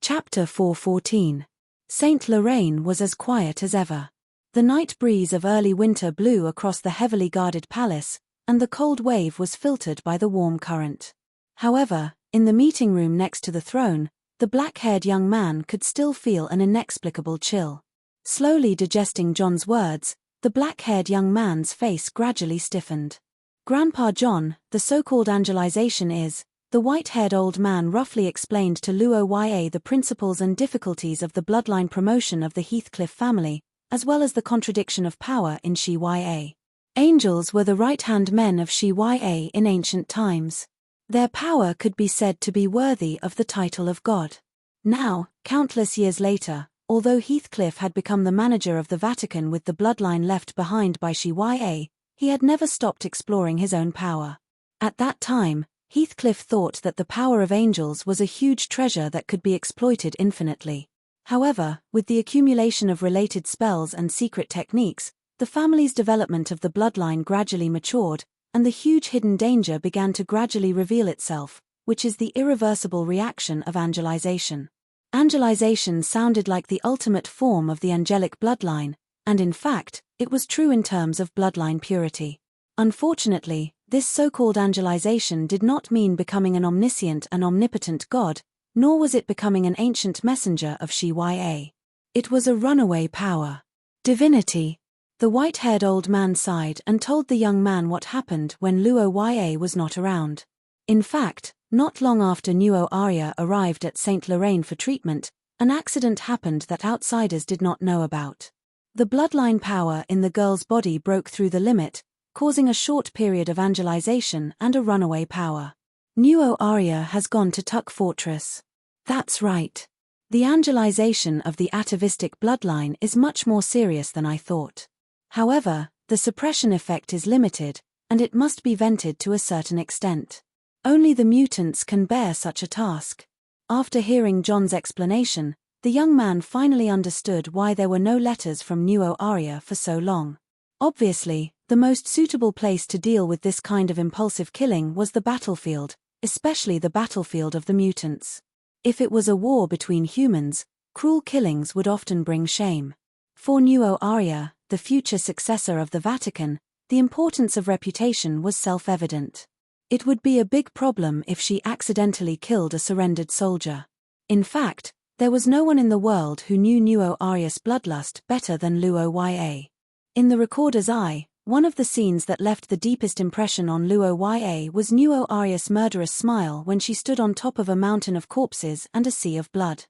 Chapter 4:14. Saint Lorraine was as quiet as ever. The night breeze of early winter blew across the heavily guarded palace, and the cold wave was filtered by the warm current. However, in the meeting room next to the throne, the black-haired young man could still feel an inexplicable chill. Slowly digesting John's words, the black-haired young man's face gradually stiffened. Grandpa John, the so-called angelization is, the white-haired old man roughly explained to Luoya the principles and difficulties of the bloodline promotion of the Heathcliff family, as well as the contradiction of power in Shiya. Angels were the right-hand men of Shiya in ancient times. Their power could be said to be worthy of the title of God. Now, countless years later, although Heathcliff had become the manager of the Vatican with the bloodline left behind by Shiya, he had never stopped exploring his own power. At that time, Heathcliff thought that the power of angels was a huge treasure that could be exploited infinitely. However, with the accumulation of related spells and secret techniques, the family's development of the bloodline gradually matured, and the huge hidden danger began to gradually reveal itself, which is the irreversible reaction of angelization. Angelization sounded like the ultimate form of the angelic bloodline, and in fact, it was true in terms of bloodline purity. Unfortunately, this so-called angelization did not mean becoming an omniscient and omnipotent god, nor was it becoming an ancient messenger of Shiya. It was a runaway power. Divinity. The white-haired old man sighed and told the young man what happened when Luoya was not around. In fact, not long after Nuo-Arya arrived at St. Lorraine for treatment, an accident happened that outsiders did not know about. The bloodline power in the girl's body broke through the limit, causing a short period of angelization and a runaway power. Nuo-Arya has gone to Tuck Fortress. That's right. The angelization of the atavistic bloodline is much more serious than I thought. However, the suppression effect is limited, and it must be vented to a certain extent. Only the mutants can bear such a task. After hearing John's explanation, the young man finally understood why there were no letters from Nuo-Arya for so long. Obviously, the most suitable place to deal with this kind of impulsive killing was the battlefield, especially the battlefield of the mutants. If it was a war between humans, cruel killings would often bring shame. For Nuo-Arya, the future successor of the Vatican, the importance of reputation was self-evident. It would be a big problem if she accidentally killed a surrendered soldier. In fact, there was no one in the world who knew Nuo-Arya's bloodlust better than Luoya. In the recorder's eye, one of the scenes that left the deepest impression on Luoya was Nuo-Arya's murderous smile when she stood on top of a mountain of corpses and a sea of blood.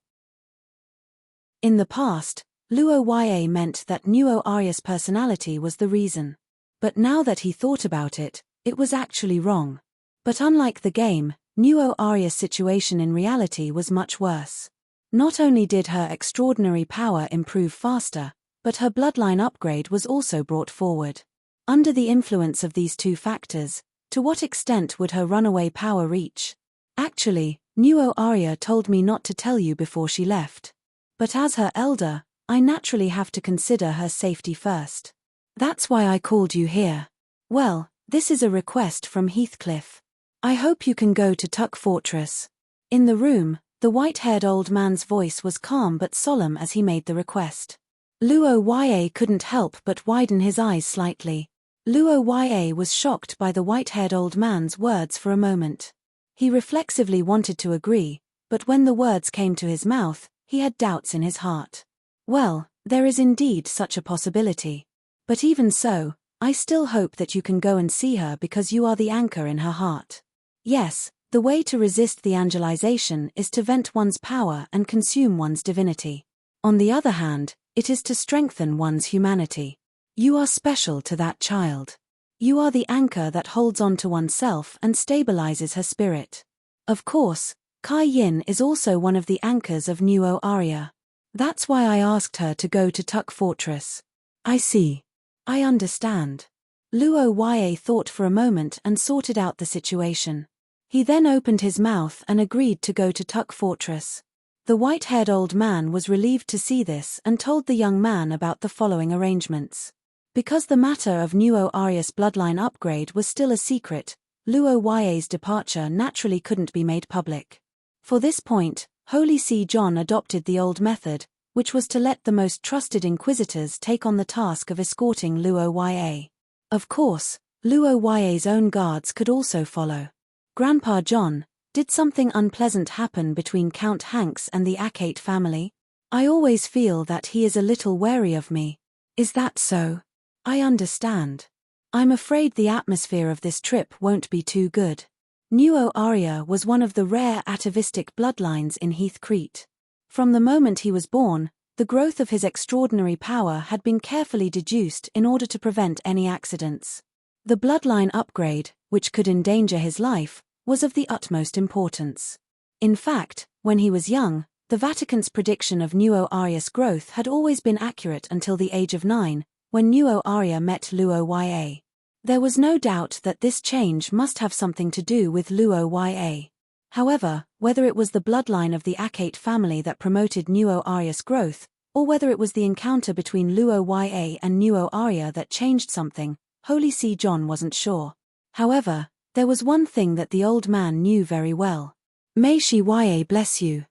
In the past, Luoya meant that Nuo-Arya's personality was the reason. But now that he thought about it, it was actually wrong. But unlike the game, Nuo-Arya's situation in reality was much worse. Not only did her extraordinary power improve faster, but her bloodline upgrade was also brought forward. Under the influence of these two factors, to what extent would her runaway power reach? Actually, Nuo-Arya told me not to tell you before she left. But as her elder, I naturally have to consider her safety first. That's why I called you here. Well, this is a request from Heathcliff. I hope you can go to Tuck Fortress. In the room, the white-haired old man's voice was calm but solemn as he made the request. Luoya couldn't help but widen his eyes slightly. Luoya was shocked by the white-haired old man's words for a moment. He reflexively wanted to agree, but when the words came to his mouth, he had doubts in his heart. Well, there is indeed such a possibility. But even so, I still hope that you can go and see her because you are the anchor in her heart. Yes, the way to resist the angelization is to vent one's power and consume one's divinity. On the other hand, it is to strengthen one's humanity. You are special to that child. You are the anchor that holds on to oneself and stabilizes her spirit. Of course, Kai Yin is also one of the anchors of Nuo-Arya. That's why I asked her to go to Tuck Fortress. I see. I understand. Luoya thought for a moment and sorted out the situation. He then opened his mouth and agreed to go to Tuck Fortress. The white-haired old man was relieved to see this and told the young man about the following arrangements. Because the matter of Nuo-Arya's bloodline upgrade was still a secret, Luoya's departure naturally couldn't be made public. For this point, Holy See John adopted the old method, which was to let the most trusted inquisitors take on the task of escorting Luoya. Of course, Luoya's own guards could also follow. Grandpa John, did something unpleasant happen between Count Hanks and the Acate family? I always feel that he is a little wary of me. Is that so? I understand. I'm afraid the atmosphere of this trip won't be too good. Nuo Arya was one of the rare atavistic bloodlines in Heathcrete. From the moment he was born, the growth of his extraordinary power had been carefully deduced in order to prevent any accidents. The bloodline upgrade, which could endanger his life, was of the utmost importance. In fact, when he was young, the Vatican's prediction of Nuo Arya's growth had always been accurate until the age of 9, when Nuo Arya met Luoya. There was no doubt that this change must have something to do with Luoya. However, whether it was the bloodline of the Acate family that promoted Nuo Arya's growth, or whether it was the encounter between Luoya and Nuo Arya that changed something, Holy See John wasn't sure. However, there was one thing that the old man knew very well. May Shi Ya bless you.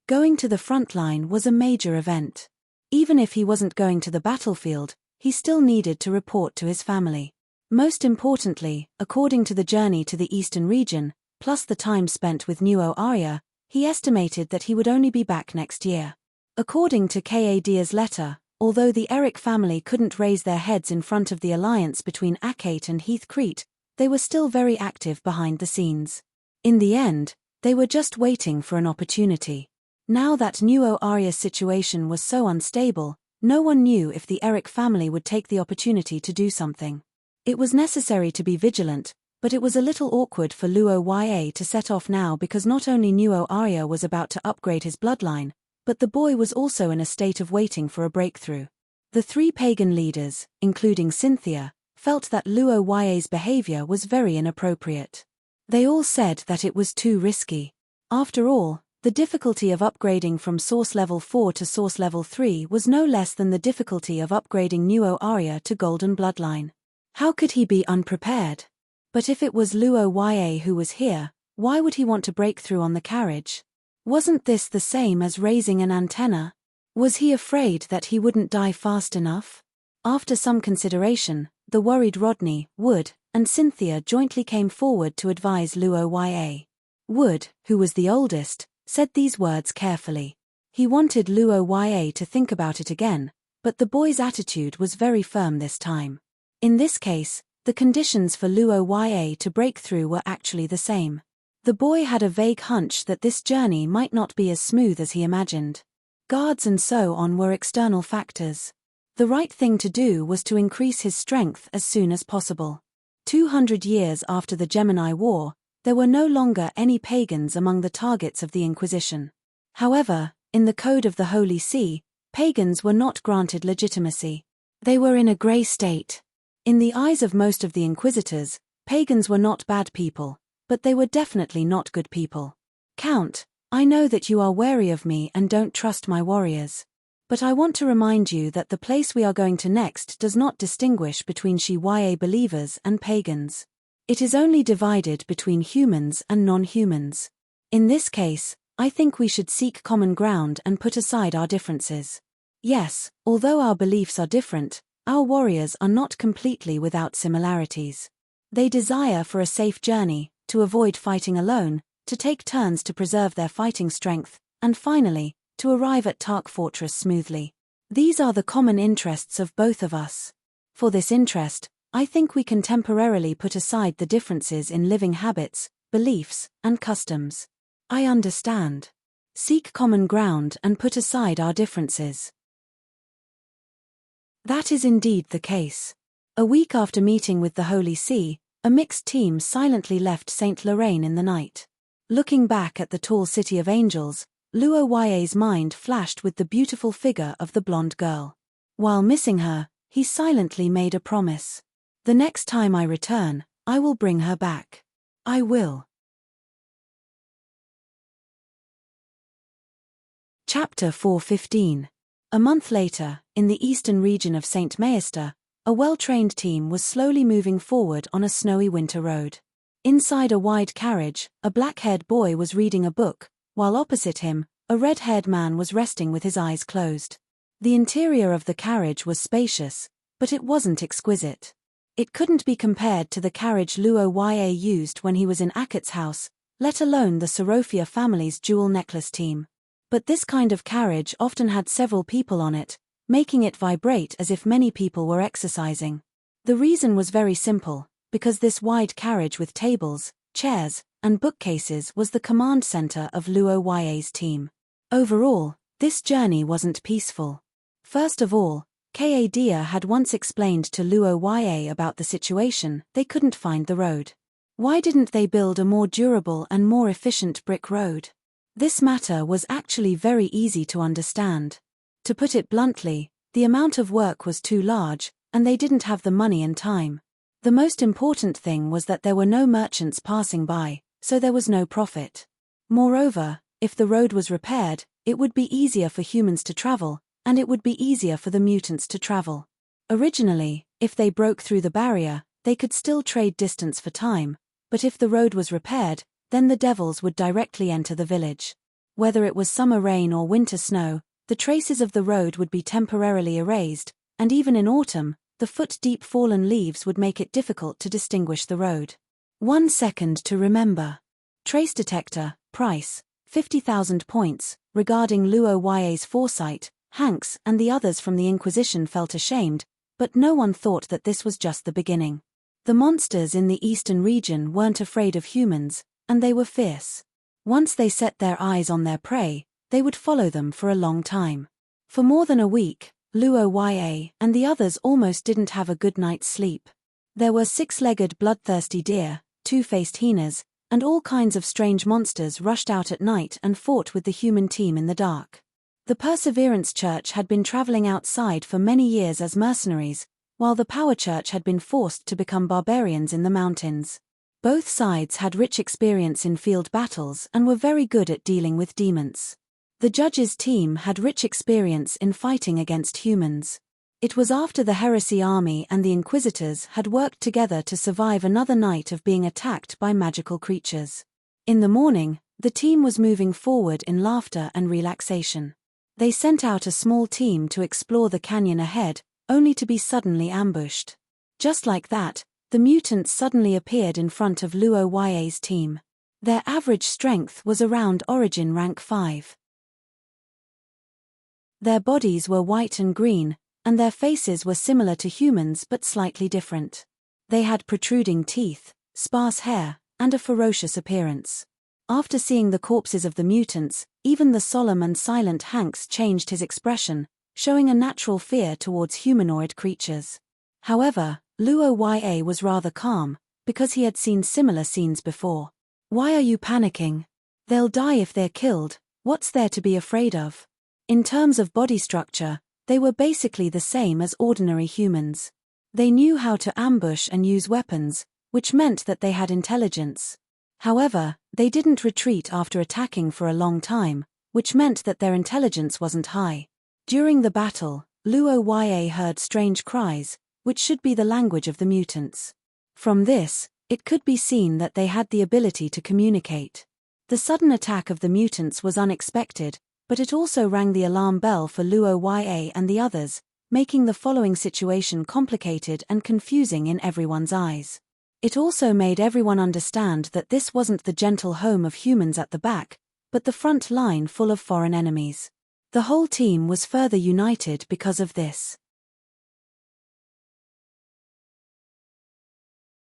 Going to the front line was a major event. Even if he wasn't going to the battlefield, he still needed to report to his family. Most importantly, according to the journey to the eastern region, plus the time spent with Nuo Arya, he estimated that he would only be back next year. According to Kad's letter, although the Eric family couldn't raise their heads in front of the alliance between Acate and Heathcrete, they were still very active behind the scenes. In the end, they were just waiting for an opportunity. Now that Nuo Arya's situation was so unstable, no one knew if the Eric family would take the opportunity to do something. It was necessary to be vigilant, but it was a little awkward for Luoya to set off now because not only Nuo Arya was about to upgrade his bloodline, but the boy was also in a state of waiting for a breakthrough. The 3 pagan leaders, including Cynthia, felt that Luoya's behavior was very inappropriate. They all said that it was too risky. After all, the difficulty of upgrading from Source Level 4 to Source Level 3 was no less than the difficulty of upgrading Nuo Arya to Golden Bloodline. How could he be unprepared? But if it was Luoya who was here, why would he want to break through on the carriage? Wasn't this the same as raising an antenna? Was he afraid that he wouldn't die fast enough? After some consideration, the worried Rodney, Wood, and Cynthia jointly came forward to advise Luoya. Wood, who was the oldest, said these words carefully. He wanted Luoya to think about it again, but the boy's attitude was very firm this time. In this case, the conditions for Luoya to break through were actually the same. The boy had a vague hunch that this journey might not be as smooth as he imagined. Guards and so on were external factors. The right thing to do was to increase his strength as soon as possible. 200 years after the Gemini War, there were no longer any pagans among the targets of the Inquisition. However, in the Code of the Holy See, pagans were not granted legitimacy. They were in a grey state. In the eyes of most of the inquisitors, pagans were not bad people, but they were definitely not good people. Count, I know that you are wary of me and don't trust my warriors. But I want to remind you that the place we are going to next does not distinguish between Shi Ya believers and pagans. It is only divided between humans and non-humans. In this case, I think we should seek common ground and put aside our differences. Yes, although our beliefs are different, our warriors are not completely without similarities. They desire for a safe journey, to avoid fighting alone, to take turns to preserve their fighting strength, and finally, to arrive at Tark Fortress smoothly. These are the common interests of both of us. For this interest, I think we can temporarily put aside the differences in living habits, beliefs, and customs. I understand. Seek common ground and put aside our differences. That is indeed the case. A week after meeting with the Holy See, a mixed team silently left St. Lorraine in the night. Looking back at the tall city of angels, Luoya's mind flashed with the beautiful figure of the blonde girl. While missing her, he silently made a promise. The next time I return, I will bring her back. I will. Chapter 4:15. A month later, in the eastern region of St. Maister, a well-trained team was slowly moving forward on a snowy winter road. Inside a wide carriage, a black-haired boy was reading a book, while opposite him, a red-haired man was resting with his eyes closed. The interior of the carriage was spacious, but it wasn't exquisite. It couldn't be compared to the carriage Luo Ya used when he was in Akat's house, let alone the Sorofia family's jewel necklace team. But this kind of carriage often had several people on it, making it vibrate as if many people were exercising. The reason was very simple, because this wide carriage with tables, chairs, and bookcases was the command center of Luo Ya's team. Overall, this journey wasn't peaceful. First of all, Kadia had once explained to Luo Ya about the situation. They couldn't find the road. Why didn't they build a more durable and more efficient brick road? This matter was actually very easy to understand. To put it bluntly, the amount of work was too large, and they didn't have the money and time. The most important thing was that there were no merchants passing by, so there was no profit. Moreover, if the road was repaired, it would be easier for humans to travel, and it would be easier for the mutants to travel. Originally, if they broke through the barrier, they could still trade distance for time, but if the road was repaired, then the devils would directly enter the village. Whether it was summer rain or winter snow, the traces of the road would be temporarily erased, and even in autumn, the foot-deep fallen leaves would make it difficult to distinguish the road. 1 second to remember. Trace detector, price, 50,000 points. Regarding Luo Ya's foresight, Hanks and the others from the Inquisition felt ashamed, but no one thought that this was just the beginning. The monsters in the eastern region weren't afraid of humans, and they were fierce. Once they set their eyes on their prey, they would follow them for a long time. For more than a week, Luo Ya and the others almost didn't have a good night's sleep. There were 6-legged bloodthirsty deer, 2-faced hyenas, and all kinds of strange monsters rushed out at night and fought with the human team in the dark. The Perseverance Church had been traveling outside for many years as mercenaries, while the Power Church had been forced to become barbarians in the mountains. Both sides had rich experience in field battles and were very good at dealing with demons. The Judge's team had rich experience in fighting against humans. It was after the Heresy Army and the Inquisitors had worked together to survive another night of being attacked by magical creatures. In the morning, the team was moving forward in laughter and relaxation. They sent out a small team to explore the canyon ahead, only to be suddenly ambushed. Just like that, the mutants suddenly appeared in front of Luo Ya's team. Their average strength was around Origin rank 5. Their bodies were white and green, and their faces were similar to humans but slightly different. They had protruding teeth, sparse hair, and a ferocious appearance. After seeing the corpses of the mutants, even the solemn and silent Hanks changed his expression, showing a natural fear towards humanoid creatures. However, Luo Ya was rather calm, because he had seen similar scenes before. Why are you panicking? They'll die if they're killed, what's there to be afraid of? In terms of body structure, they were basically the same as ordinary humans. They knew how to ambush and use weapons, which meant that they had intelligence. However, they didn't retreat after attacking for a long time, which meant that their intelligence wasn't high. During the battle, Luo Ya heard strange cries, which should be the language of the mutants. From this, it could be seen that they had the ability to communicate. The sudden attack of the mutants was unexpected, but it also rang the alarm bell for Luo Ya and the others, making the following situation complicated and confusing in everyone's eyes. It also made everyone understand that this wasn't the gentle home of humans at the back, but the front line full of foreign enemies. The whole team was further united because of this.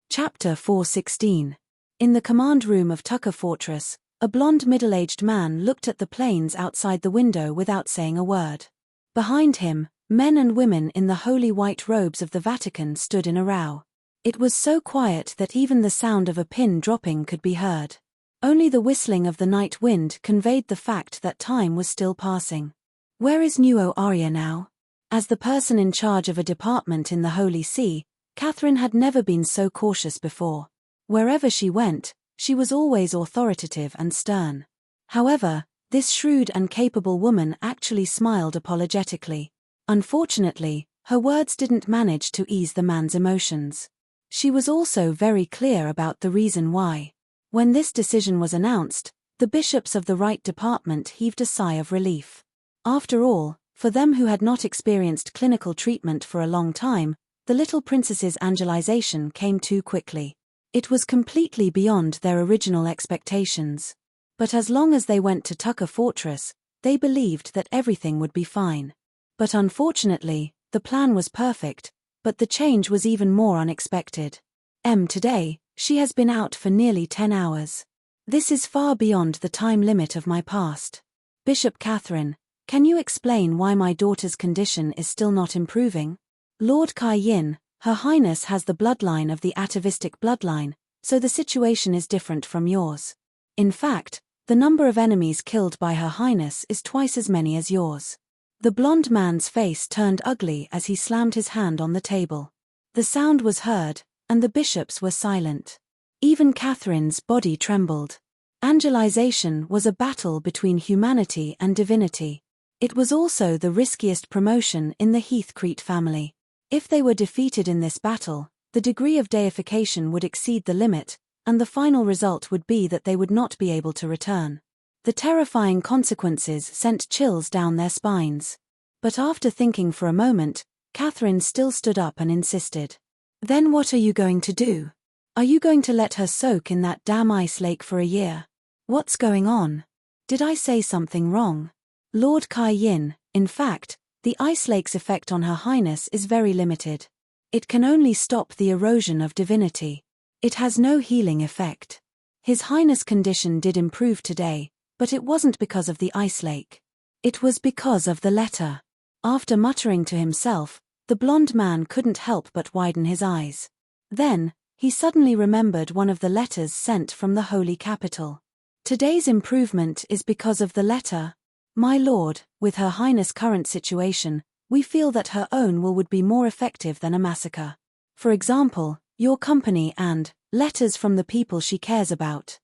Chapter 4:16. In the command room of Tucker Fortress, a blond middle-aged man looked at the plains outside the window without saying a word. Behind him, men and women in the holy white robes of the Vatican stood in a row. It was so quiet that even the sound of a pin dropping could be heard. Only the whistling of the night wind conveyed the fact that time was still passing. Where is Nuo Arya now? As the person in charge of a department in the Holy See, Catherine had never been so cautious before. Wherever she went, she was always authoritative and stern. However, this shrewd and capable woman actually smiled apologetically. Unfortunately, her words didn't manage to ease the man's emotions. She was also very clear about the reason why. When this decision was announced, the bishops of the right department heaved a sigh of relief. After all, for them who had not experienced clinical treatment for a long time, the little princess's angelization came too quickly. It was completely beyond their original expectations. But as long as they went to Tucker Fortress, they believed that everything would be fine. But unfortunately, the plan was perfect, but the change was even more unexpected. Today, she has been out for nearly 10 hours. This is far beyond the time limit of my past. Bishop Catherine, can you explain why my daughter's condition is still not improving? Lord Kai Yin, Her Highness has the bloodline of the atavistic bloodline, so the situation is different from yours. In fact, the number of enemies killed by Her Highness is twice as many as yours. The blonde man's face turned ugly as he slammed his hand on the table. The sound was heard, and the bishops were silent. Even Catherine's body trembled. Angelization was a battle between humanity and divinity. It was also the riskiest promotion in the Heathcrete family. If they were defeated in this battle, the degree of deification would exceed the limit, and the final result would be that they would not be able to return. The terrifying consequences sent chills down their spines. But after thinking for a moment, Catherine still stood up and insisted. Then what are you going to do? Are you going to let her soak in that damn ice lake for a year? What's going on? Did I say something wrong? Lord Kai Yin, in fact, the ice lake's effect on Her Highness is very limited. It can only stop the erosion of divinity. It has no healing effect. His Highness' condition did improve today, but it wasn't because of the ice lake. It was because of the letter. After muttering to himself, the blonde man couldn't help but widen his eyes. Then, he suddenly remembered one of the letters sent from the Holy Capital. Today's improvement is because of the letter. My lord, with Her Highness' current situation, we feel that her own will would be more effective than a massacre. For example, your company and letters from the people she cares about.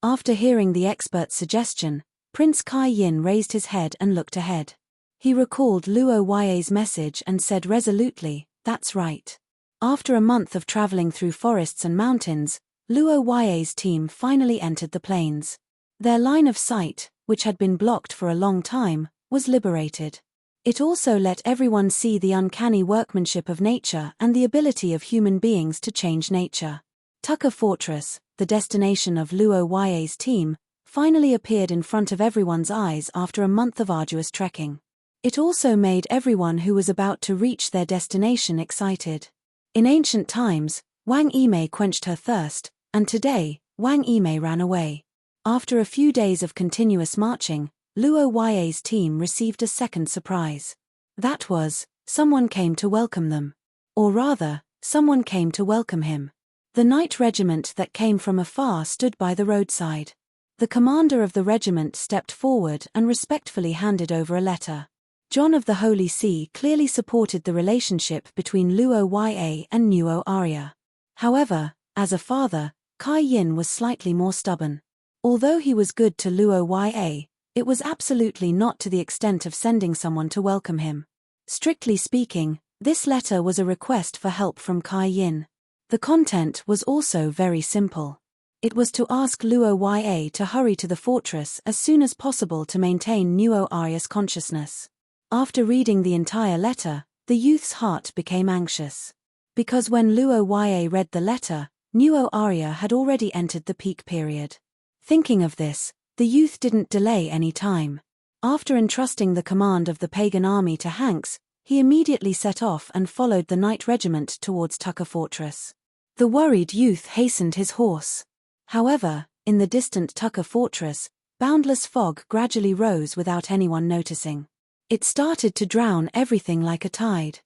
After hearing the expert's suggestion, Prince Kai Yin raised his head and looked ahead. He recalled Luo Ya's message and said resolutely, "That's right." After a month of traveling through forests and mountains, Luo Ya's team finally entered the plains. Their line of sight, which had been blocked for a long time, was liberated. It also let everyone see the uncanny workmanship of nature and the ability of human beings to change nature. Tucker Fortress, the destination of Luo Ya's team, finally appeared in front of everyone's eyes after a month of arduous trekking. It also made everyone who was about to reach their destination excited. In ancient times, Wang Yimei quenched her thirst, and today, Wang Yimei ran away. After a few days of continuous marching, Luo Ya's team received a second surprise. That was, someone came to welcome them. Or rather, someone came to welcome him. The knight regiment that came from afar stood by the roadside. The commander of the regiment stepped forward and respectfully handed over a letter. John of the Holy See clearly supported the relationship between Luo Ya and Nuo Arya. However, as a father, Kai Yin was slightly more stubborn. Although he was good to Luo Ya, it was absolutely not to the extent of sending someone to welcome him. Strictly speaking, this letter was a request for help from Kai Yin. The content was also very simple. It was to ask Luo Ya to hurry to the fortress as soon as possible to maintain Nuo Arya's consciousness. After reading the entire letter, the youth's heart became anxious. Because when Luo Ya read the letter, Nuo Arya had already entered the peak period. Thinking of this, the youth didn't delay any time. After entrusting the command of the pagan army to Hanks, he immediately set off and followed the knight regiment towards Tucker Fortress. The worried youth hastened his horse. However, in the distant Tucker Fortress, boundless fog gradually rose without anyone noticing. It started to drown everything like a tide.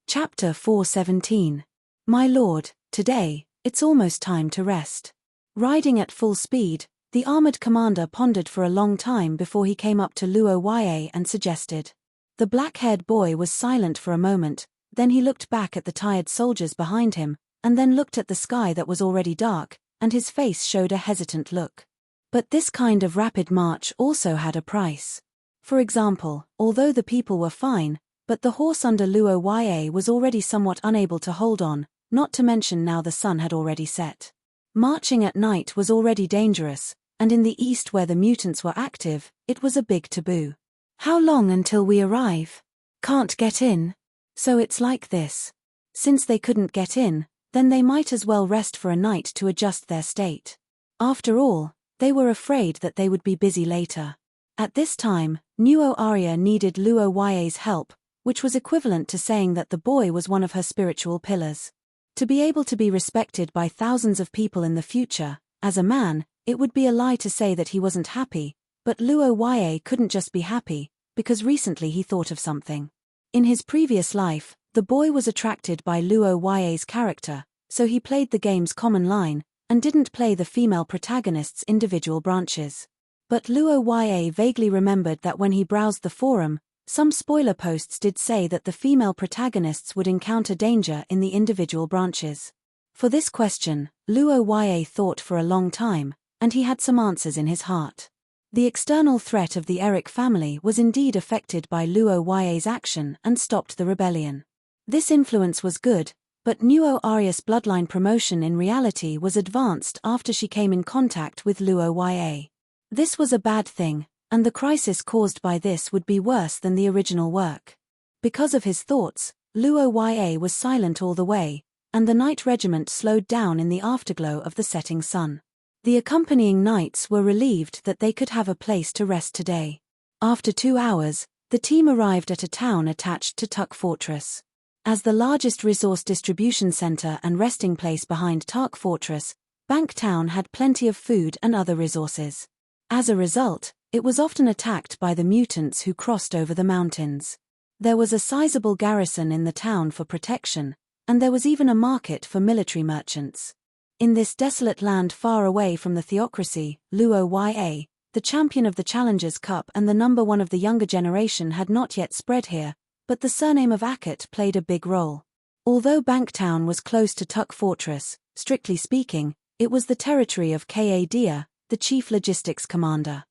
Chapter 417. My lord, today, it's almost time to rest. Riding at full speed, the armored commander pondered for a long time before he came up to Luo Ya and suggested. The black-haired boy was silent for a moment, then he looked back at the tired soldiers behind him, and then looked at the sky that was already dark, and his face showed a hesitant look. But this kind of rapid march also had a price. For example, although the people were fine, But the horse under Luo Ya was already somewhat unable to hold on, not to mention now the sun had already set. Marching at night was already dangerous, and in the east where the mutants were active, it was a big taboo. How long until we arrive? Can't get in? So it's like this. Since they couldn't get in, then they might as well rest for a night to adjust their state. After all, they were afraid that they would be busy later. At this time, Nuo Arya needed Luo Ya's help, which was equivalent to saying that the boy was one of her spiritual pillars. To be able to be respected by thousands of people in the future, as a man, it would be a lie to say that he wasn't happy, but Luo Ya couldn't just be happy, because recently he thought of something. In his previous life, the boy was attracted by Luo Ya's character, so he played the game's common line, and didn't play the female protagonist's individual branches. But Luo Ya vaguely remembered that when he browsed the forum, some spoiler posts did say that the female protagonists would encounter danger in the individual branches. For this question, Luo Ya thought for a long time, and he had some answers in his heart. The external threat of the Eric family was indeed affected by Luo Ya's action and stopped the rebellion. This influence was good, but Nuo Arya's bloodline promotion in reality was advanced after she came in contact with Luo Ya. This was a bad thing, and the crisis caused by this would be worse than the original work. Because of his thoughts, Luo Ya was silent all the way, and the night regiment slowed down in the afterglow of the setting sun. The accompanying knights were relieved that they could have a place to rest today. After 2 hours, the team arrived at a town attached to Tuk Fortress. As the largest resource distribution center and resting place behind Tuk Fortress, Bank Town had plenty of food and other resources. As a result, it was often attacked by the mutants who crossed over the mountains. There was a sizable garrison in the town for protection, and there was even a market for military merchants. In this desolate land far away from the theocracy, Luo Ya, the champion of the Challengers Cup and the number one of the younger generation, had not yet spread here, but the surname of Akut played a big role. Although Banktown was close to Tuk Fortress, strictly speaking, it was the territory of Ka Dia, the chief logistics commander.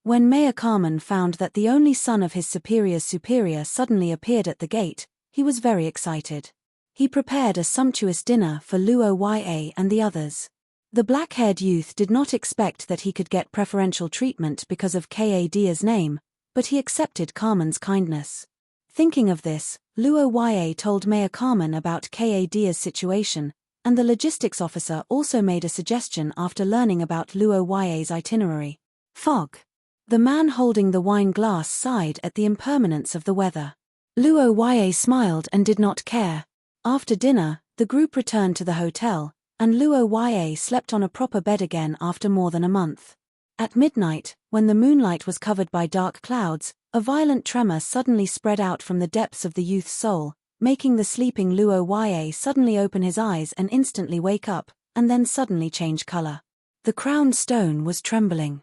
When Mayor Carmen found that the only son of his superior's superior suddenly appeared at the gate, he was very excited. He prepared a sumptuous dinner for Luo Ya and the others. The black-haired youth did not expect that he could get preferential treatment because of Ka Dia's name, but he accepted Carmen's kindness. Thinking of this, Luo Ya told Mayor Carmen about Ka Dia's situation, and the logistics officer also made a suggestion after learning about Luo Ya's itinerary. Fog. The man holding the wine glass sighed at the impermanence of the weather. Luo Ya smiled and did not care. After dinner, the group returned to the hotel, and Luo Ya slept on a proper bed again after more than a month. At midnight, when the moonlight was covered by dark clouds, a violent tremor suddenly spread out from the depths of the youth's soul, making the sleeping Luo Ya suddenly open his eyes and instantly wake up, and then suddenly change color. The crowned stone was trembling.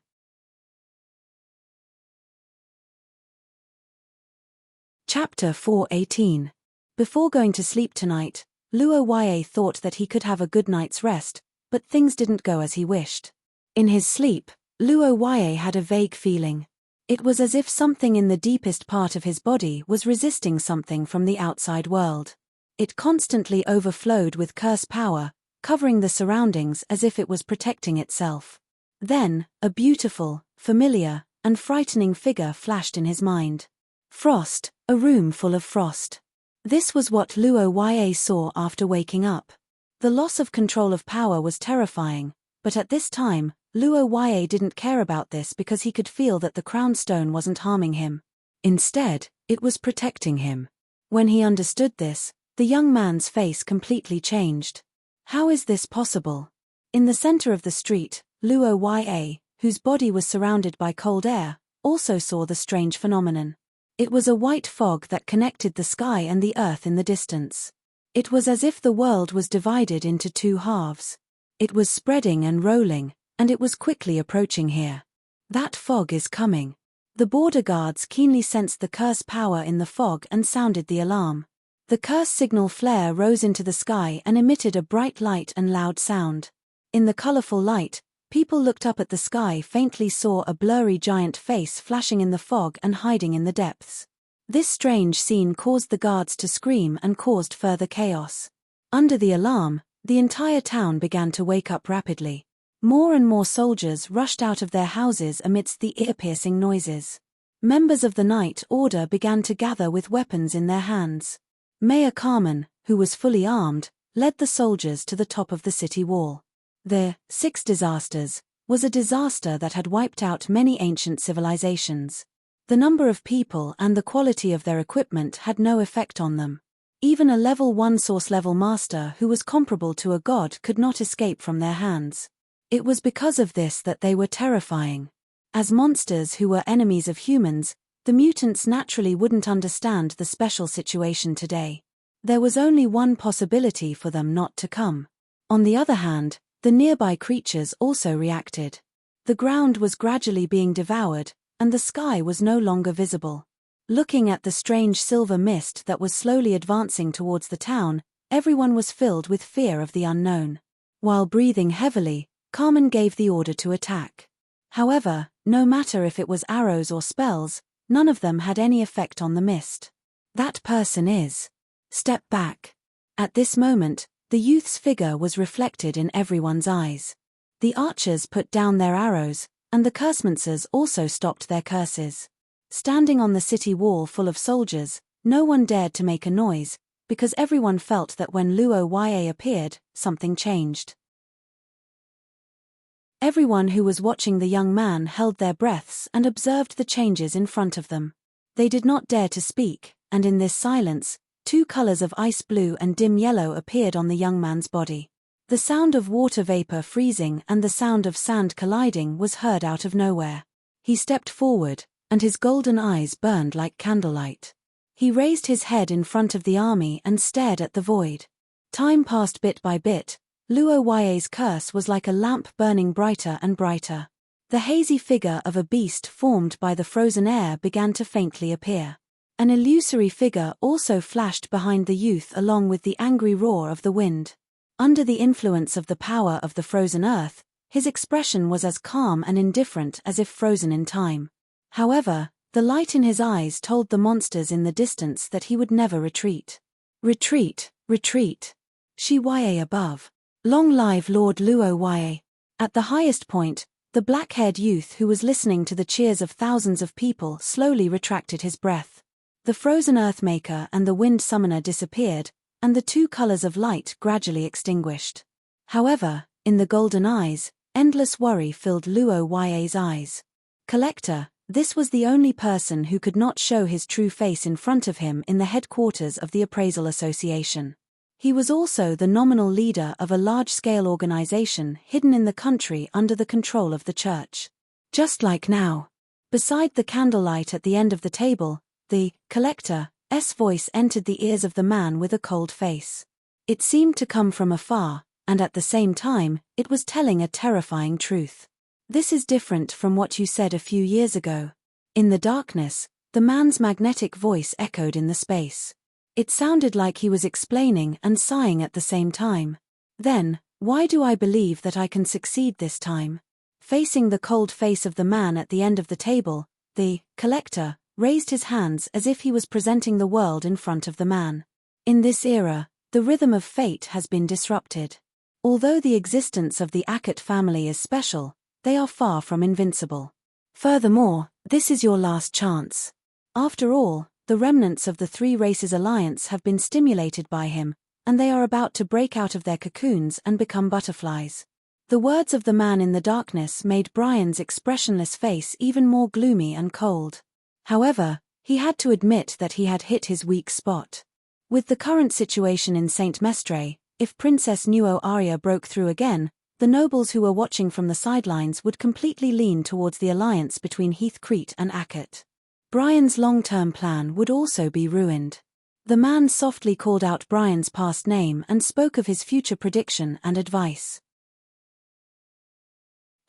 Chapter 4:18. Before going to sleep tonight, Luo Ya thought that he could have a good night's rest, but things didn't go as he wished. In his sleep, Luo Ya had a vague feeling. It was as if something in the deepest part of his body was resisting something from the outside world. It constantly overflowed with curse power, covering the surroundings as if it was protecting itself. Then, a beautiful, familiar, and frightening figure flashed in his mind. Frost, a room full of frost. This was what Luo Ya saw after waking up. The loss of control of power was terrifying, but at this time, Luo Ya didn't care about this because he could feel that the crown stone wasn't harming him. Instead, it was protecting him. When he understood this, the young man's face completely changed. How is this possible? In the center of the street, Luo Ya, whose body was surrounded by cold air, also saw the strange phenomenon. It was a white fog that connected the sky and the earth in the distance. It was as if the world was divided into two halves. It was spreading and rolling, and it was quickly approaching here. That fog is coming. The border guards keenly sensed the curse power in the fog and sounded the alarm. The curse signal flare rose into the sky and emitted a bright light and loud sound. In the colorful light, People looked up at the sky, faintly saw a blurry giant face flashing in the fog and hiding in the depths. This strange scene caused the guards to scream and caused further chaos. Under the alarm, the entire town began to wake up rapidly. More and more soldiers rushed out of their houses amidst the ear-piercing noises. Members of the Night Order began to gather with weapons in their hands. Mayor Carmen, who was fully armed, led the soldiers to the top of the city wall. The Six Disasters was a disaster that had wiped out many ancient civilizations. The number of people and the quality of their equipment had no effect on them. Even a level 1 source-level master who was comparable to a god could not escape from their hands. It was because of this that they were terrifying. As monsters who were enemies of humans, the mutants naturally wouldn't understand the special situation today. There was only one possibility for them not to come. On the other hand, the nearby creatures also reacted. The ground was gradually being devoured, and the sky was no longer visible. Looking at the strange silver mist that was slowly advancing towards the town, everyone was filled with fear of the unknown. While breathing heavily, Carmen gave the order to attack. However, no matter if it was arrows or spells, none of them had any effect on the mist. That person is. Step back. At this moment, the youth's figure was reflected in everyone's eyes. The archers put down their arrows, and the cursemancers also stopped their curses. Standing on the city wall full of soldiers, no one dared to make a noise, because everyone felt that when Luo Yue appeared, something changed. Everyone who was watching the young man held their breaths and observed the changes in front of them. They did not dare to speak, and in this silence, 2 colors of ice blue and dim yellow appeared on the young man's body. The sound of water vapor freezing and the sound of sand colliding was heard out of nowhere. He stepped forward, and his golden eyes burned like candlelight. He raised his head in front of the army and stared at the void. Time passed bit by bit. Luo Yue's curse was like a lamp burning brighter and brighter. The hazy figure of a beast formed by the frozen air began to faintly appear. An illusory figure also flashed behind the youth along with the angry roar of the wind. Under the influence of the power of the frozen earth, his expression was as calm and indifferent as if frozen in time. However, the light in his eyes told the monsters in the distance that he would never retreat. Retreat, retreat. Shi Yue above. Long live Lord Luo Yue. At the highest point, the black-haired youth who was listening to the cheers of thousands of people slowly retracted his breath. The frozen earthmaker and the wind summoner disappeared, and the 2 colors of light gradually extinguished. However, in the golden eyes, endless worry filled Luo Yue's eyes. Collector, this was the only person who could not show his true face in front of him in the headquarters of the Appraisal Association. He was also the nominal leader of a large-scale organization hidden in the country under the control of the church. Just like now. Beside the candlelight at the end of the table, the collector's voice entered the ears of the man with a cold face. It seemed to come from afar, and at the same time, it was telling a terrifying truth. This is different from what you said a few years ago. In the darkness, the man's magnetic voice echoed in the space. It sounded like he was explaining and sighing at the same time. Then, why do I believe that I can succeed this time? Facing the cold face of the man at the end of the table, the collector raised his hands as if he was presenting the world in front of the man. In this era, the rhythm of fate has been disrupted. Although the existence of the Akut family is special, they are far from invincible. Furthermore, this is your last chance. After all, the remnants of the 3 races alliance have been stimulated by him, and they are about to break out of their cocoons and become butterflies. The words of the man in the darkness made Brian's expressionless face even more gloomy and cold. However, he had to admit that he had hit his weak spot. With the current situation in St. Mestre, if Princess Nuo Aria broke through again, the nobles who were watching from the sidelines would completely lean towards the alliance between Heathcrete and Akut. Brian's long-term plan would also be ruined. The man softly called out Brian's past name and spoke of his future prediction and advice.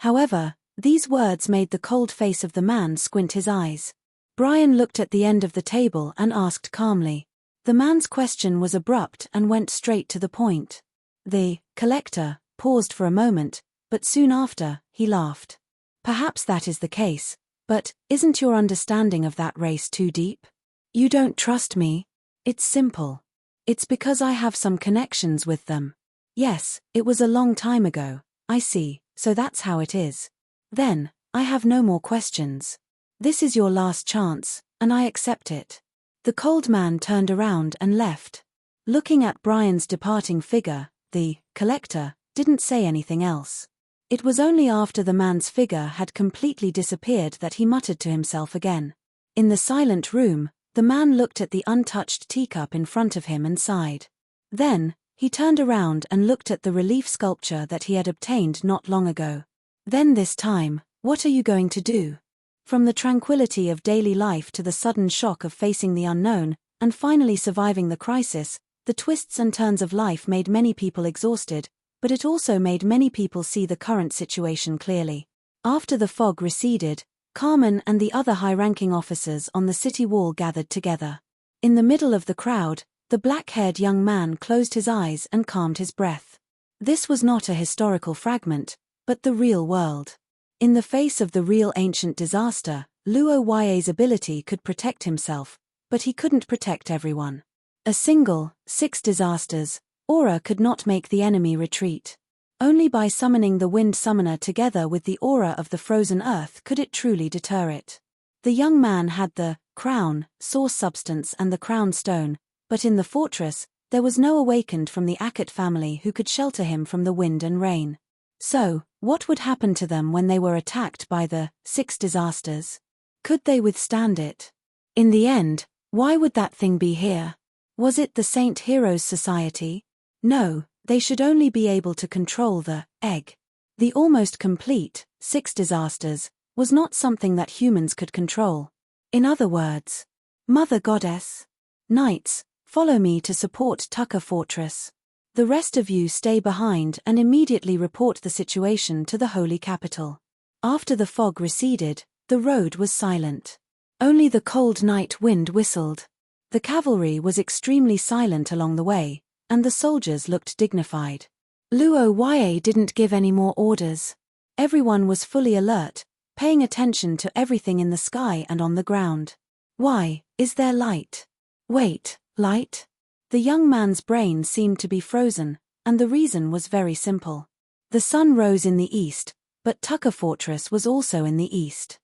However, these words made the cold face of the man squint his eyes. Brian looked at the end of the table and asked calmly. The man's question was abrupt and went straight to the point. The collector paused for a moment, but soon after, he laughed. Perhaps that is the case, but isn't your understanding of that race too deep? You don't trust me? It's simple. It's because I have some connections with them. Yes, it was a long time ago, I see, so that's how it is. Then, I have no more questions. This is your last chance, and I accept it. The cold man turned around and left. Looking at Brian's departing figure, the collector didn't say anything else. It was only after the man's figure had completely disappeared that he muttered to himself again. In the silent room, the man looked at the untouched teacup in front of him and sighed. Then, he turned around and looked at the relief sculpture that he had obtained not long ago. Then this time, what are you going to do? From the tranquility of daily life to the sudden shock of facing the unknown, and finally surviving the crisis, the twists and turns of life made many people exhausted, but it also made many people see the current situation clearly. After the fog receded, Carmen and the other high-ranking officers on the city wall gathered together. In the middle of the crowd, the black-haired young man closed his eyes and calmed his breath. This was not a historical fragment, but the real world. In the face of the real ancient disaster, Luo Ya's ability could protect himself, but he couldn't protect everyone. A single, 6 disasters, aura could not make the enemy retreat. Only by summoning the Wind Summoner together with the aura of the frozen earth could it truly deter it. The young man had the crown, source substance and the crown stone, but in the fortress, there was no awakened from the Akut family who could shelter him from the wind and rain. So, what would happen to them when they were attacked by the 6 disasters? Could they withstand it? In the end, why would that thing be here? Was it the Saint Heroes Society? No, they should only be able to control the egg. The almost complete 6 disasters was not something that humans could control. In other words, Mother Goddess. Knights, follow me to support Tucker Fortress. The rest of you stay behind and immediately report the situation to the Holy Capital. After the fog receded, the road was silent. Only the cold night wind whistled. The cavalry was extremely silent along the way, and the soldiers looked dignified. Luo Ya didn't give any more orders. Everyone was fully alert, paying attention to everything in the sky and on the ground. Why, is there light? Wait, light? The young man's brain seemed to be frozen, and the reason was very simple. The sun rose in the east, but Tucker Fortress was also in the east.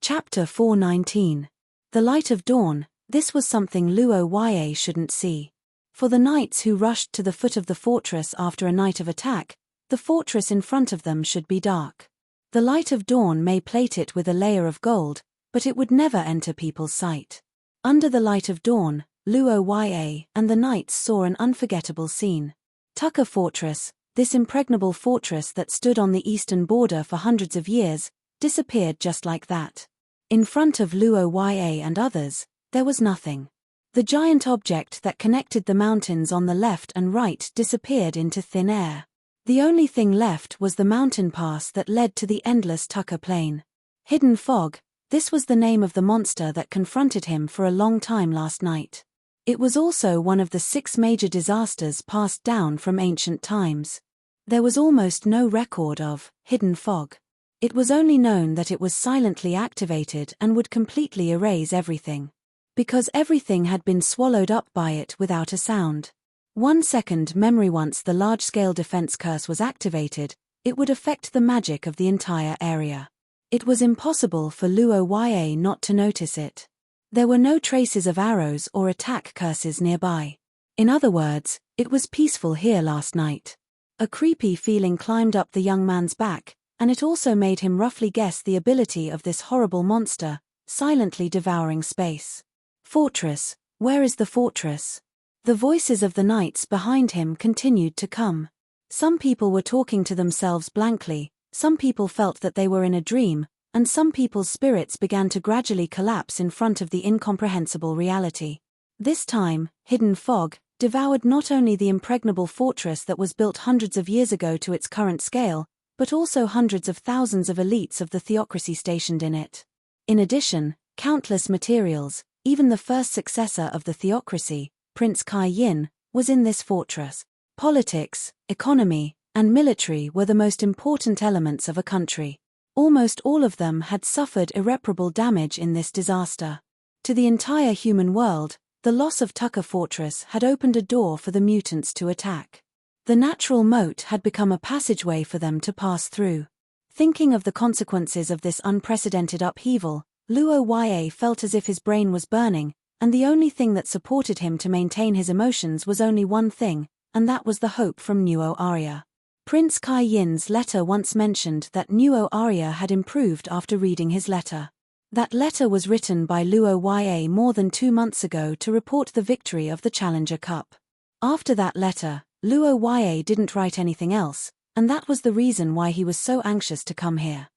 Chapter 419. The Light of Dawn. This was something Luo Ya shouldn't see. For the knights who rushed to the foot of the fortress after a night of attack, the fortress in front of them should be dark. The light of dawn may plate it with a layer of gold, but it would never enter people's sight. Under the light of dawn, Luo Ya and the knights saw an unforgettable scene. Tucker Fortress, this impregnable fortress that stood on the eastern border for hundreds of years, disappeared just like that. In front of Luo Ya and others, there was nothing. The giant object that connected the mountains on the left and right disappeared into thin air. The only thing left was the mountain pass that led to the endless Tucker Plain. Hidden Fog, this was the name of the monster that confronted him for a long time last night. It was also one of the 6 major disasters passed down from ancient times. There was almost no record of Hidden Fog. It was only known that it was silently activated and would completely erase everything. Because everything had been swallowed up by it without a sound. 1 second memory. Once the large-scale defense curse was activated, it would affect the magic of the entire area. It was impossible for Luo Ya not to notice it. There were no traces of arrows or attack curses nearby. In other words, it was peaceful here last night. A creepy feeling climbed up the young man's back, and it also made him roughly guess the ability of this horrible monster, silently devouring space. Fortress, where is the fortress? The voices of the knights behind him continued to come. Some people were talking to themselves blankly, some people felt that they were in a dream, and some people's spirits began to gradually collapse in front of the incomprehensible reality. This time, Hidden Fog devoured not only the impregnable fortress that was built hundreds of years ago to its current scale, but also hundreds of thousands of elites of the theocracy stationed in it. In addition, countless materials, even the first successor of the theocracy, Prince Kai Yin, was in this fortress. Politics, economy, and military were the most important elements of a country. Almost all of them had suffered irreparable damage in this disaster. To the entire human world, the loss of Tucker Fortress had opened a door for the mutants to attack. The natural moat had become a passageway for them to pass through. Thinking of the consequences of this unprecedented upheaval, Luo Yue felt as if his brain was burning, and the only thing that supported him to maintain his emotions was only one thing, and that was the hope from Nuo Arya. Prince Kai Yin's letter once mentioned that Nuo Arya had improved after reading his letter. That letter was written by Luo Yue more than 2 months ago to report the victory of the Challenger Cup. After that letter, Luo Yue didn't write anything else, and that was the reason why he was so anxious to come here.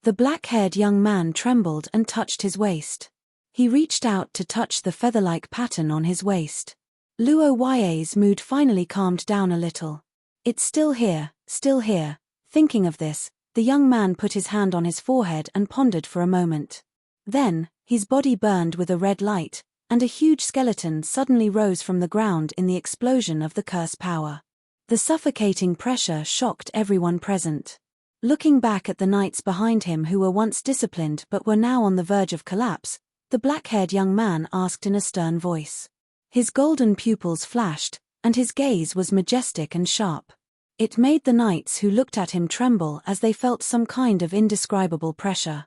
The black-haired young man trembled and touched his waist. He reached out to touch the feather-like pattern on his waist. Luo Yue's mood finally calmed down a little. It's still here, still here. Thinking of this, the young man put his hand on his forehead and pondered for a moment. Then, his body burned with a red light, and a huge skeleton suddenly rose from the ground in the explosion of the curse power. The suffocating pressure shocked everyone present. Looking back at the knights behind him who were once disciplined but were now on the verge of collapse, the black-haired young man asked in a stern voice. His golden pupils flashed, and his gaze was majestic and sharp. It made the knights who looked at him tremble as they felt some kind of indescribable pressure.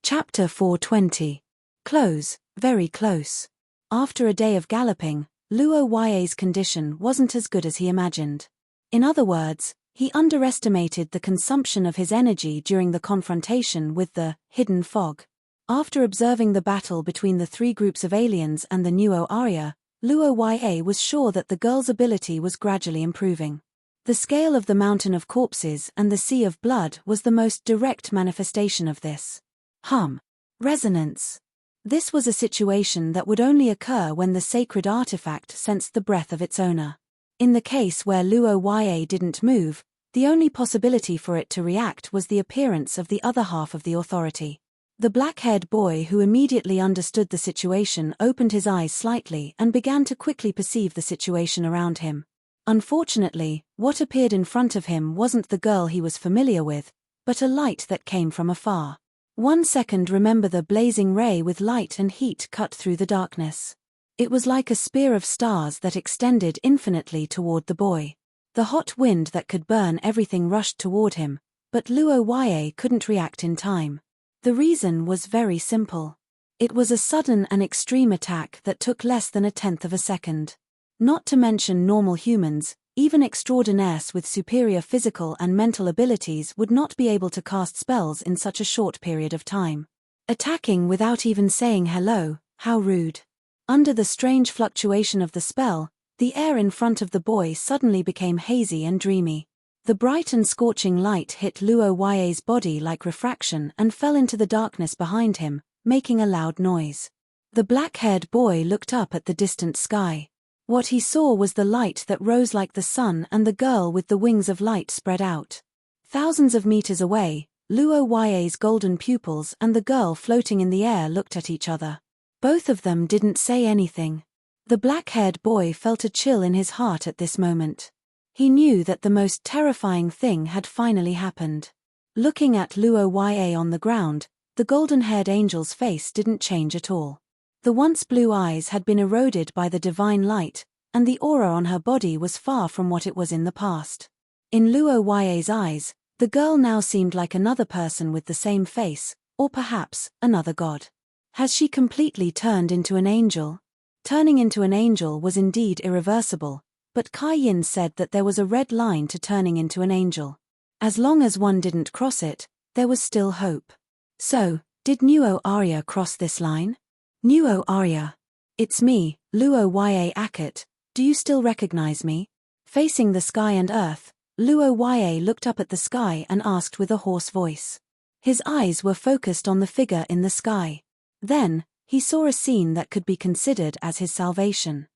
Chapter 420. Close, very close. After a day of galloping, Luo Yue's condition wasn't as good as he imagined. In other words, he underestimated the consumption of his energy during the confrontation with the hidden fog. After observing the battle between the 3 groups of aliens and the Nuo Arya, Luo Yue was sure that the girl's ability was gradually improving. The scale of the mountain of corpses and the sea of blood was the most direct manifestation of this. Resonance. This was a situation that would only occur when the sacred artifact sensed the breath of its owner. In the case where Luo Yue didn't move, the only possibility for it to react was the appearance of the other half of the authority. The black-haired boy who immediately understood the situation opened his eyes slightly and began to quickly perceive the situation around him. Unfortunately, what appeared in front of him wasn't the girl he was familiar with, but a light that came from afar. 1 second, remember the blazing ray with light and heat cut through the darkness. It was like a spear of stars that extended infinitely toward the boy. The hot wind that could burn everything rushed toward him, but Luo Yue couldn't react in time. The reason was very simple. It was a sudden and extreme attack that took less than 1/10 of a second. Not to mention normal humans, even extraordinaires with superior physical and mental abilities would not be able to cast spells in such a short period of time. Attacking without even saying hello, how rude. Under the strange fluctuation of the spell, the air in front of the boy suddenly became hazy and dreamy. The bright and scorching light hit Luo Yue's body like refraction and fell into the darkness behind him, making a loud noise. The black-haired boy looked up at the distant sky. What he saw was the light that rose like the sun and the girl with the wings of light spread out. Thousands of meters away, Luo Yue's golden pupils and the girl floating in the air looked at each other. Both of them didn't say anything. The black-haired boy felt a chill in his heart at this moment. He knew that the most terrifying thing had finally happened. Looking at Luo Yue on the ground, the golden-haired angel's face didn't change at all. The once blue eyes had been eroded by the divine light, and the aura on her body was far from what it was in the past. In Luo Yue's eyes, the girl now seemed like another person with the same face, or perhaps, another god. Has she completely turned into an angel? Turning into an angel was indeed irreversible, but Kai Yin said that there was a red line to turning into an angel. As long as one didn't cross it, there was still hope. So, did Nuo Arya cross this line? Nuo Arya. It's me, Luo Yue Akut, do you still recognize me? Facing the sky and earth, Luo Yue looked up at the sky and asked with a hoarse voice. His eyes were focused on the figure in the sky. Then, he saw a scene that could be considered as his salvation.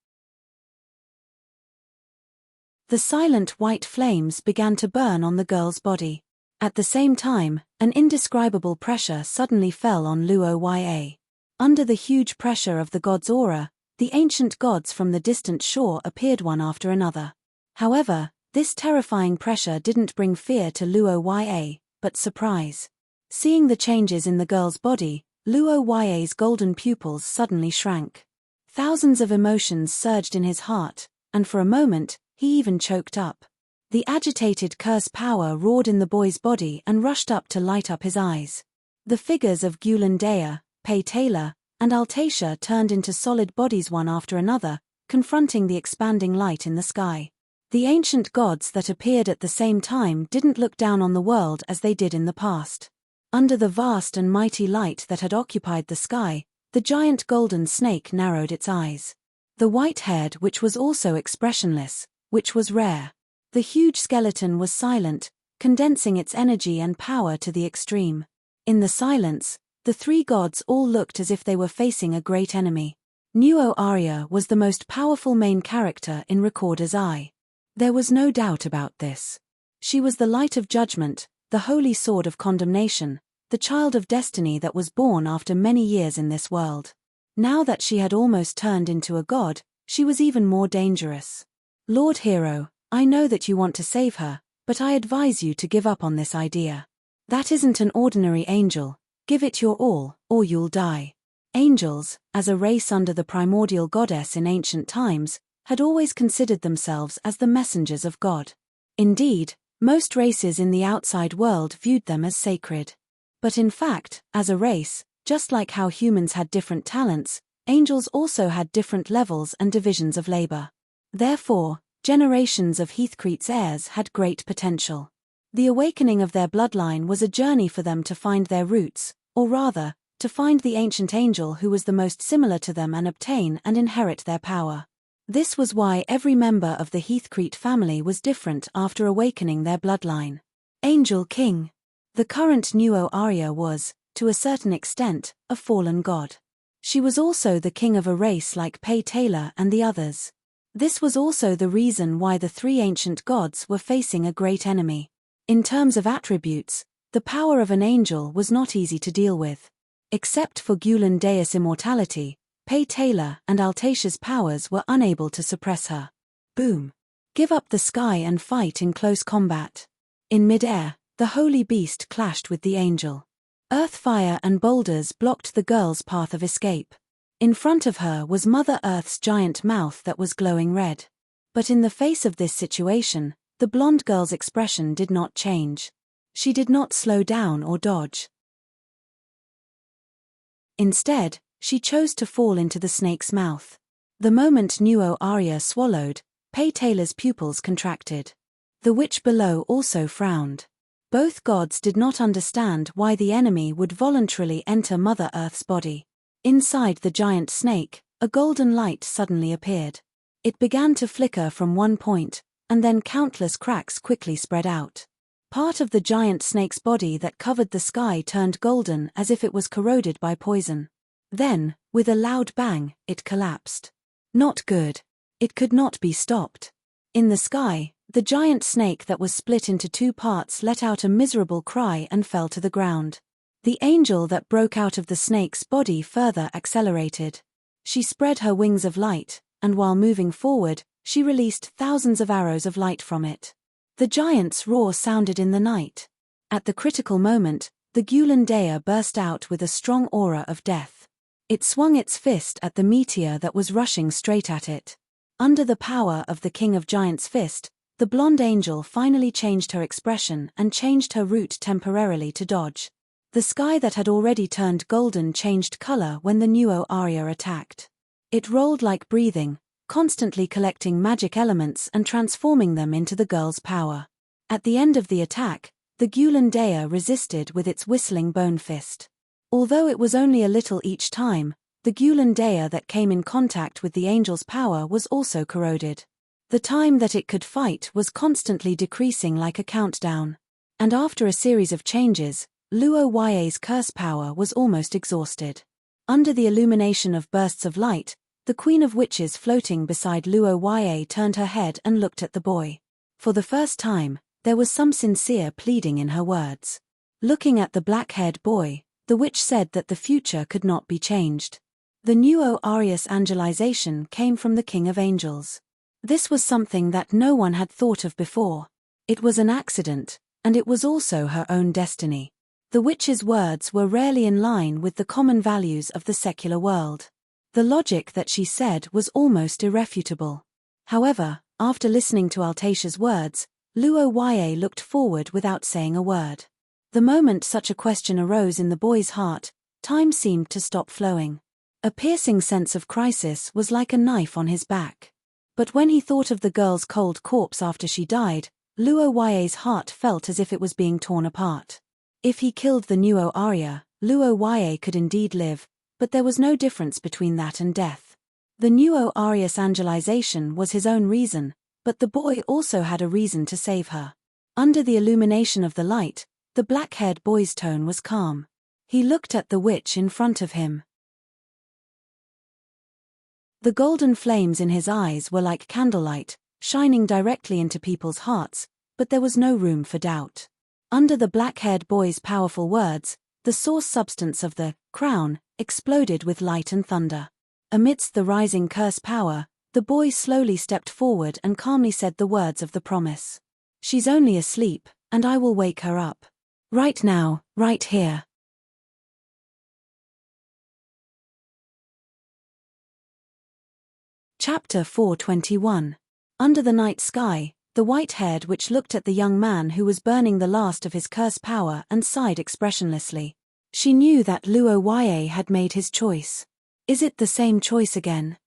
The silent white flames began to burn on the girl's body. At the same time, An indescribable pressure suddenly fell on Luoya. Under the huge pressure of the god's aura, the ancient gods from the distant shore appeared one after another. However, this terrifying pressure didn't bring fear to Luoya, but surprise. Seeing the changes in the girl's body, Luoya's golden pupils suddenly shrank. Thousands of emotions surged in his heart, and for a moment, he even choked up. The agitated curse power roared in the boy's body and rushed up to light up his eyes. The figures of Gulandea, Pay Taylor, and Altacia turned into solid bodies one after another, confronting the expanding light in the sky. The ancient gods that appeared at the same time didn't look down on the world as they did in the past. Under the vast and mighty light that had occupied the sky, the giant golden snake narrowed its eyes. The white-haired which was also expressionless, which was rare. The huge skeleton was silent, condensing its energy and power to the extreme. In the silence, the three gods all looked as if they were facing a great enemy. Nuo Arya was the most powerful main character in Recorder's Eye. There was no doubt about this. She was the light of judgment, the holy sword of condemnation, the child of destiny that was born after many years in this world. Now that she had almost turned into a god, she was even more dangerous. Lord Hero, I know that you want to save her, but I advise you to give up on this idea. That isn't an ordinary angel, give it your all, or you'll die. Angels, as a race under the primordial goddess in ancient times, had always considered themselves as the messengers of God. Indeed, most races in the outside world viewed them as sacred. But in fact, as a race, just like how humans had different talents, angels also had different levels and divisions of labor. Therefore, generations of Heathcrete's heirs had great potential. The awakening of their bloodline was a journey for them to find their roots, or rather, to find the ancient angel who was the most similar to them and obtain and inherit their power. This was why every member of the Heathcrete family was different after awakening their bloodline. Angel King. The current Nuo Arya was, to a certain extent, a fallen god. She was also the king of a race like Pay Taylor and the others. This was also the reason why the three ancient gods were facing a great enemy. In terms of attributes, the power of an angel was not easy to deal with. Except for Gulandea's immortality, Pay Taylor and Altacia's powers were unable to suppress her. Boom. Give up the sky and fight in close combat. In mid-air, the holy beast clashed with the angel. Earthfire and boulders blocked the girl's path of escape. In front of her was Mother Earth's giant mouth that was glowing red. But in the face of this situation, the blonde girl's expression did not change. She did not slow down or dodge. Instead, she chose to fall into the snake's mouth. The moment Nuo Arya swallowed, Pay Taylor's pupils contracted. The witch below also frowned. Both gods did not understand why the enemy would voluntarily enter Mother Earth's body. Inside the giant snake, a golden light suddenly appeared. It began to flicker from one point, and then countless cracks quickly spread out. Part of the giant snake's body that covered the sky turned golden as if it was corroded by poison. Then, with a loud bang, it collapsed. Not good. It could not be stopped. In the sky, the giant snake that was split into two parts let out a miserable cry and fell to the ground. The angel that broke out of the snake's body further accelerated. She spread her wings of light, and while moving forward, she released thousands of arrows of light from it. The giant's roar sounded in the night. At the critical moment, the Gulandea burst out with a strong aura of death. It swung its fist at the meteor that was rushing straight at it. Under the power of the King of Giants' fist, the blonde angel finally changed her expression and changed her route temporarily to dodge. The sky that had already turned golden changed color when the Nuo Arya attacked. It rolled like breathing, constantly collecting magic elements and transforming them into the girl's power. At the end of the attack, the Gulandea resisted with its whistling bone fist. Although it was only a little each time, the Gulandea that came in contact with the angel's power was also corroded. The time that it could fight was constantly decreasing like a countdown. And after a series of changes, Luoya's curse power was almost exhausted. Under the illumination of bursts of light, the Queen of Witches floating beside Luoya turned her head and looked at the boy. For the first time, there was some sincere pleading in her words. Looking at the black-haired boy, the witch said that the future could not be changed. The Nuo Arius angelization came from the King of Angels. This was something that no one had thought of before. It was an accident, and it was also her own destiny. The witch's words were rarely in line with the common values of the secular world. The logic that she said was almost irrefutable. However, after listening to Altatia's words, Luo Ye looked forward without saying a word. The moment such a question arose in the boy's heart, time seemed to stop flowing. A piercing sense of crisis was like a knife on his back. But when he thought of the girl's cold corpse after she died, Luo Ye's heart felt as if it was being torn apart. If he killed the Nuo Aria, Luo Ye could indeed live, but there was no difference between that and death. The Nuo Arius angelization was his own reason, but the boy also had a reason to save her. Under the illumination of the light, the black-haired boy's tone was calm. He looked at the witch in front of him. The golden flames in his eyes were like candlelight, shining directly into people's hearts, but there was no room for doubt. Under the black-haired boy's powerful words, the source substance of the crown exploded with light and thunder. Amidst the rising curse power, the boy slowly stepped forward and calmly said the words of the promise. "She's only asleep, and I will wake her up. Right now, right here." Chapter 421. Under the night sky, the white-haired witch looked at the young man who was burning the last of his curse power and sighed expressionlessly. She knew that Luo Ye had made his choice. Is it the same choice again?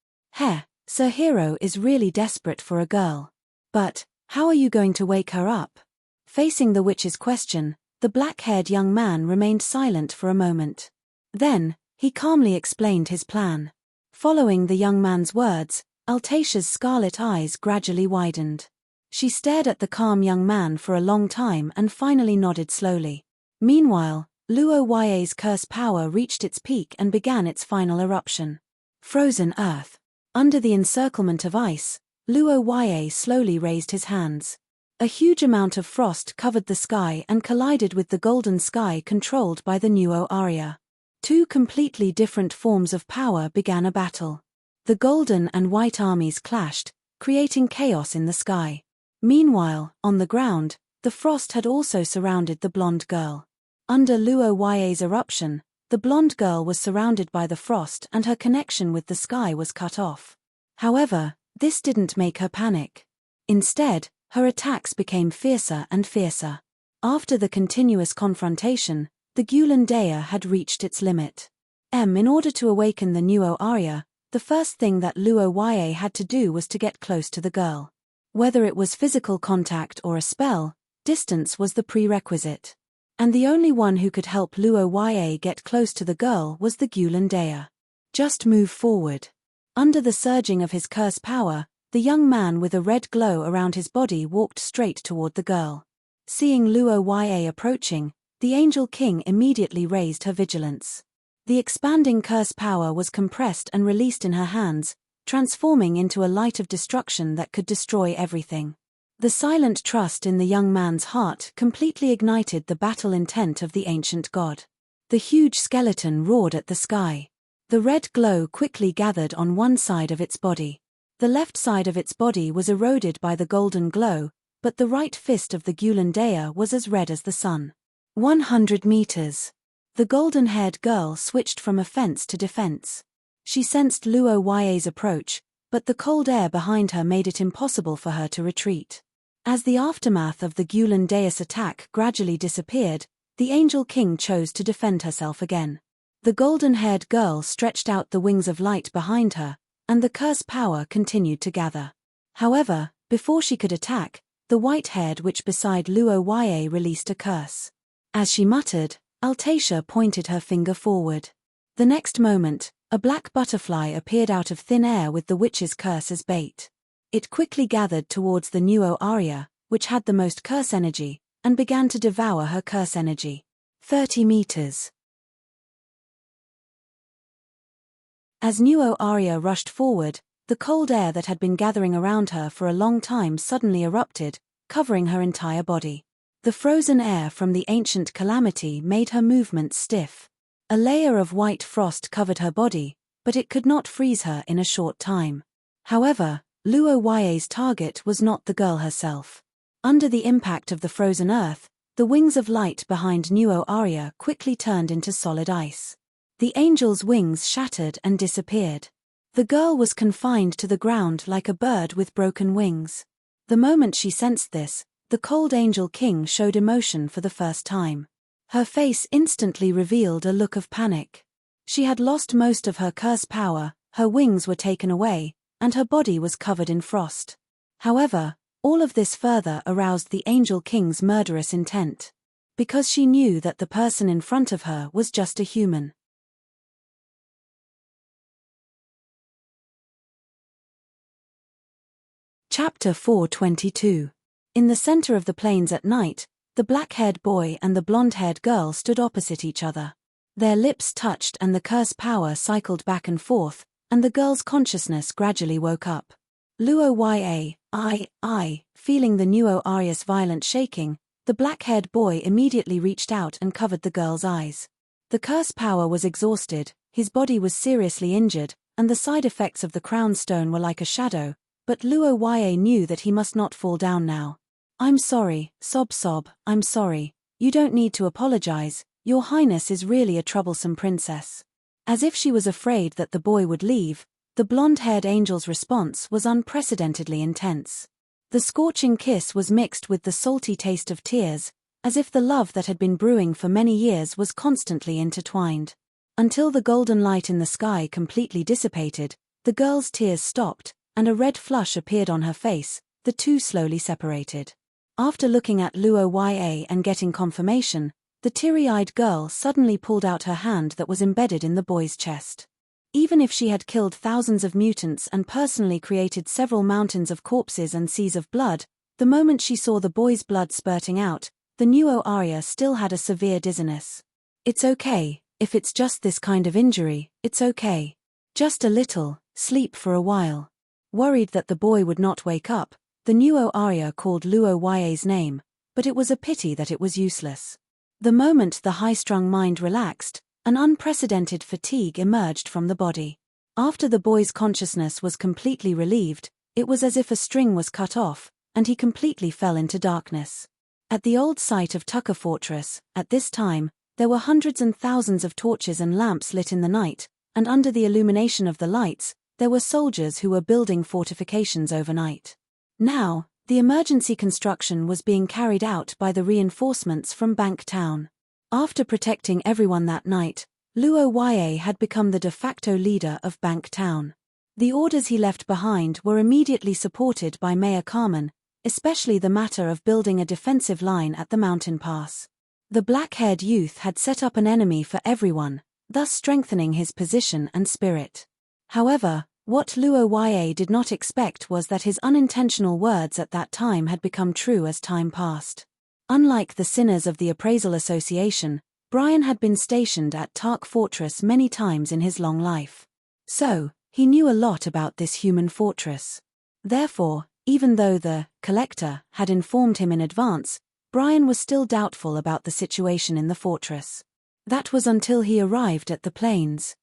Sir Hero is really desperate for a girl. But, how are you going to wake her up? Facing the witch's question, the black-haired young man remained silent for a moment. Then, he calmly explained his plan. Following the young man's words, Altatia's scarlet eyes gradually widened. She stared at the calm young man for a long time and finally nodded slowly. Meanwhile, Luo Ye's curse power reached its peak and began its final eruption. Frozen earth. Under the encirclement of ice, Luo Ye slowly raised his hands. A huge amount of frost covered the sky and collided with the golden sky controlled by the Nuo Aria. Two completely different forms of power began a battle. The golden and white armies clashed, creating chaos in the sky. Meanwhile, on the ground, the frost had also surrounded the blonde girl. Under Luo Ye's eruption, the blonde girl was surrounded by the frost and her connection with the sky was cut off. However, this didn't make her panic. Instead, her attacks became fiercer and fiercer. After the continuous confrontation, the Gulan Dea had reached its limit. In order to awaken the Nuo Aria, the first thing that Luo Ye had to do was to get close to the girl. Whether it was physical contact or a spell, distance was the prerequisite. And the only one who could help Luo Ye get close to the girl was the Gulan Dea. Just move forward. Under the surging of his curse power, the young man with a red glow around his body walked straight toward the girl. Seeing Luo Ye approaching, the Angel King immediately raised her vigilance. The expanding curse power was compressed and released in her hands, transforming into a light of destruction that could destroy everything. The silent trust in the young man's heart completely ignited the battle intent of the ancient god. The huge skeleton roared at the sky. The red glow quickly gathered on one side of its body. The left side of its body was eroded by the golden glow, but the right fist of the Gulan Dea was as red as the sun. 100 meters. The golden-haired girl switched from offense to defense. She sensed Luo Ye's approach, but the cold air behind her made it impossible for her to retreat. As the aftermath of the Gulan Dea's attack gradually disappeared, the Angel King chose to defend herself again. The golden-haired girl stretched out the wings of light behind her, and the curse power continued to gather. However, before she could attack, the white-haired witch beside Luo Ye released a curse. As she muttered, Altatia pointed her finger forward. The next moment, a black butterfly appeared out of thin air with the witch's curse as bait. It quickly gathered towards the Nuo Aria, which had the most curse energy, and began to devour her curse energy. 30 meters. As Nuo Aria rushed forward, the cold air that had been gathering around her for a long time suddenly erupted, covering her entire body. The frozen air from the ancient calamity made her movements stiff. A layer of white frost covered her body, but it could not freeze her in a short time. However, Luo Ye's target was not the girl herself. Under the impact of the frozen earth, the wings of light behind Nuo Arya quickly turned into solid ice. The angel's wings shattered and disappeared. The girl was confined to the ground like a bird with broken wings. The moment she sensed this, the cold angel king showed emotion for the first time. Her face instantly revealed a look of panic. She had lost most of her curse power, her wings were taken away, and her body was covered in frost. However, all of this further aroused the Angel King's murderous intent. Because she knew that the person in front of her was just a human. Chapter 422. In the center of the plains at night, the black-haired boy and the blonde-haired girl stood opposite each other. Their lips touched and the curse power cycled back and forth, and the girl's consciousness gradually woke up. Luo Ya, feeling the Nuo Arya's violent shaking, the black-haired boy immediately reached out and covered the girl's eyes. The curse power was exhausted, his body was seriously injured, and the side effects of the crown stone were like a shadow, but Luo Ya knew that he must not fall down now. "I'm sorry, sob, I'm sorry. You don't need to apologize, Your Highness is really a troublesome princess." As if she was afraid that the boy would leave, the blonde-haired angel's response was unprecedentedly intense. The scorching kiss was mixed with the salty taste of tears, as if the love that had been brewing for many years was constantly intertwined. Until the golden light in the sky completely dissipated, the girl's tears stopped, and a red flush appeared on her face. The two slowly separated. After looking at Luo Ya and getting confirmation, the teary-eyed girl suddenly pulled out her hand that was embedded in the boy's chest. Even if she had killed thousands of mutants and personally created several mountains of corpses and seas of blood, the moment she saw the boy's blood spurting out, the Nuo Arya still had a severe dizziness. "It's okay, if it's just this kind of injury, it's okay. Just a little, sleep for a while." Worried that the boy would not wake up, the Nuo Arya called Luo Ya's name, but it was a pity that it was useless. The moment the high-strung mind relaxed, an unprecedented fatigue emerged from the body. After the boy's consciousness was completely relieved, it was as if a string was cut off, and he completely fell into darkness. At the old site of Tucker Fortress, at this time, there were hundreds and thousands of torches and lamps lit in the night, and under the illumination of the lights, there were soldiers who were building fortifications overnight. Now, the emergency construction was being carried out by the reinforcements from Bank Town. After protecting everyone that night, Luo Ya had become the de facto leader of Bank Town. The orders he left behind were immediately supported by Mayor Carmen, especially the matter of building a defensive line at the mountain pass. The black-haired youth had set up an enemy for everyone, thus strengthening his position and spirit. However, what Luo Ya did not expect was that his unintentional words at that time had become true as time passed. Unlike the sinners of the Appraisal Association, Brian had been stationed at Tark Fortress many times in his long life. So, he knew a lot about this human fortress. Therefore, even though the Collector had informed him in advance, Brian was still doubtful about the situation in the fortress. That was until he arrived at the plains.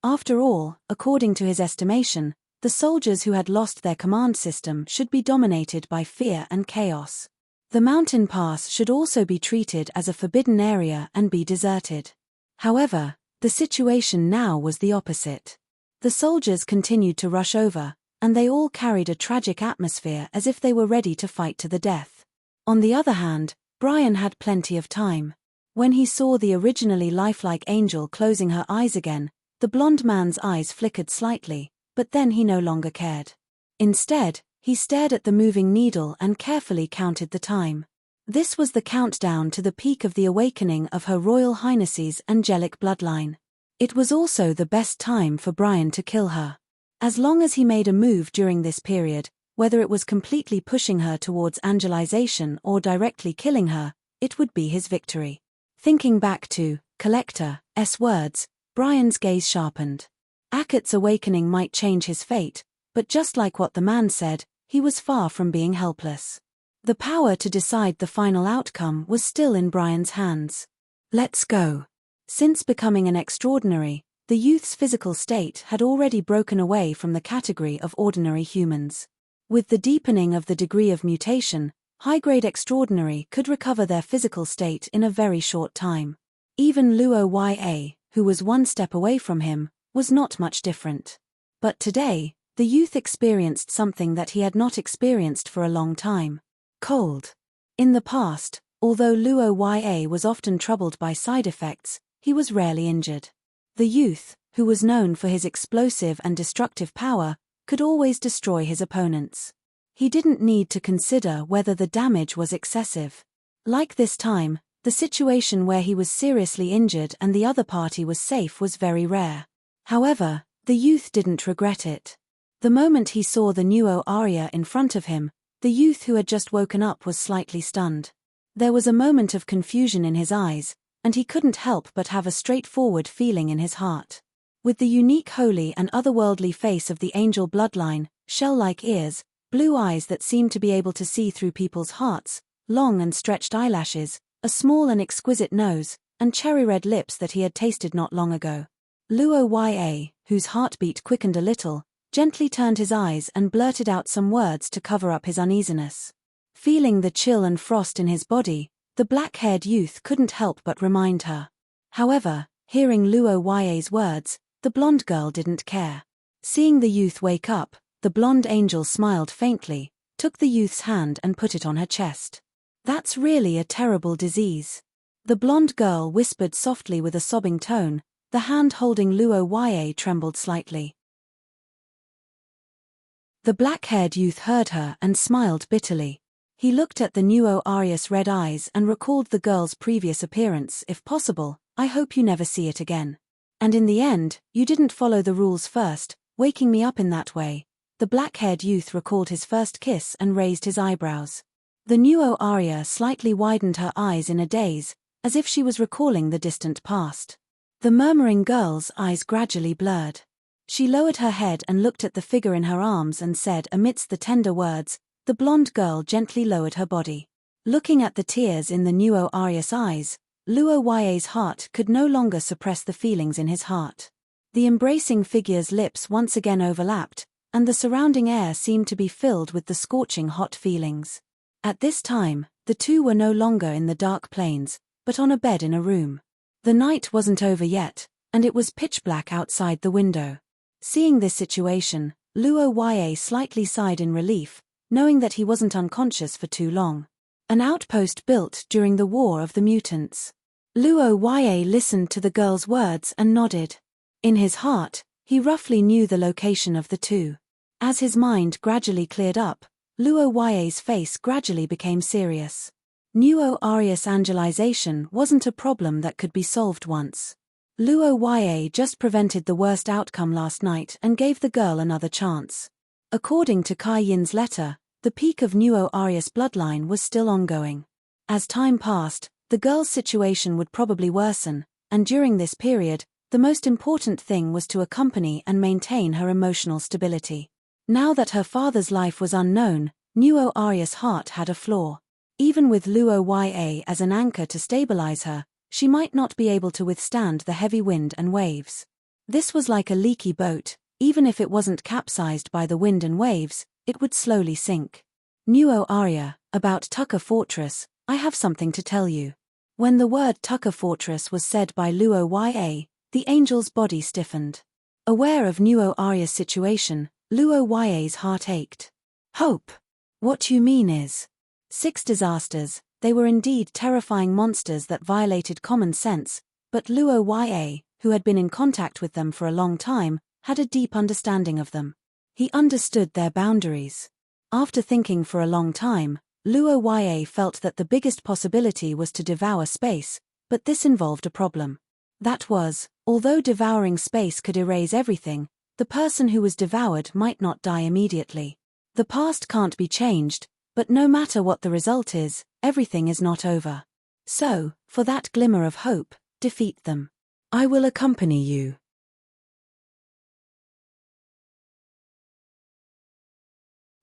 After all, according to his estimation, the soldiers who had lost their command system should be dominated by fear and chaos. The mountain pass should also be treated as a forbidden area and be deserted. However, the situation now was the opposite. The soldiers continued to rush over, and they all carried a tragic atmosphere as if they were ready to fight to the death. On the other hand, Brian had plenty of time. When he saw the originally lifelike angel closing her eyes again, the blonde man's eyes flickered slightly, but then he no longer cared. Instead, he stared at the moving needle and carefully counted the time. This was the countdown to the peak of the awakening of Her Royal Highness's angelic bloodline. It was also the best time for Brian to kill her. As long as he made a move during this period, whether it was completely pushing her towards angelization or directly killing her, it would be his victory. Thinking back to Collector's words, Brian's gaze sharpened. Akat's awakening might change his fate, but just like what the man said, he was far from being helpless. The power to decide the final outcome was still in Brian's hands. Let's go. Since becoming an extraordinary, the youth's physical state had already broken away from the category of ordinary humans. With the deepening of the degree of mutation, high-grade extraordinary could recover their physical state in a very short time. Even Luo Ya, who was one step away from him, was not much different. But today, the youth experienced something that he had not experienced for a long time. Cold. In the past, although Luo Ya was often troubled by side effects, he was rarely injured. The youth, who was known for his explosive and destructive power, could always destroy his opponents. He didn't need to consider whether the damage was excessive. Like this time, the situation where he was seriously injured and the other party was safe was very rare. However, the youth didn't regret it. The moment he saw the Nuo Arya in front of him, the youth who had just woken up was slightly stunned. There was a moment of confusion in his eyes, and he couldn't help but have a straightforward feeling in his heart. With the unique holy and otherworldly face of the angel bloodline, shell-like ears, blue eyes that seemed to be able to see through people's hearts, long and stretched eyelashes, a small and exquisite nose, and cherry-red lips that he had tasted not long ago. Luo Ya, whose heartbeat quickened a little, gently turned his eyes and blurted out some words to cover up his uneasiness. Feeling the chill and frost in his body, the black-haired youth couldn't help but remind her. However, hearing Luo Ya's words, the blonde girl didn't care. Seeing the youth wake up, the blonde angel smiled faintly, took the youth's hand and put it on her chest. That's really a terrible disease. The blonde girl whispered softly with a sobbing tone, the hand holding Luo Ya trembled slightly. The black-haired youth heard her and smiled bitterly. He looked at the Nuo Arya's red eyes and recalled the girl's previous appearance. If possible, I hope you never see it again. And in the end, you didn't follow the rules first, waking me up in that way. The black-haired youth recalled his first kiss and raised his eyebrows. The Nuo Arya slightly widened her eyes in a daze, as if she was recalling the distant past. The murmuring girl's eyes gradually blurred. She lowered her head and looked at the figure in her arms and said amidst the tender words, the blonde girl gently lowered her body. Looking at the tears in the Nuo Arya's eyes, Luo Ya's heart could no longer suppress the feelings in his heart. The embracing figure's lips once again overlapped, and the surrounding air seemed to be filled with the scorching hot feelings. At this time, the two were no longer in the dark plains, but on a bed in a room. The night wasn't over yet, and it was pitch black outside the window. Seeing this situation, Luo Ya slightly sighed in relief, knowing that he wasn't unconscious for too long. An outpost built during the War of the Mutants. Luo Ya listened to the girl's words and nodded. In his heart, he roughly knew the location of the two. As his mind gradually cleared up, Luo Ya's face gradually became serious. Nuo Arya's angelization wasn't a problem that could be solved once. Luo Ya just prevented the worst outcome last night and gave the girl another chance. According to Kai Yin's letter, the peak of Nuo Arya's bloodline was still ongoing. As time passed, the girl's situation would probably worsen, and during this period, the most important thing was to accompany and maintain her emotional stability. Now that her father's life was unknown, Nuo Arya's heart had a flaw. Even with Luo Ya as an anchor to stabilize her, she might not be able to withstand the heavy wind and waves. This was like a leaky boat. Even if it wasn't capsized by the wind and waves, it would slowly sink. Nuo Arya, about Tucker Fortress, I have something to tell you. When the word Tucker Fortress was said by Luo Ya, the angel's body stiffened. Aware of Nuo Arya's situation, Luo Ya's heart ached. Hope. What you mean is 6 disasters. They were indeed terrifying monsters that violated common sense, but Luo Ya, who had been in contact with them for a long time, had a deep understanding of them. He understood their boundaries. After thinking for a long time, Luo Ya felt that the biggest possibility was to devour space, but this involved a problem. That was, although devouring space could erase everything, the person who was devoured might not die immediately. The past can't be changed, but no matter what the result is, everything is not over. So, for that glimmer of hope, defeat them. I will accompany you.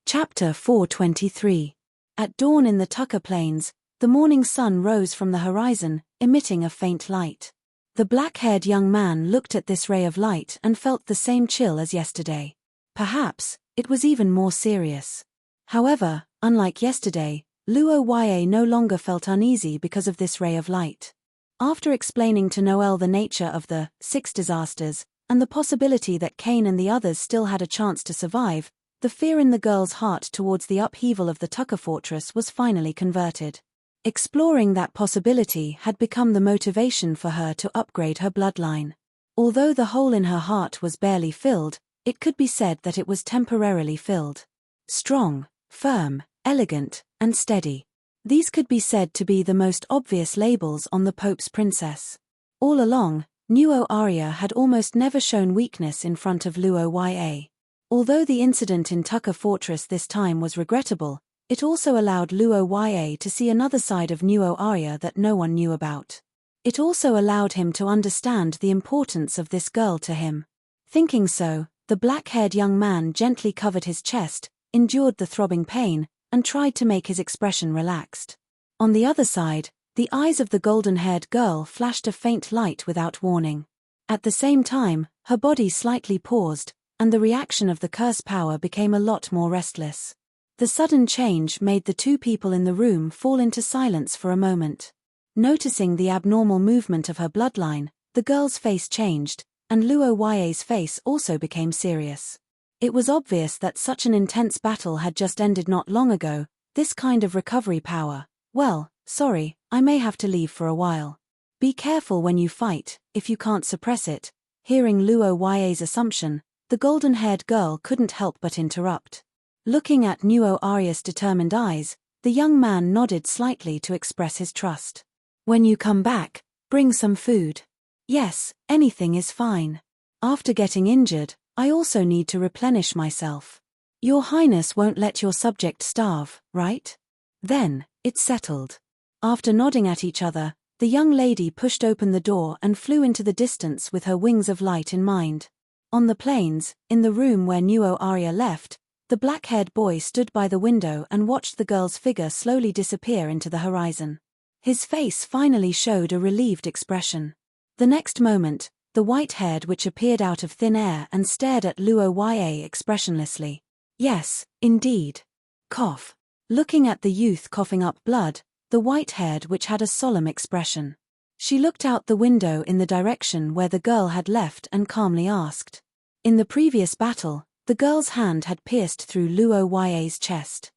Chapter 423. At dawn in the Tucker Plains, the morning sun rose from the horizon, emitting a faint light. The black-haired young man looked at this ray of light and felt the same chill as yesterday. Perhaps, it was even more serious. However, unlike yesterday, Luo Yue no longer felt uneasy because of this ray of light. After explaining to Noel the nature of the 6 disasters, and the possibility that Cain and the others still had a chance to survive, the fear in the girl's heart towards the upheaval of the Tucker Fortress was finally converted. Exploring that possibility had become the motivation for her to upgrade her bloodline. Although the hole in her heart was barely filled, it could be said that it was temporarily filled. Strong, firm, elegant, and steady. These could be said to be the most obvious labels on the Pope's princess. All along, Nuo Arya had almost never shown weakness in front of Luo Yue. Although the incident in Tucker Fortress this time was regrettable, it also allowed Luo Yue to see another side of Nuo Arya that no one knew about. It also allowed him to understand the importance of this girl to him. Thinking so, the black-haired young man gently covered his chest, endured the throbbing pain, and tried to make his expression relaxed. On the other side, the eyes of the golden-haired girl flashed a faint light without warning. At the same time, her body slightly paused, and the reaction of the curse power became a lot more restless. The sudden change made the 2 people in the room fall into silence for a moment. Noticing the abnormal movement of her bloodline, the girl's face changed, and Luo Yue's face also became serious. It was obvious that such an intense battle had just ended not long ago. This kind of recovery power. Well, sorry, I may have to leave for a while. Be careful when you fight, if you can't suppress it. Hearing Luo Yue's assumption, the golden-haired girl couldn't help but interrupt. Looking at Nuo Arya's determined eyes, the young man nodded slightly to express his trust. When you come back, bring some food. Yes, anything is fine. After getting injured, I also need to replenish myself. Your Highness won't let your subject starve, right? Then, it's settled. After nodding at each other, the young lady pushed open the door and flew into the distance with her wings of light in mind. On the plains, in the room where Nuo Arya left, the black-haired boy stood by the window and watched the girl's figure slowly disappear into the horizon. His face finally showed a relieved expression. The next moment, the white-haired witch appeared out of thin air and stared at Luo Yue expressionlessly. Yes, indeed. Cough. Looking at the youth coughing up blood, the white-haired witch had a solemn expression. She looked out the window in the direction where the girl had left and calmly asked. In the previous battle, the girl's hand had pierced through Luo Yue's chest.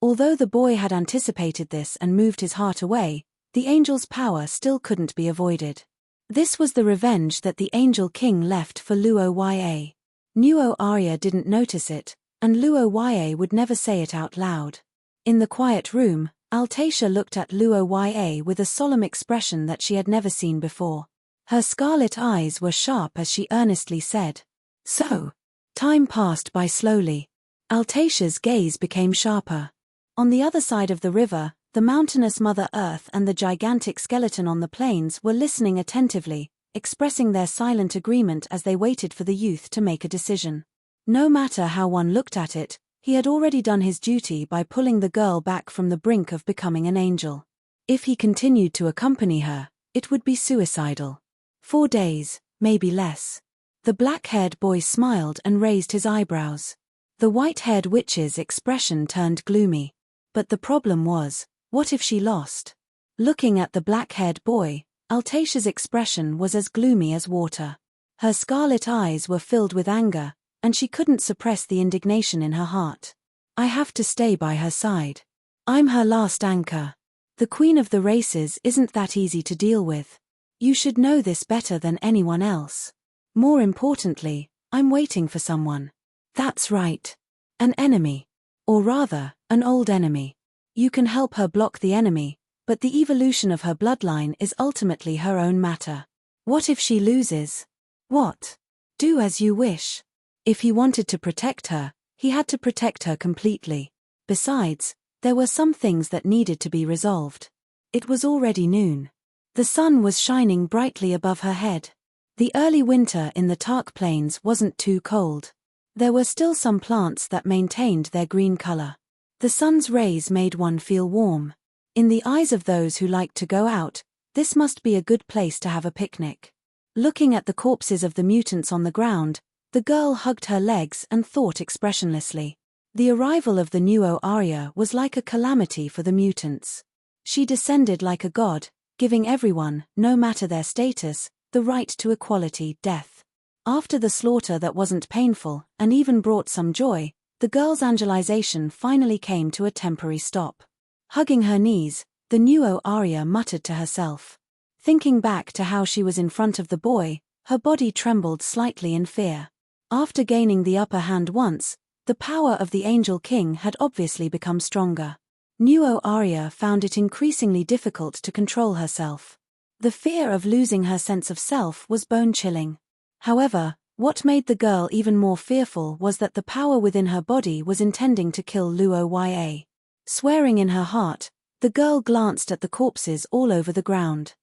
Although the boy had anticipated this and moved his heart away, the angel's power still couldn't be avoided. This was the revenge that the Angel King left for Luo Yue. Nuo Arya didn't notice it, and Luo Yue would never say it out loud. In the quiet room, Altacia looked at Luo Yue with a solemn expression that she had never seen before. Her scarlet eyes were sharp as she earnestly said, "So." Time passed by slowly. Altacia's gaze became sharper. On the other side of the river, the mountainous Mother Earth and the gigantic skeleton on the plains were listening attentively, expressing their silent agreement as they waited for the youth to make a decision. No matter how one looked at it, he had already done his duty by pulling the girl back from the brink of becoming an angel. If he continued to accompany her, it would be suicidal. 4 days, maybe less. The black-haired boy smiled and raised his eyebrows. The white-haired witch's expression turned gloomy. But the problem was, what if she lost? Looking at the black-haired boy, Altacia's expression was as gloomy as water. Her scarlet eyes were filled with anger, and she couldn't suppress the indignation in her heart. I have to stay by her side. I'm her last anchor. The queen of the races isn't that easy to deal with. You should know this better than anyone else. More importantly, I'm waiting for someone. That's right. An enemy. Or rather, an old enemy. You can help her block the enemy, but the evolution of her bloodline is ultimately her own matter. What if she loses? What? Do as you wish. If he wanted to protect her, he had to protect her completely. Besides, there were some things that needed to be resolved. It was already noon. The sun was shining brightly above her head. The early winter in the Tark Plains wasn't too cold. There were still some plants that maintained their green color. The sun's rays made one feel warm. In the eyes of those who liked to go out, this must be a good place to have a picnic. Looking at the corpses of the mutants on the ground, the girl hugged her legs and thought expressionlessly. The arrival of the new Aria was like a calamity for the mutants. She descended like a god, giving everyone, no matter their status, the right to equality, death. After the slaughter that wasn't painful, and even brought some joy, the girl's angelization finally came to a temporary stop. Hugging her knees, the new Aria muttered to herself. Thinking back to how she was in front of the boy, her body trembled slightly in fear. After gaining the upper hand once, the power of the Angel King had obviously become stronger. New Aria found it increasingly difficult to control herself. The fear of losing her sense of self was bone-chilling. However, what made the girl even more fearful was that the power within her body was intending to kill Luoya. Swearing in her heart, the girl glanced at the corpses all over the ground.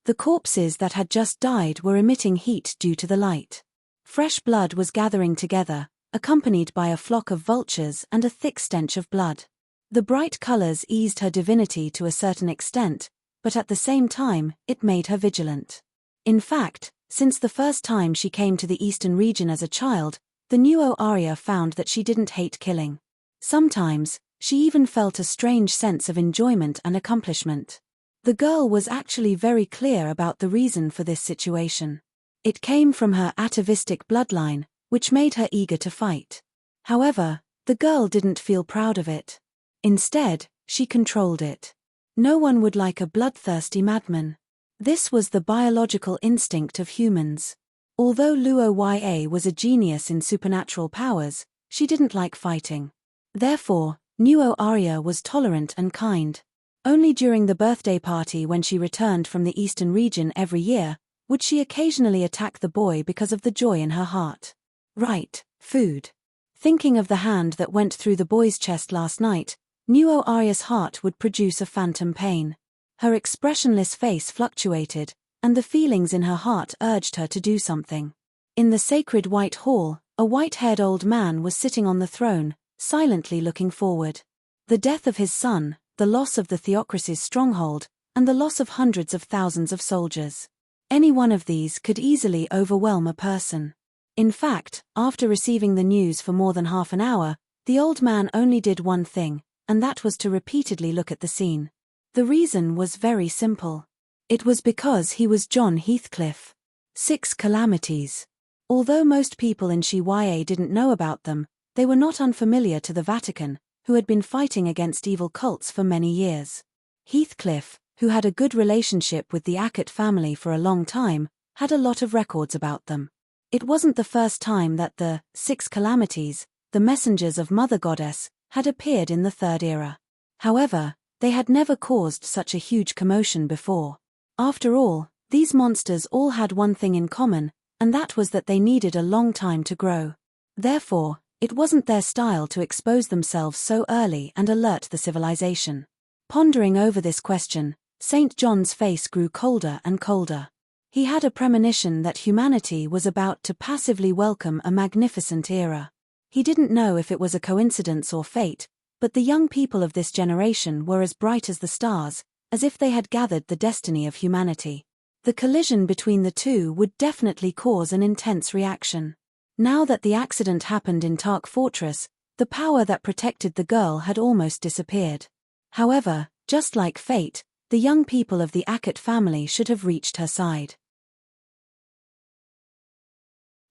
The corpses that had just died were emitting heat due to the light. Fresh blood was gathering together, accompanied by a flock of vultures and a thick stench of blood. The bright colors eased her divinity to a certain extent, but at the same time, it made her vigilant. In fact, since the first time she came to the eastern region as a child, the new Aria found that she didn't hate killing. Sometimes, she even felt a strange sense of enjoyment and accomplishment. The girl was actually very clear about the reason for this situation. It came from her atavistic bloodline, which made her eager to fight. However, the girl didn't feel proud of it. Instead, she controlled it. No one would like a bloodthirsty madman. This was the biological instinct of humans. Although Luoya was a genius in supernatural powers, she didn't like fighting. Therefore, new Aria was tolerant and kind. Only during the birthday party when she returned from the eastern region every year, would she occasionally attack the boy because of the joy in her heart. Right, food. Thinking of the hand that went through the boy's chest last night, new Aria's heart would produce a phantom pain. Her expressionless face fluctuated, and the feelings in her heart urged her to do something. In the sacred white hall, a white-haired old man was sitting on the throne, silently looking forward. The death of his son, the loss of the theocracy's stronghold, and the loss of hundreds of thousands of soldiers. Any one of these could easily overwhelm a person. In fact, after receiving the news for more than half an hour, the old man only did one thing, and that was to repeatedly look at the scene. The reason was very simple. It was because he was John Heathcliff. 6 calamities. Although most people in Shiwaye didn't know about them, they were not unfamiliar to the Vatican, who had been fighting against evil cults for many years. Heathcliff, who had a good relationship with the Ackett family for a long time, had a lot of records about them. It wasn't the first time that the 6 calamities, the messengers of Mother Goddess, had appeared in the Third Era. However, they had never caused such a huge commotion before. After all, these monsters all had one thing in common, and that was that they needed a long time to grow. Therefore, it wasn't their style to expose themselves so early and alert the civilization. Pondering over this question, St. John's face grew colder and colder. He had a premonition that humanity was about to passively welcome a magnificent era. He didn't know if it was a coincidence or fate, but the young people of this generation were as bright as the stars, as if they had gathered the destiny of humanity. The collision between the two would definitely cause an intense reaction. Now that the accident happened in Tark Fortress, the power that protected the girl had almost disappeared. However, just like fate, the young people of the Ackett family should have reached her side.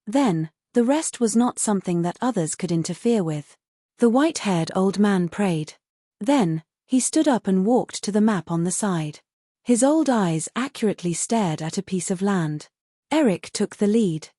Then, the rest was not something that others could interfere with. The white-haired old man prayed. Then, he stood up and walked to the map on the side. His old eyes accurately stared at a piece of land. Eric took the lead.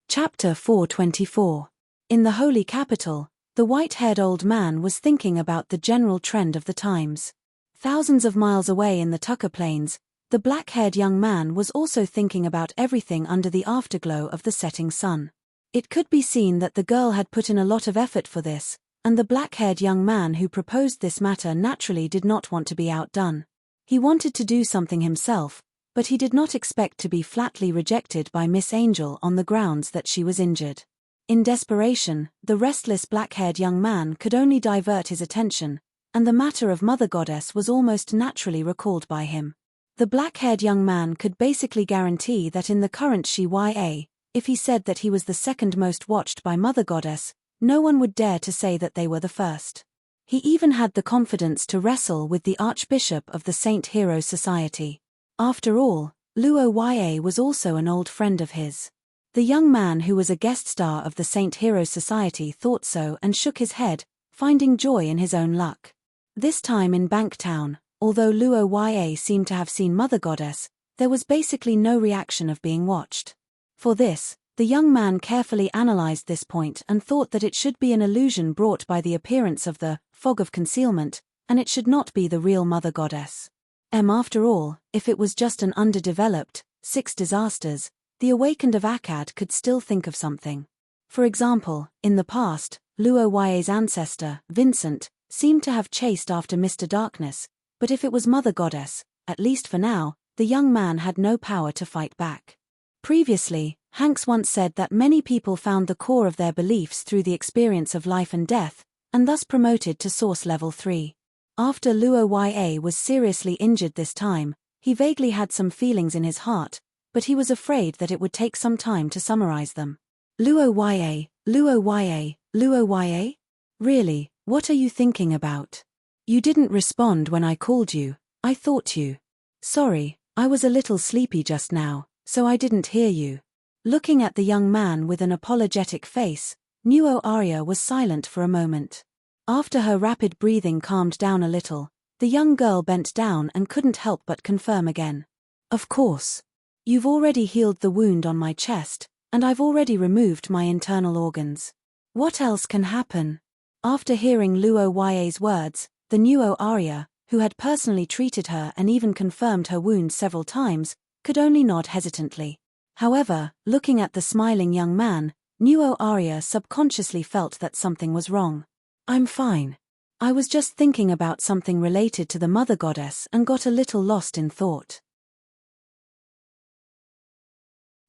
Chapter 424. In the Holy Capital, the white-haired old man was thinking about the general trend of the times. Thousands of miles away in the Tucker Plains, the black-haired young man was also thinking about everything under the afterglow of the setting sun. It could be seen that the girl had put in a lot of effort for this, and the black-haired young man who proposed this matter naturally did not want to be outdone. He wanted to do something himself, but he did not expect to be flatly rejected by Miss Angel on the grounds that she was injured. In desperation, the restless black-haired young man could only divert his attention, and the matter of Mother Goddess was almost naturally recalled by him. The black-haired young man could basically guarantee that in the current YA, if he said that he was the second most watched by Mother Goddess, no one would dare to say that they were the first. He even had the confidence to wrestle with the Archbishop of the Saint Hero Society. After all, Luo YA was also an old friend of his. The young man who was a guest star of the Saint Hero Society thought so and shook his head, finding joy in his own luck. This time in Banktown, although Luo YA seemed to have seen Mother Goddess, there was basically no reaction of being watched. For this, the young man carefully analyzed this point and thought that it should be an illusion brought by the appearance of the fog of concealment, and it should not be the real Mother Goddess. After all, if it was just an underdeveloped, 6 disasters, the awakened of Akkad could still think of something. For example, in the past, Luo YA's ancestor, Vincent, seemed to have chased after Mr. Darkness, but if it was Mother Goddess, at least for now, the young man had no power to fight back. Previously, Hanks once said that many people found the core of their beliefs through the experience of life and death, and thus promoted to Source Level 3. After Luo YA was seriously injured this time, he vaguely had some feelings in his heart, but he was afraid that it would take some time to summarize them. Luo YA, Luo YA, Luo YA? Really, what are you thinking about? You didn't respond when I called you, I thought you. Sorry, I was a little sleepy just now, so I didn't hear you. Looking at the young man with an apologetic face, Nuo Arya was silent for a moment. After her rapid breathing calmed down a little, the young girl bent down and couldn't help but confirm again. Of course. You've already healed the wound on my chest, and I've already removed my internal organs. What else can happen? After hearing Luo YA's words, the Nuo Arya, who had personally treated her and even confirmed her wound several times, could only nod hesitantly. However, looking at the smiling young man, Nuo Arya subconsciously felt that something was wrong. I'm fine. I was just thinking about something related to the Mother Goddess and got a little lost in thought.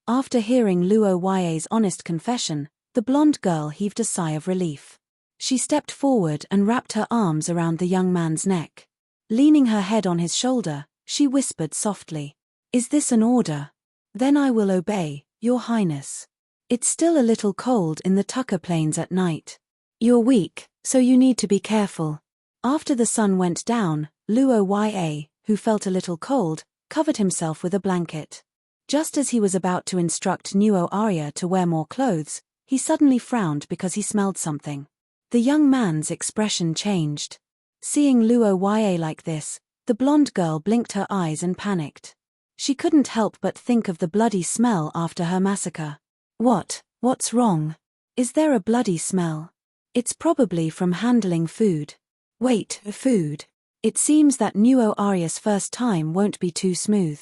After hearing Luo YA's honest confession, the blonde girl heaved a sigh of relief. She stepped forward and wrapped her arms around the young man's neck. Leaning her head on his shoulder, she whispered softly, "Is this an order? Then I will obey, Your Highness. It's still a little cold in the Tucker Plains at night. You're weak, so you need to be careful." After the sun went down, Luo YA, who felt a little cold, covered himself with a blanket. Just as he was about to instruct Nuo Arya to wear more clothes, he suddenly frowned because he smelled something. The young man's expression changed. Seeing Luo YA like this, the blonde girl blinked her eyes and panicked. She couldn't help but think of the bloody smell after her massacre. What's wrong? Is there a bloody smell? It's probably from handling food. Wait, food? It seems that Nuo Arya's first time won't be too smooth.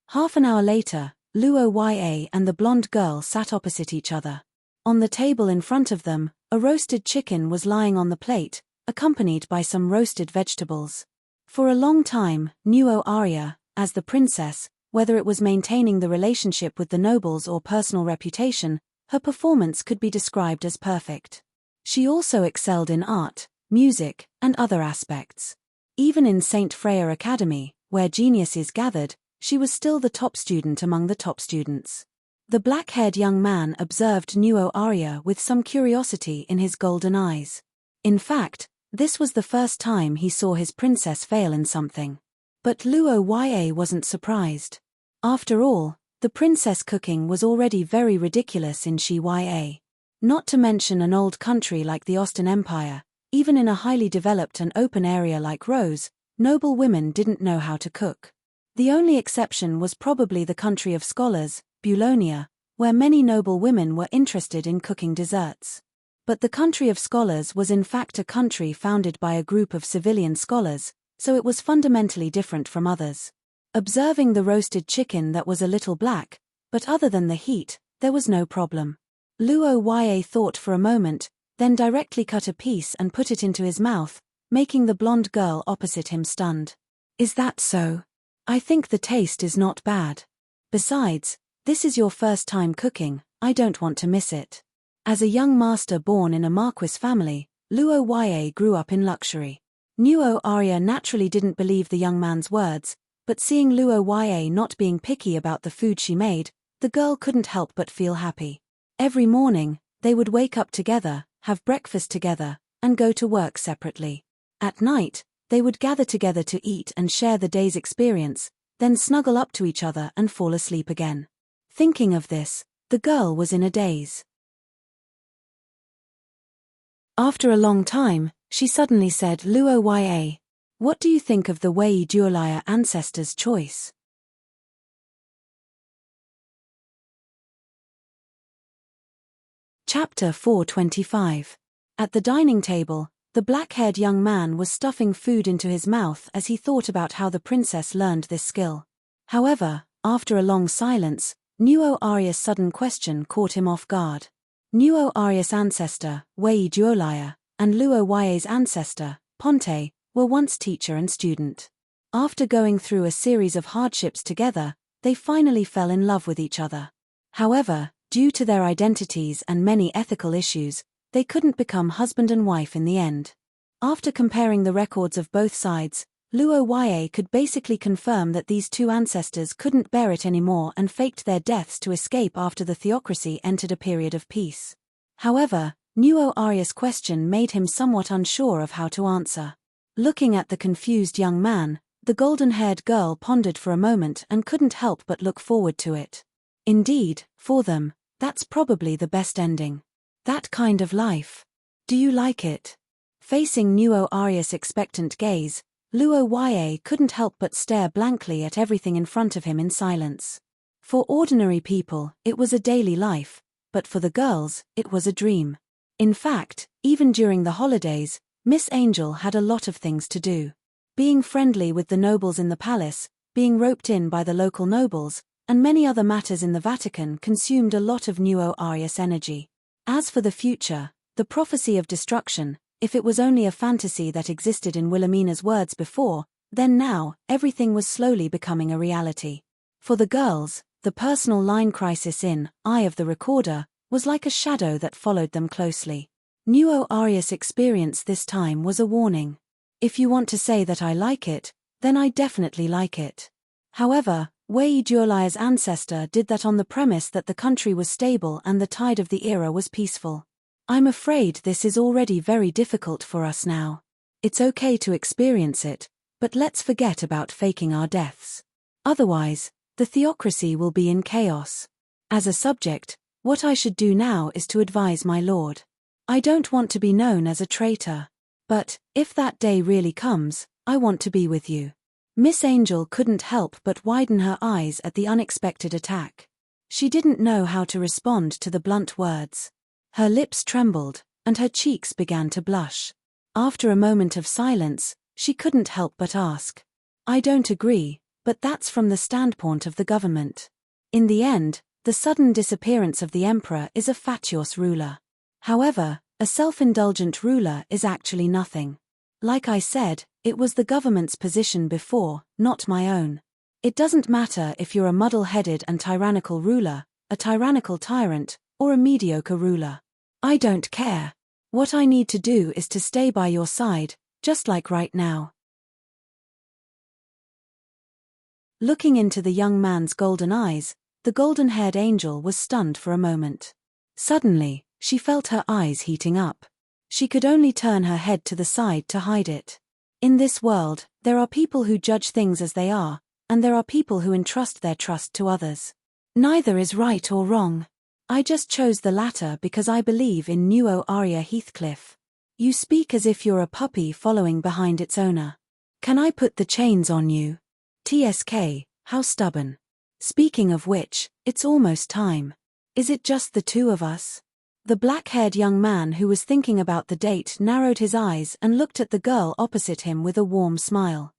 Half an hour later, Luo YA and the blonde girl sat opposite each other. On the table in front of them, a roasted chicken was lying on the plate, accompanied by some roasted vegetables. For a long time, Nuo Arya, as the princess, whether it was maintaining the relationship with the nobles or personal reputation, her performance could be described as perfect. She also excelled in art, music, and other aspects. Even in St. Freya Academy, where geniuses gathered, she was still the top student among the top students. The black-haired young man observed Nuo Arya with some curiosity in his golden eyes. In fact, this was the first time he saw his princess fail in something. But Luo YA wasn't surprised. After all, the princess cooking was already very ridiculous in YA. Not to mention an old country like the Austin Empire, even in a highly developed and open area like Rose, noble women didn't know how to cook. The only exception was probably the country of scholars, Bulonia, where many noble women were interested in cooking desserts. But the country of scholars was in fact a country founded by a group of civilian scholars, so it was fundamentally different from others. Observing the roasted chicken that was a little black, but other than the heat, there was no problem. Luo YA thought for a moment, then directly cut a piece and put it into his mouth, making the blonde girl opposite him stunned. Is that so? I think the taste is not bad. Besides, this is your first time cooking, I don't want to miss it. As a young master born in a Marquis family, Luo Yue grew up in luxury. Nuo Arya naturally didn't believe the young man's words, but seeing Luo Yue not being picky about the food she made, the girl couldn't help but feel happy. Every morning, they would wake up together, have breakfast together, and go to work separately. At night, they would gather together to eat and share the day's experience, then snuggle up to each other and fall asleep again. Thinking of this, the girl was in a daze. After a long time, she suddenly said, Luo Yue, what do you think of the Wei Duolaya ancestors' choice? Chapter 425. At the dining table, the black-haired young man was stuffing food into his mouth as he thought about how the princess learned this skill. However, after a long silence, Nuo Arya's sudden question caught him off guard. Nuo Arya's ancestor, Wei Duolaya, and Luo Yue's ancestor, Ponte, were once teacher and student. After going through a series of hardships together, they finally fell in love with each other. However, due to their identities and many ethical issues, they couldn't become husband and wife in the end. After comparing the records of both sides, Luo Yue could basically confirm that these two ancestors couldn't bear it anymore and faked their deaths to escape after the theocracy entered a period of peace. However, Nuo Arya's question made him somewhat unsure of how to answer. Looking at the confused young man, the golden-haired girl pondered for a moment and couldn't help but look forward to it. Indeed, for them, that's probably the best ending. That kind of life. Do you like it? Facing Nuo Arya's expectant gaze, Luo Yue couldn't help but stare blankly at everything in front of him in silence. For ordinary people, it was a daily life, but for the girls, it was a dream. In fact, even during the holidays, Miss Angel had a lot of things to do. Being friendly with the nobles in the palace, being roped in by the local nobles, and many other matters in the Vatican consumed a lot of Nuo Arya's energy. As for the future, the prophecy of destruction, if it was only a fantasy that existed in Wilhelmina's words before, then now, everything was slowly becoming a reality. For the girls, the personal line crisis in Eye of the Recorder was like a shadow that followed them closely. Nuo Arya's experience this time was a warning. If you want to say that I like it, then I definitely like it. However, Wei Duolaya's ancestor did that on the premise that the country was stable and the tide of the era was peaceful. I'm afraid this is already very difficult for us now. It's okay to experience it, but let's forget about faking our deaths. Otherwise, the theocracy will be in chaos. As a subject, what I should do now is to advise my lord. I don't want to be known as a traitor. But, if that day really comes, I want to be with you. Miss Angel couldn't help but widen her eyes at the unexpected attack. She didn't know how to respond to the blunt words. Her lips trembled, and her cheeks began to blush. After a moment of silence, she couldn't help but ask. I don't agree, but that's from the standpoint of the government. In the end, the sudden disappearance of the emperor is a fatuous ruler. However, a self-indulgent ruler is actually nothing. Like I said, it was the government's position before, not my own. It doesn't matter if you're a muddle-headed and tyrannical ruler, a tyrannical tyrant, or a mediocre ruler. I don't care. What I need to do is to stay by your side, just like right now. Looking into the young man's golden eyes, the golden-haired angel was stunned for a moment. Suddenly, she felt her eyes heating up. She could only turn her head to the side to hide it. In this world, there are people who judge things as they are, and there are people who entrust their trust to others. Neither is right or wrong. I just chose the latter because I believe in Nuo Arya Heathcliff. You speak as if you're a puppy following behind its owner. Can I put the chains on you? TSK, how stubborn. Speaking of which, it's almost time. Is it just the two of us? The black-haired young man who was thinking about the date narrowed his eyes and looked at the girl opposite him with a warm smile.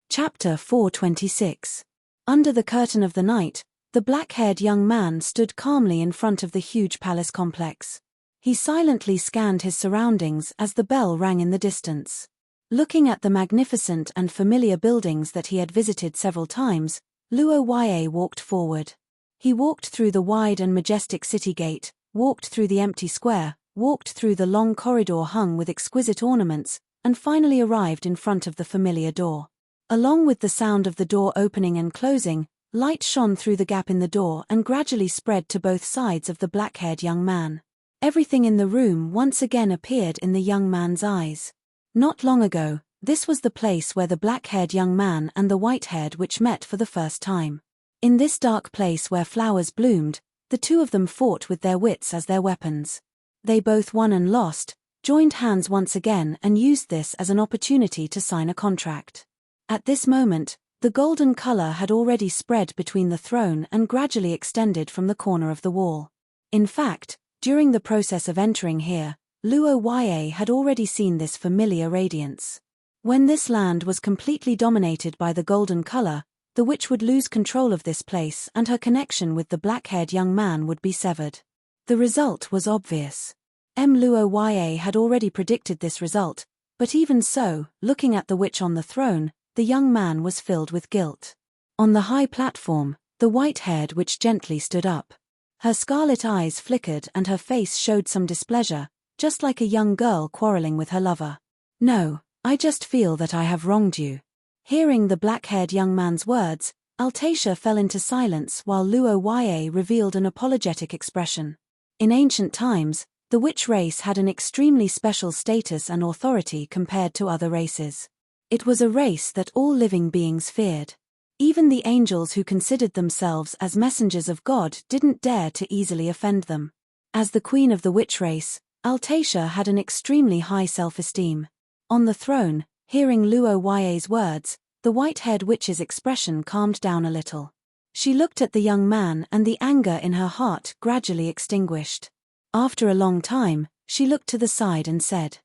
Chapter 426. Under the curtain of the night, the black-haired young man stood calmly in front of the huge palace complex. He silently scanned his surroundings as the bell rang in the distance. Looking at the magnificent and familiar buildings that he had visited several times, Luo Yue walked forward. He walked through the wide and majestic city gate, walked through the empty square, walked through the long corridor hung with exquisite ornaments, and finally arrived in front of the familiar door. Along with the sound of the door opening and closing, light shone through the gap in the door and gradually spread to both sides of the black-haired young man. Everything in the room once again appeared in the young man's eyes. Not long ago, this was the place where the black-haired young man and the white-haired witch met for the first time. In this dark place where flowers bloomed, the two of them fought with their wits as their weapons. They both won and lost, joined hands once again and used this as an opportunity to sign a contract. At this moment, the golden color had already spread between the throne and gradually extended from the corner of the wall. In fact, during the process of entering here, Luo Yue had already seen this familiar radiance. When this land was completely dominated by the golden color, the witch would lose control of this place and her connection with the black-haired young man would be severed. The result was obvious. Luo Yue had already predicted this result, but even so, looking at the witch on the throne, the young man was filled with guilt. On the high platform, the white-haired witch gently stood up. Her scarlet eyes flickered and her face showed some displeasure, just like a young girl quarreling with her lover. "No, I just feel that I have wronged you." Hearing the black-haired young man's words, Altacia fell into silence while Luo Yue revealed an apologetic expression. In ancient times, the witch race had an extremely special status and authority compared to other races. It was a race that all living beings feared. Even the angels who considered themselves as messengers of God didn't dare to easily offend them. As the queen of the witch race, Altacia had an extremely high self-esteem. On the throne, hearing Luo Yue's words, the white-haired witch's expression calmed down a little. She looked at the young man and the anger in her heart gradually extinguished. After a long time, she looked to the side and said,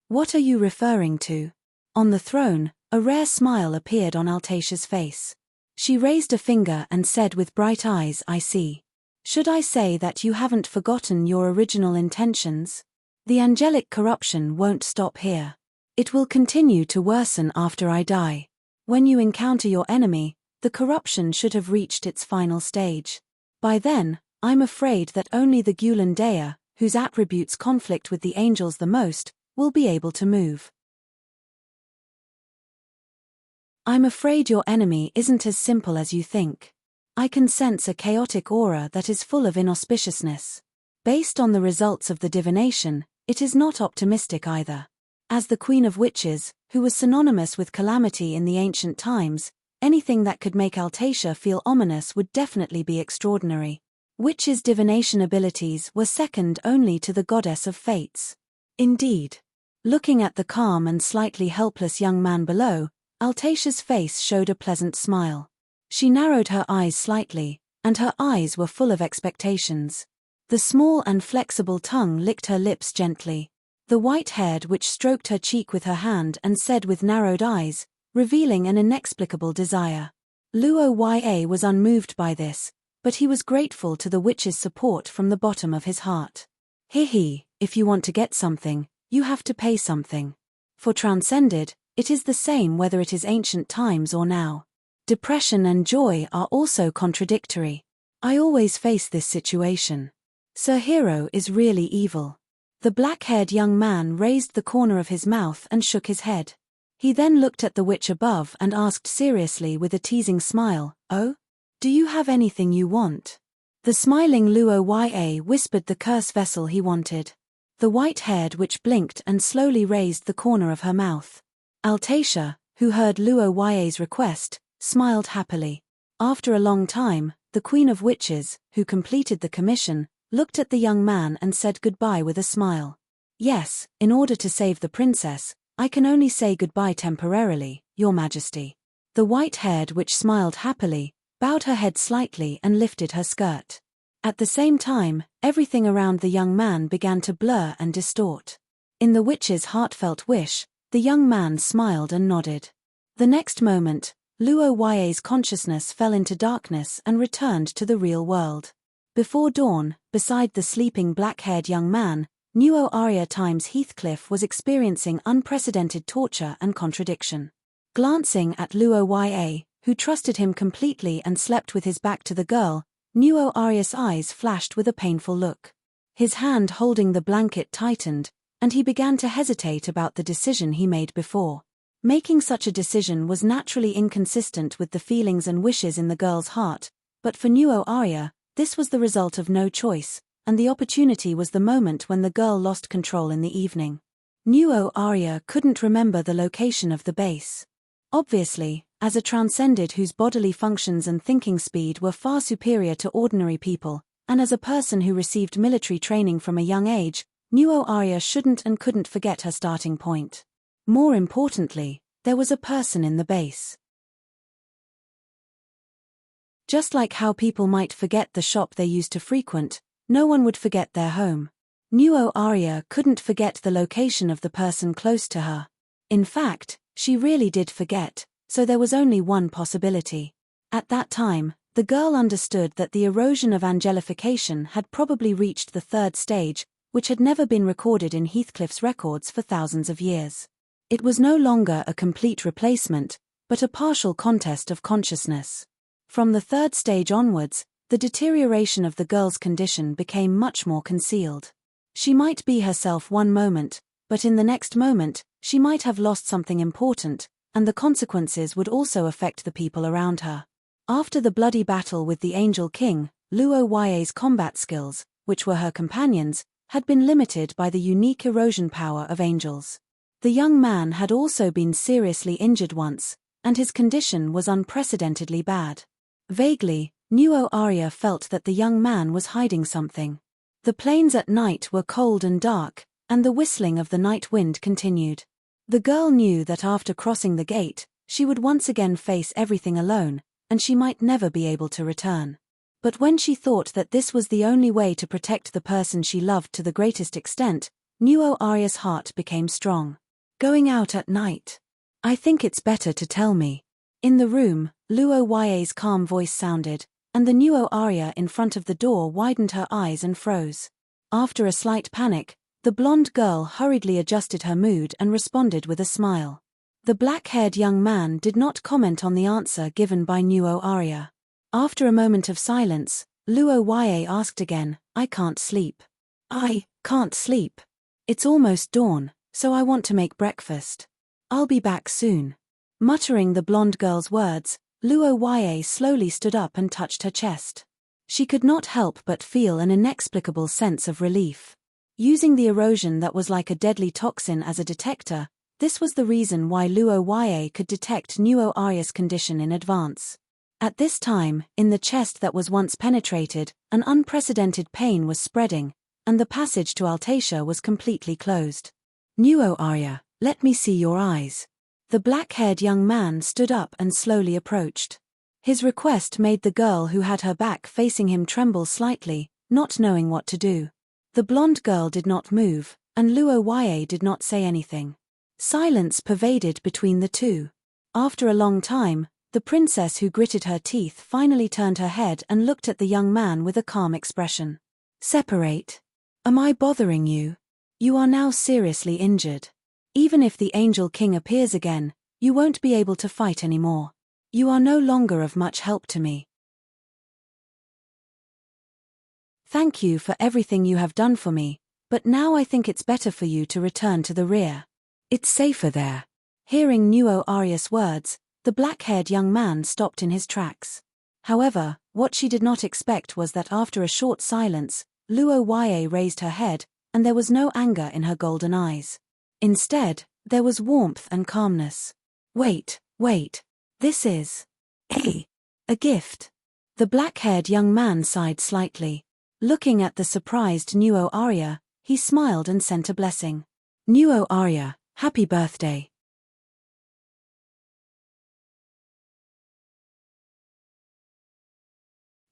What are you referring to?" On the throne, a rare smile appeared on Altacia's face. She raised a finger and said with bright eyes, "I see. Should I say that you haven't forgotten your original intentions? The angelic corruption won't stop here. It will continue to worsen after I die. When you encounter your enemy, the corruption should have reached its final stage. By then, I'm afraid that only the Gulan Dea, whose attributes conflict with the angels the most, will be able to move. I'm afraid your enemy isn't as simple as you think. I can sense a chaotic aura that is full of inauspiciousness. Based on the results of the divination, it is not optimistic either. As the Queen of Witches, who was synonymous with calamity in the ancient times, anything that could make Altacia feel ominous would definitely be extraordinary. Witches' divination abilities were second only to the goddess of fates. Indeed. Looking at the calm and slightly helpless young man below, Altacia's face showed a pleasant smile. She narrowed her eyes slightly, and her eyes were full of expectations. The small and flexible tongue licked her lips gently. The white-haired witch stroked her cheek with her hand and said with narrowed eyes, revealing an inexplicable desire. Luo Yue was unmoved by this, but he was grateful to the witch's support from the bottom of his heart. If you want to get something, you have to pay something. For Transcended, it is the same whether it is ancient times or now. Depression and joy are also contradictory. I always face this situation. Sir Hero is really evil. The black-haired young man raised the corner of his mouth and shook his head. He then looked at the witch above and asked seriously with a teasing smile, "Oh? Do you have anything you want?" The smiling Luo Yue whispered the curse vessel he wanted. The white-haired witch blinked and slowly raised the corner of her mouth. Altacia, who heard Luo Yue's request, smiled happily. After a long time, the Queen of Witches, who completed the commission, looked at the young man and said goodbye with a smile. "Yes, in order to save the princess, I can only say goodbye temporarily, Your Majesty." The white-haired witch smiled happily, bowed her head slightly and lifted her skirt. At the same time, everything around the young man began to blur and distort. In the witch's heartfelt wish, the young man smiled and nodded. The next moment, Luo Yue's consciousness fell into darkness and returned to the real world. Before dawn, beside the sleeping black-haired young man, Nuo Arya times Heathcliff was experiencing unprecedented torture and contradiction. Glancing at Luo Ya, who trusted him completely and slept with his back to the girl, Nuo Arya's eyes flashed with a painful look. His hand holding the blanket tightened, and he began to hesitate about the decision he made before. Making such a decision was naturally inconsistent with the feelings and wishes in the girl's heart, but for Nuo Arya, this was the result of no choice, and the opportunity was the moment when the girl lost control in the evening. Nuo Arya couldn't remember the location of the base. Obviously, as a transcended whose bodily functions and thinking speed were far superior to ordinary people, and as a person who received military training from a young age, Nuo Arya shouldn't and couldn't forget her starting point. More importantly, there was a person in the base. Just like how people might forget the shop they used to frequent, no one would forget their home. Nuo Arya couldn't forget the location of the person close to her. In fact, she really did forget, so there was only one possibility. At that time, the girl understood that the erosion of angelification had probably reached the third stage, which had never been recorded in Heathcliff's records for thousands of years. It was no longer a complete replacement, but a partial contest of consciousness. From the third stage onwards, the deterioration of the girl's condition became much more concealed. She might be herself one moment, but in the next moment, she might have lost something important, and the consequences would also affect the people around her. After the bloody battle with the Angel King, Luo Ya's combat skills, which were her companions, had been limited by the unique erosion power of angels. The young man had also been seriously injured once, and his condition was unprecedentedly bad. Vaguely, Nuo Arya felt that the young man was hiding something. The plains at night were cold and dark, and the whistling of the night wind continued. The girl knew that after crossing the gate, she would once again face everything alone, and she might never be able to return. But when she thought that this was the only way to protect the person she loved to the greatest extent, Nuo Arya's heart became strong. Going out at night. I think it's better to tell me. In the room, Luo Ya's calm voice sounded, and the Nuo Arya in front of the door widened her eyes and froze. After a slight panic, the blonde girl hurriedly adjusted her mood and responded with a smile. The black-haired young man did not comment on the answer given by Nuo Arya. After a moment of silence, Luo Ya asked again, I can't sleep. I can't sleep. It's almost dawn, so I want to make breakfast. I'll be back soon. Muttering the blonde girl's words, Luo Ya slowly stood up and touched her chest. She could not help but feel an inexplicable sense of relief. Using the erosion that was like a deadly toxin as a detector, this was the reason why Luo Ya could detect Nuo Arya's condition in advance. At this time, in the chest that was once penetrated, an unprecedented pain was spreading, and the passage to Altacia was completely closed. Nuo Arya, let me see your eyes. The black-haired young man stood up and slowly approached. His request made the girl who had her back facing him tremble slightly, not knowing what to do. The blonde girl did not move, and Luo Ya did not say anything. Silence pervaded between the two. After a long time, the princess who gritted her teeth finally turned her head and looked at the young man with a calm expression. Separate. Am I bothering you? You are now seriously injured. Even if the Angel King appears again, you won't be able to fight anymore. You are no longer of much help to me. Thank you for everything you have done for me, but now I think it's better for you to return to the rear. It's safer there. Hearing Nuo Arya's words, the black-haired young man stopped in his tracks. However, what she did not expect was that after a short silence, Luo Ya raised her head, and there was no anger in her golden eyes. Instead, there was warmth and calmness. Wait, this is a gift. The black-haired young man sighed slightly. Looking at the surprised Nuo Arya, he smiled and sent a blessing. Nuo Arya, happy birthday.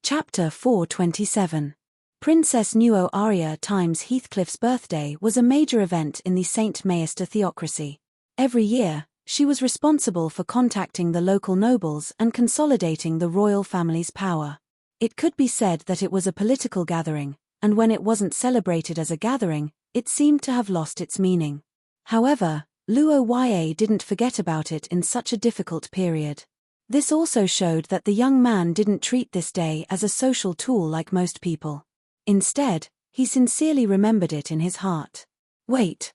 Chapter 427. Princess Nuo Arya times Heathcliff's birthday was a major event in the St. Maester theocracy. Every year, she was responsible for contacting the local nobles and consolidating the royal family's power. It could be said that it was a political gathering, and when it wasn't celebrated as a gathering, it seemed to have lost its meaning. However, Luo Yue didn't forget about it in such a difficult period. This also showed that the young man didn't treat this day as a social tool like most people. Instead, he sincerely remembered it in his heart. Wait.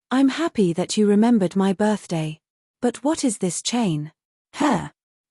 I'm happy that you remembered my birthday. But what is this chain?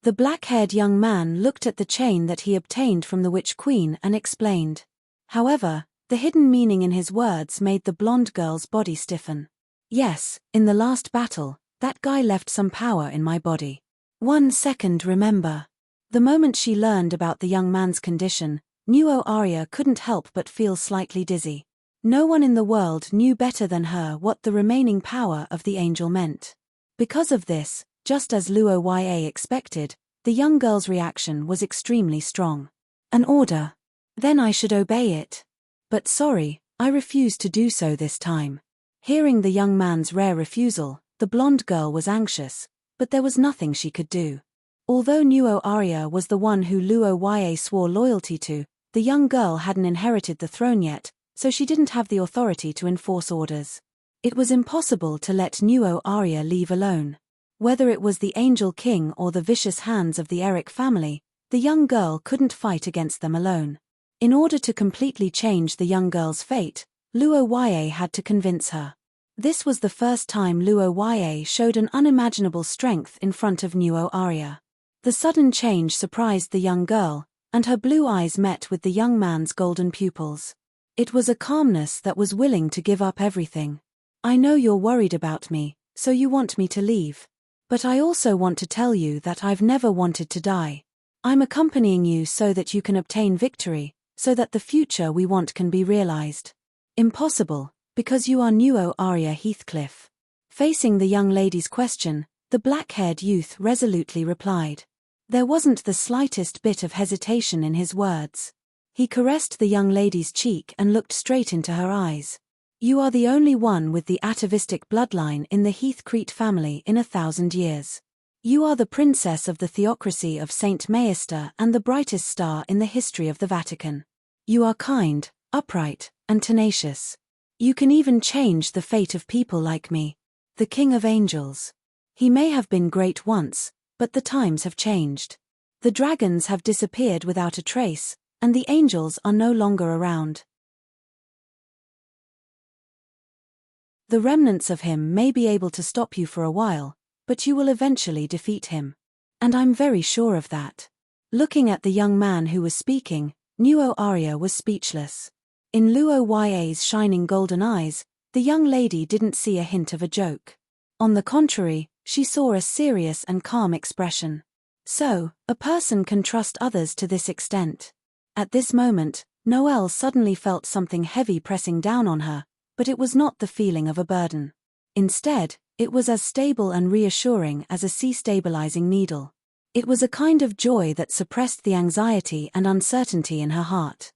The black-haired young man looked at the chain that he obtained from the Witch Queen and explained. However, the hidden meaning in his words made the blonde girl's body stiffen. Yes, in the last battle, that guy left some power in my body. 1 second, remember. The moment she learned about the young man's condition, Nuo Arya couldn't help but feel slightly dizzy. No one in the world knew better than her what the remaining power of the angel meant. Because of this, just as Luo Yue expected, the young girl's reaction was extremely strong. An order. Then I should obey it. But sorry, I refuse to do so this time. Hearing the young man's rare refusal, the blonde girl was anxious, but there was nothing she could do. Although Nuo Arya was the one who Luo Yue swore loyalty to, the young girl hadn't inherited the throne yet, so she didn't have the authority to enforce orders. It was impossible to let Nuo Arya leave alone. Whether it was the Angel King or the vicious hands of the Eric family, the young girl couldn't fight against them alone. In order to completely change the young girl's fate, Luo Yue had to convince her. This was the first time Luo Yue showed an unimaginable strength in front of Nuo Arya. The sudden change surprised the young girl, and her blue eyes met with the young man's golden pupils. It was a calmness that was willing to give up everything. I know you're worried about me, so you want me to leave. But I also want to tell you that I've never wanted to die. I'm accompanying you so that you can obtain victory, so that the future we want can be realized. Impossible, because you are Nuo Arya Heathcliff. Facing the young lady's question, the black-haired youth resolutely replied. There wasn't the slightest bit of hesitation in his words. He caressed the young lady's cheek and looked straight into her eyes. You are the only one with the atavistic bloodline in the Heathcrete family in 1,000 years. You are the princess of the theocracy of Saint Maester and the brightest star in the history of the Vatican. You are kind, upright, and tenacious. You can even change the fate of people like me. The King of Angels. He may have been great once, but the times have changed. The dragons have disappeared without a trace, and the angels are no longer around. The remnants of him may be able to stop you for a while, but you will eventually defeat him. And I'm very sure of that. Looking at the young man who was speaking, Nuo Arya was speechless. In Luo Yue's shining golden eyes, the young lady didn't see a hint of a joke. On the contrary, she saw a serious and calm expression. So, a person can trust others to this extent. At this moment, Noelle suddenly felt something heavy pressing down on her, but it was not the feeling of a burden. Instead, it was as stable and reassuring as a sea-stabilizing needle. It was a kind of joy that suppressed the anxiety and uncertainty in her heart.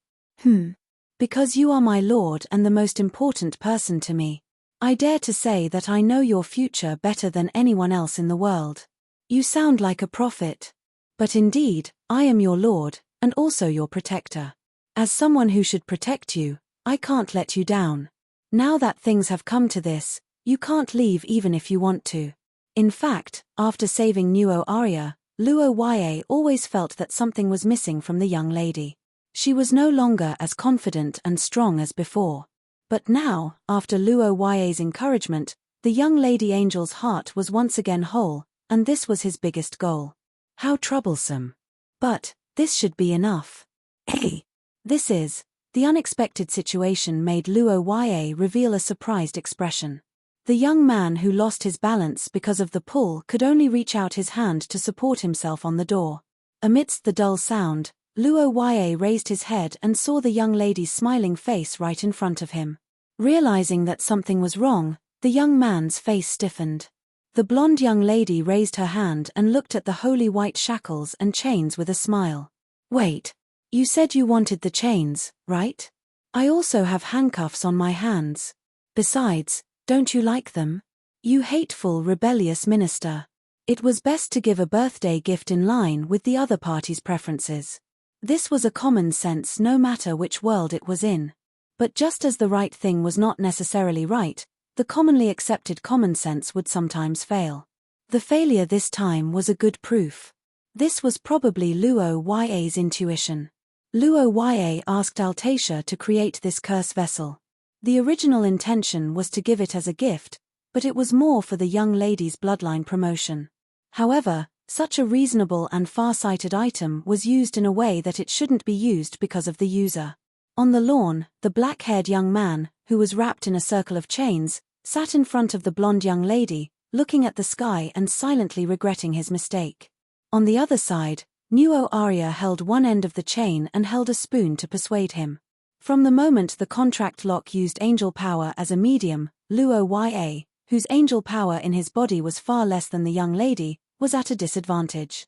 Because you are my lord and the most important person to me. I dare to say that I know your future better than anyone else in the world. You sound like a prophet. But indeed, I am your lord, and also your protector. As someone who should protect you, I can't let you down. Now that things have come to this, you can't leave even if you want to. In fact, after saving Nuo Arya, Luo Yue always felt that something was missing from the young lady. She was no longer as confident and strong as before. But now, after Luo Yue's encouragement, the young lady angel's heart was once again whole, and this was his biggest goal. How troublesome. But this should be enough. Hey! The unexpected situation made Luo Yue reveal a surprised expression. The young man who lost his balance because of the pull could only reach out his hand to support himself on the door. Amidst the dull sound, Luo Yue raised his head and saw the young lady's smiling face right in front of him. Realizing that something was wrong, the young man's face stiffened. The blonde young lady raised her hand and looked at the holy white shackles and chains with a smile. Wait. You said you wanted the chains, right? I also have handcuffs on my hands. Besides, don't you like them? You hateful, rebellious minister. It was best to give a birthday gift in line with the other party's preferences. This was a common sense no matter which world it was in. But just as the right thing was not necessarily right, the commonly accepted common sense would sometimes fail. The failure this time was a good proof. This was probably Luo Ya's intuition. Luo Ya asked Altacia to create this curse vessel. The original intention was to give it as a gift, but it was more for the young lady's bloodline promotion. However, such a reasonable and far-sighted item was used in a way that it shouldn't be used because of the user. On the lawn, the black-haired young man, who was wrapped in a circle of chains, sat in front of the blonde young lady, looking at the sky and silently regretting his mistake. On the other side, Nuo Arya held one end of the chain and held a spoon to persuade him. From the moment the contract lock used angel power as a medium, Luo Ya, whose angel power in his body was far less than the young lady, was at a disadvantage.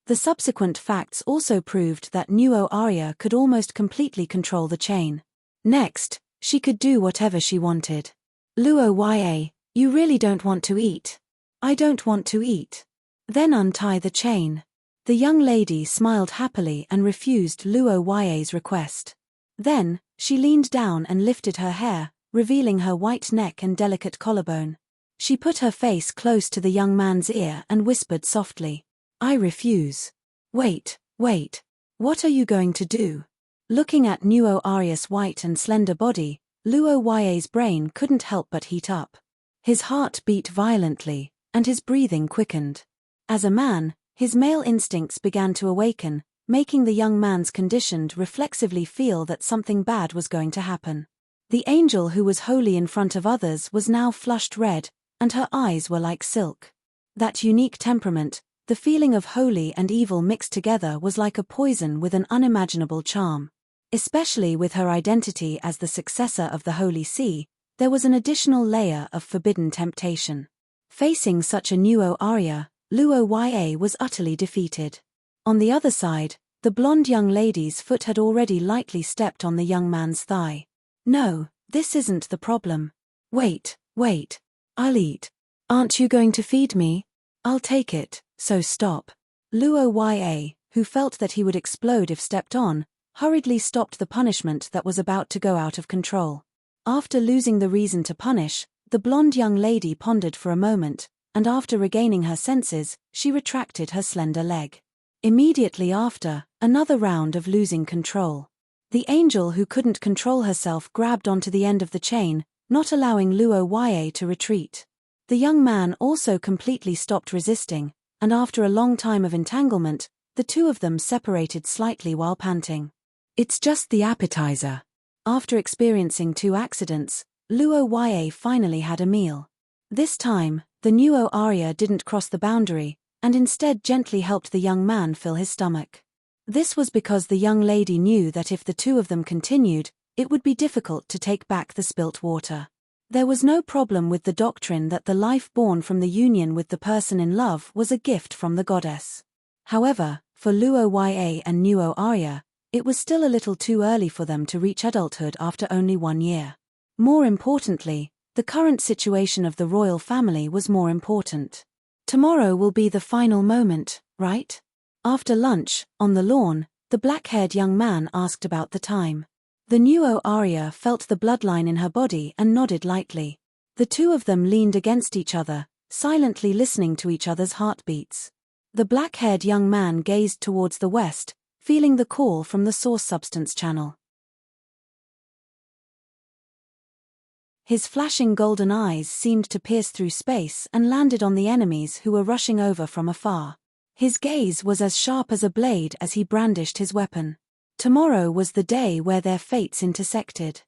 The subsequent facts also proved that Nuo Arya could almost completely control the chain. Next, she could do whatever she wanted. Luo Ya, you really don't want to eat? I don't want to eat. Then untie the chain. The young lady smiled happily and refused Luo Ya's request. Then, she leaned down and lifted her hair, revealing her white neck and delicate collarbone. She put her face close to the young man's ear and whispered softly, I refuse. Wait. What are you going to do? Looking at Nuo Arya's white and slender body, Luo Ya's brain couldn't help but heat up. His heart beat violently, and his breathing quickened. As a man, his male instincts began to awaken, making the young man's conditioned reflexively feel that something bad was going to happen. The angel who was holy in front of others was now flushed red, and her eyes were like silk. That unique temperament, the feeling of holy and evil mixed together, was like a poison with an unimaginable charm. Especially with her identity as the successor of the Holy See, there was an additional layer of forbidden temptation. Facing such a Nuo Arya, Luo Ya was utterly defeated. On the other side, the blonde young lady's foot had already lightly stepped on the young man's thigh. No, this isn't the problem. Wait, I'll eat. Aren't you going to feed me? I'll take it, so stop. Luo Ya, who felt that he would explode if stepped on, hurriedly stopped the punishment that was about to go out of control. After losing the reason to punish, the blonde young lady pondered for a moment, and after regaining her senses, she retracted her slender leg. Immediately after, another round of losing control. The angel who couldn't control herself grabbed onto the end of the chain, not allowing Luo Ya to retreat. The young man also completely stopped resisting, and after a long time of entanglement, the two of them separated slightly while panting. It's just the appetizer. After experiencing 2 accidents, Luo Ya finally had a meal. This time, the Nuo Arya didn't cross the boundary, and instead gently helped the young man fill his stomach. This was because the young lady knew that if the two of them continued, it would be difficult to take back the spilt water. There was no problem with the doctrine that the life born from the union with the person in love was a gift from the goddess. However, for Luo Ya and Nuo Arya, it was still a little too early for them to reach adulthood after only 1 year. More importantly, the current situation of the royal family was more important. Tomorrow will be the final moment, right? After lunch, on the lawn, the black-haired young man asked about the time. The Nuo Arya felt the bloodline in her body and nodded lightly. The two of them leaned against each other, silently listening to each other's heartbeats. The black-haired young man gazed towards the west, feeling the call from the source substance channel. His flashing golden eyes seemed to pierce through space and landed on the enemies who were rushing over from afar. His gaze was as sharp as a blade as he brandished his weapon. Tomorrow was the day where their fates intersected.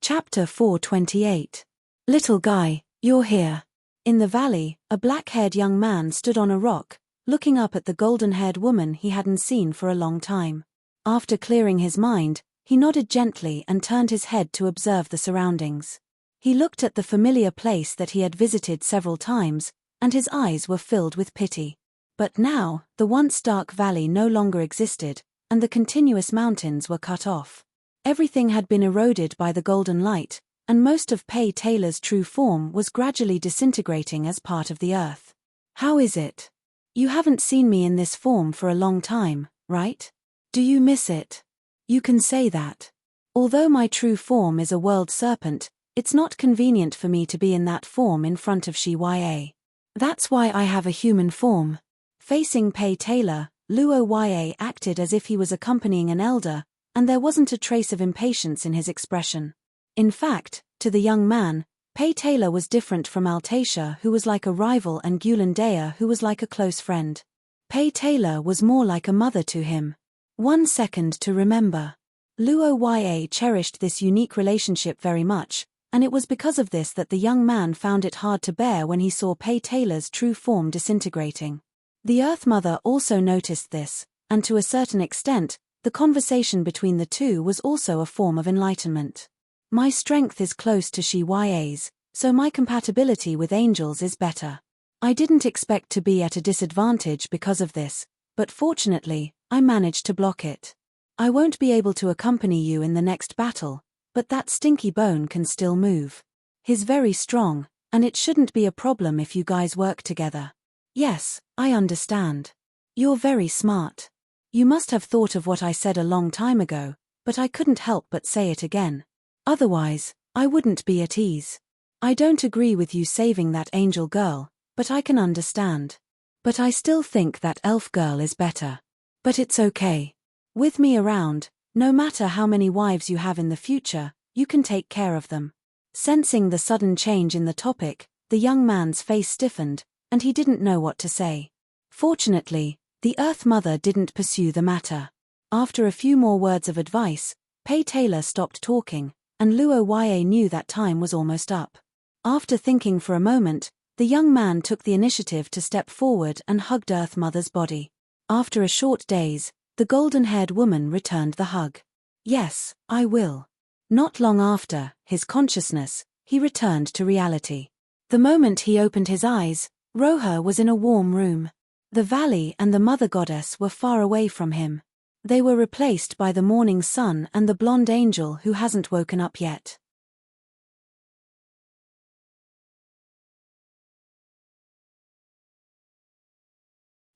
Chapter 428. Little guy, you're here. In the valley, a black-haired young man stood on a rock, looking up at the golden-haired woman he hadn't seen for a long time. After clearing his mind, he nodded gently and turned his head to observe the surroundings. He looked at the familiar place that he had visited several times, and his eyes were filled with pity. But now, the once dark valley no longer existed, and the continuous mountains were cut off. Everything had been eroded by the golden light, and most of Pei Taylor's true form was gradually disintegrating as part of the earth. How is it? You haven't seen me in this form for a long time, right? Do you miss it? You can say that. Although my true form is a world serpent, it's not convenient for me to be in that form in front of Shi-Ya. That's why I have a human form. Facing Pei Taylor, Luo-Ya acted as if he was accompanying an elder, and there wasn't a trace of impatience in his expression. In fact, to the young man, Pei Taylor was different from Altacia, who was like a rival, and Gulandea, who was like a close friend. Pei Taylor was more like a mother to him. 1 second to remember. Luo-Ya cherished this unique relationship very much, and it was because of this that the young man found it hard to bear when he saw Pei Taylor's true form disintegrating. The Earth Mother also noticed this, and to a certain extent, the conversation between the two was also a form of enlightenment. My strength is close to Shi-Ya's, so my compatibility with angels is better. I didn't expect to be at a disadvantage because of this, but fortunately, I managed to block it. I won't be able to accompany you in the next battle, but that stinky bone can still move. He's very strong, and it shouldn't be a problem if you guys work together. Yes, I understand. You're very smart. You must have thought of what I said a long time ago, but I couldn't help but say it again. Otherwise, I wouldn't be at ease. I don't agree with you saving that angel girl, but I can understand. But I still think that elf girl is better. But it's okay. With me around, no matter how many wives you have in the future, you can take care of them. Sensing the sudden change in the topic, the young man's face stiffened, and he didn't know what to say. Fortunately, the Earth Mother didn't pursue the matter. After a few more words of advice, Pei Taylor stopped talking, and Luo-Ya knew that time was almost up. After thinking for a moment, the young man took the initiative to step forward and hugged Earth Mother's body. After a short daze, the golden-haired woman returned the hug. Yes, I will. Not long after his consciousness, he returned to reality. The moment he opened his eyes, Roja was in a warm room. The valley and the mother goddess were far away from him. They were replaced by the morning sun and the blonde angel who hasn't woken up yet.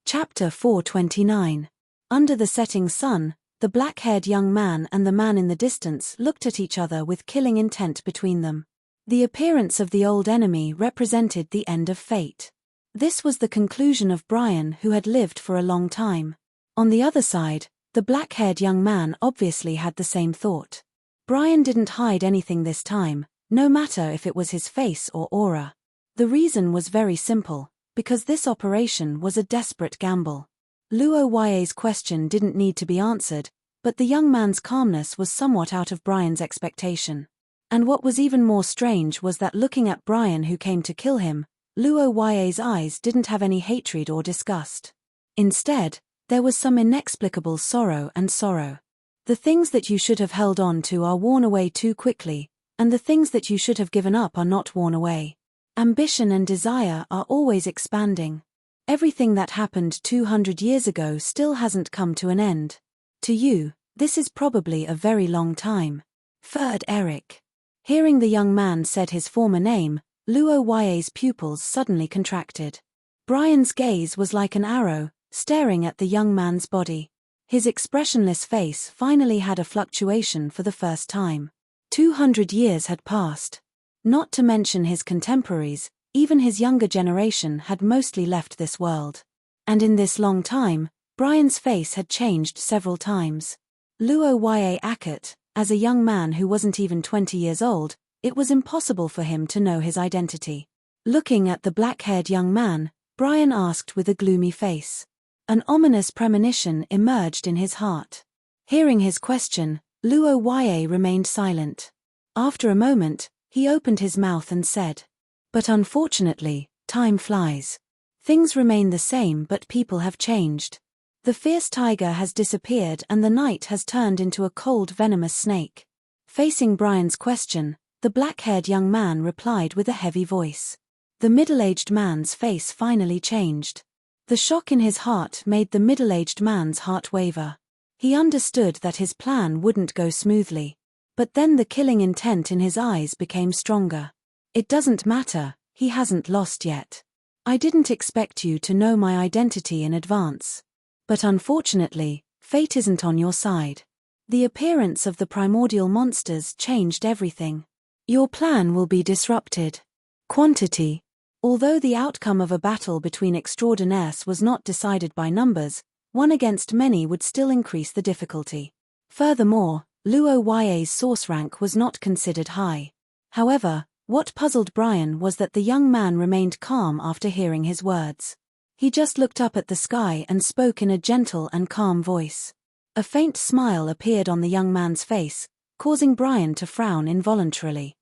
Chapter 429. Under the setting sun, the black-haired young man and the man in the distance looked at each other with killing intent between them. The appearance of the old enemy represented the end of fate. This was the conclusion of Brian, who had lived for a long time. On the other side, the black-haired young man obviously had the same thought. Brian didn't hide anything this time, no matter if it was his face or aura. The reason was very simple, because this operation was a desperate gamble. Luo-Ya's question didn't need to be answered, but the young man's calmness was somewhat out of Brian's expectation. And what was even more strange was that looking at Brian, who came to kill him, Luo-Ya's eyes didn't have any hatred or disgust. Instead, there was some inexplicable sorrow and sorrow. The things that you should have held on to are worn away too quickly, and the things that you should have given up are not worn away. Ambition and desire are always expanding. Everything that happened 200 years ago still hasn't come to an end. To you, this is probably a very long time. Third Eric. Hearing the young man said his former name, Luo-Ya's pupils suddenly contracted. Brian's gaze was like an arrow, staring at the young man's body. His expressionless face finally had a fluctuation for the first time. 200 years had passed. Not to mention his contemporaries, even his younger generation had mostly left this world. And in this long time, Brian's face had changed several times. Luo-Ya Akut, as a young man who wasn't even 20 years old, it was impossible for him to know his identity. Looking at the black-haired young man, Brian asked with a gloomy face. An ominous premonition emerged in his heart. Hearing his question, Luo-Ya remained silent. After a moment, he opened his mouth and said, "But unfortunately, time flies. Things remain the same, but people have changed. The fierce tiger has disappeared and the night has turned into a cold, venomous snake." Facing Brian's question, the black-haired young man replied with a heavy voice. The middle-aged man's face finally changed. The shock in his heart made the middle-aged man's heart waver. He understood that his plan wouldn't go smoothly. But then the killing intent in his eyes became stronger. It doesn't matter, he hasn't lost yet. I didn't expect you to know my identity in advance. But unfortunately, fate isn't on your side. The appearance of the primordial monsters changed everything. Your plan will be disrupted. Quantity. Although the outcome of a battle between extraordinaires was not decided by numbers, one against many would still increase the difficulty. Furthermore, Luo Ye's source rank was not considered high. However, what puzzled Brian was that the young man remained calm after hearing his words. He just looked up at the sky and spoke in a gentle and calm voice. A faint smile appeared on the young man's face, causing Brian to frown involuntarily.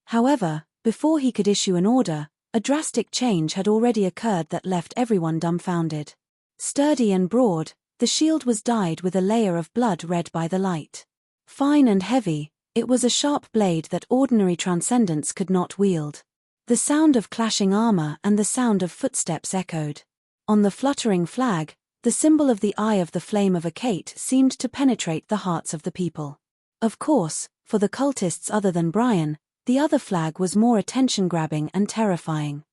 However, before he could issue an order, a drastic change had already occurred that left everyone dumbfounded. Sturdy and broad, the shield was dyed with a layer of blood red by the light. Fine and heavy, it was a sharp blade that ordinary transcendents could not wield. The sound of clashing armor and the sound of footsteps echoed. On the fluttering flag, the symbol of the eye of the flame of Akate seemed to penetrate the hearts of the people. Of course, for the cultists other than Brian, the other flag was more attention-grabbing and terrifying.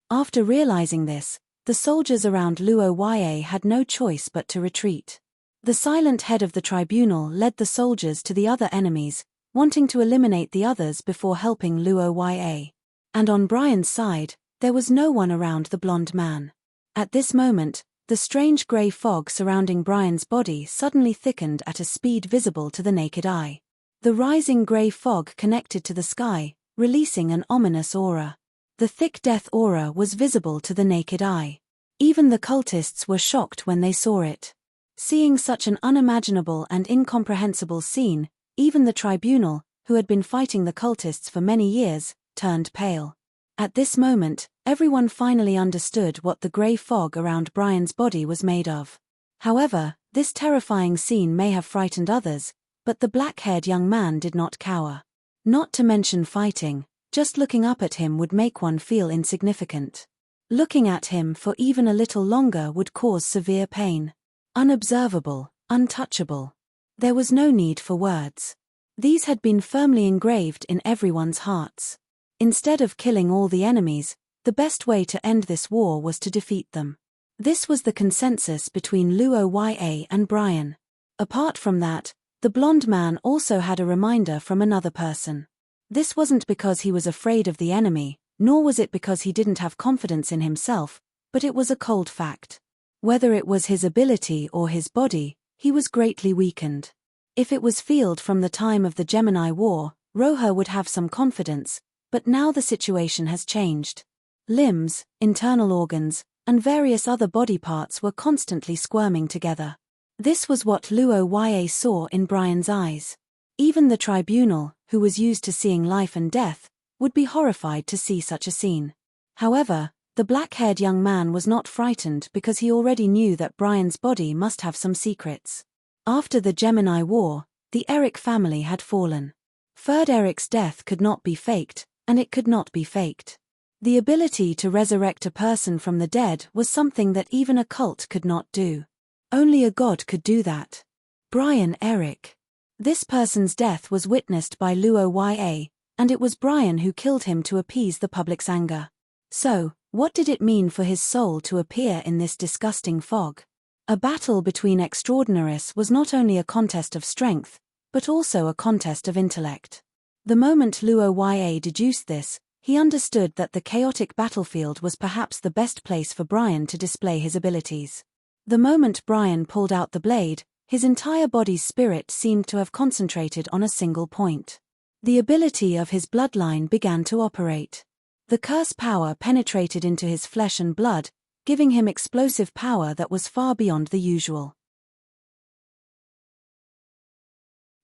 After realizing this, the soldiers around Luo Ye had no choice but to retreat. The silent head of the tribunal led the soldiers to the other enemies, wanting to eliminate the others before helping Luo Ye. And on Brian's side, there was no one around the blonde man. At this moment, the strange grey fog surrounding Brian's body suddenly thickened at a speed visible to the naked eye. The rising grey fog connected to the sky, releasing an ominous aura. The thick death aura was visible to the naked eye. Even the cultists were shocked when they saw it. Seeing such an unimaginable and incomprehensible scene, even the tribunal, who had been fighting the cultists for many years, turned pale. At this moment, everyone finally understood what the grey fog around Brian's body was made of. However, this terrifying scene may have frightened others, but the black-haired young man did not cower. Not to mention fighting, just looking up at him would make one feel insignificant. Looking at him for even a little longer would cause severe pain. Unobservable, untouchable. There was no need for words. These had been firmly engraved in everyone's hearts. Instead of killing all the enemies, the best way to end this war was to defeat them. This was the consensus between Luo Ye and Brian. Apart from that, the blonde man also had a reminder from another person. This wasn't because he was afraid of the enemy, nor was it because he didn't have confidence in himself, but it was a cold fact. Whether it was his ability or his body, he was greatly weakened. If it was Field from the time of the Gemini War, Roja would have some confidence, but now the situation has changed. Limbs, internal organs, and various other body parts were constantly squirming together. This was what Luo Ye saw in Brian's eyes. Even the tribunal, who was used to seeing life and death, would be horrified to see such a scene. However, the black-haired young man was not frightened because he already knew that Brian's body must have some secrets. After the Gemini War, the Eric family had fallen. Third Eric's death could not be faked, and it could not be faked. The ability to resurrect a person from the dead was something that even a cult could not do. Only a god could do that. Brian Eric. This person's death was witnessed by Luo Ye, and it was Brian who killed him to appease the public's anger. So, what did it mean for his soul to appear in this disgusting fog? A battle between extraordinaries was not only a contest of strength, but also a contest of intellect. The moment Luo Ye deduced this, he understood that the chaotic battlefield was perhaps the best place for Brian to display his abilities. The moment Brian pulled out the blade, his entire body's spirit seemed to have concentrated on a single point. The ability of his bloodline began to operate. The curse power penetrated into his flesh and blood, giving him explosive power that was far beyond the usual.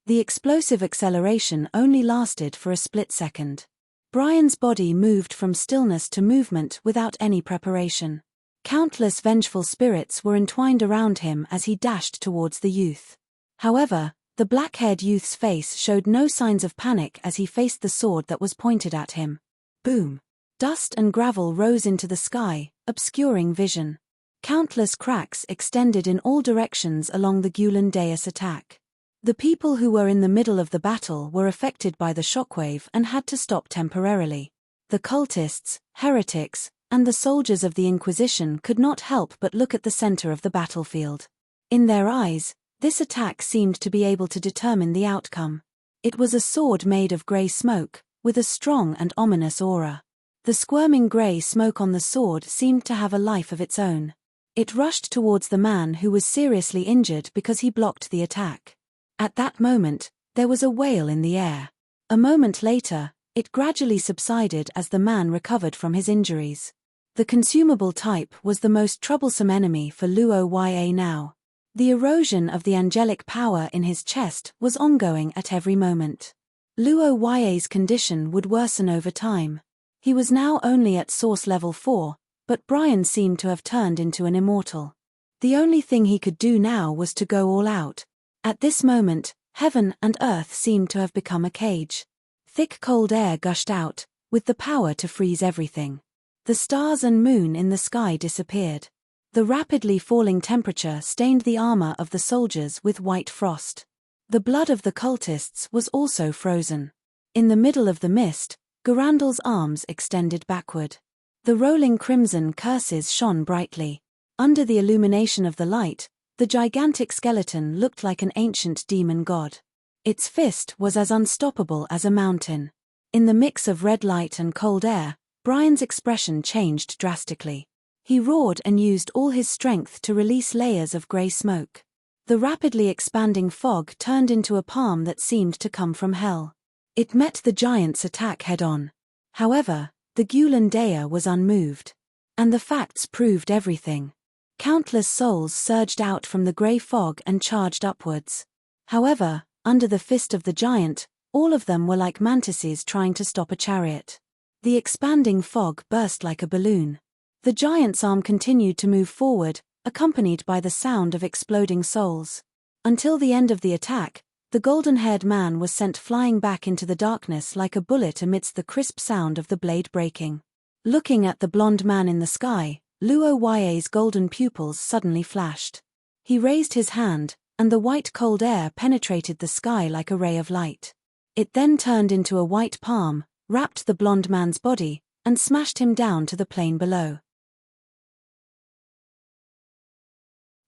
The explosive acceleration only lasted for a split second. Brian's body moved from stillness to movement without any preparation. Countless vengeful spirits were entwined around him as he dashed towards the youth. However, The black-haired youth's face showed no signs of panic as he faced the sword that was pointed at him. Boom! Dust and gravel rose into the sky, obscuring vision. Countless cracks extended in all directions along the Gulen dais attack. The people who were in the middle of the battle were affected by the shockwave and had to stop temporarily. The cultists, heretics, and the soldiers of the Inquisition could not help but look at the center of the battlefield. In their eyes, this attack seemed to be able to determine the outcome. It was a sword made of grey smoke, with a strong and ominous aura. The squirming grey smoke on the sword seemed to have a life of its own. It rushed towards the man who was seriously injured because he blocked the attack. At that moment, there was a wail in the air. A moment later, it gradually subsided as the man recovered from his injuries. The consumable type was the most troublesome enemy for Luo Ya now. The erosion of the angelic power in his chest was ongoing at every moment. Luo Ya's condition would worsen over time. He was now only at source level 4, but Brian seemed to have turned into an immortal. The only thing he could do now was to go all out. At this moment, heaven and earth seemed to have become a cage. Thick cold air gushed out, with the power to freeze everything. The stars and moon in the sky disappeared. The rapidly falling temperature stained the armor of the soldiers with white frost. The blood of the cultists was also frozen. In the middle of the mist, Garandal's arms extended backward. The rolling crimson curses shone brightly. Under the illumination of the light, the gigantic skeleton looked like an ancient demon god. Its fist was as unstoppable as a mountain. In the mix of red light and cold air, Brian's expression changed drastically. He roared and used all his strength to release layers of grey smoke. The rapidly expanding fog turned into a palm that seemed to come from hell. It met the giant's attack head-on. However, the Gulen Dea was unmoved. And the facts proved everything. Countless souls surged out from the grey fog and charged upwards. However, under the fist of the giant, all of them were like mantises trying to stop a chariot. The expanding fog burst like a balloon. The giant's arm continued to move forward, accompanied by the sound of exploding souls. Until the end of the attack, the golden-haired man was sent flying back into the darkness like a bullet amidst the crisp sound of the blade breaking. Looking at the blonde man in the sky, Luo Ya's golden pupils suddenly flashed. He raised his hand, and the white cold air penetrated the sky like a ray of light. It then turned into a white palm, wrapped the blonde man's body, and smashed him down to the plain below.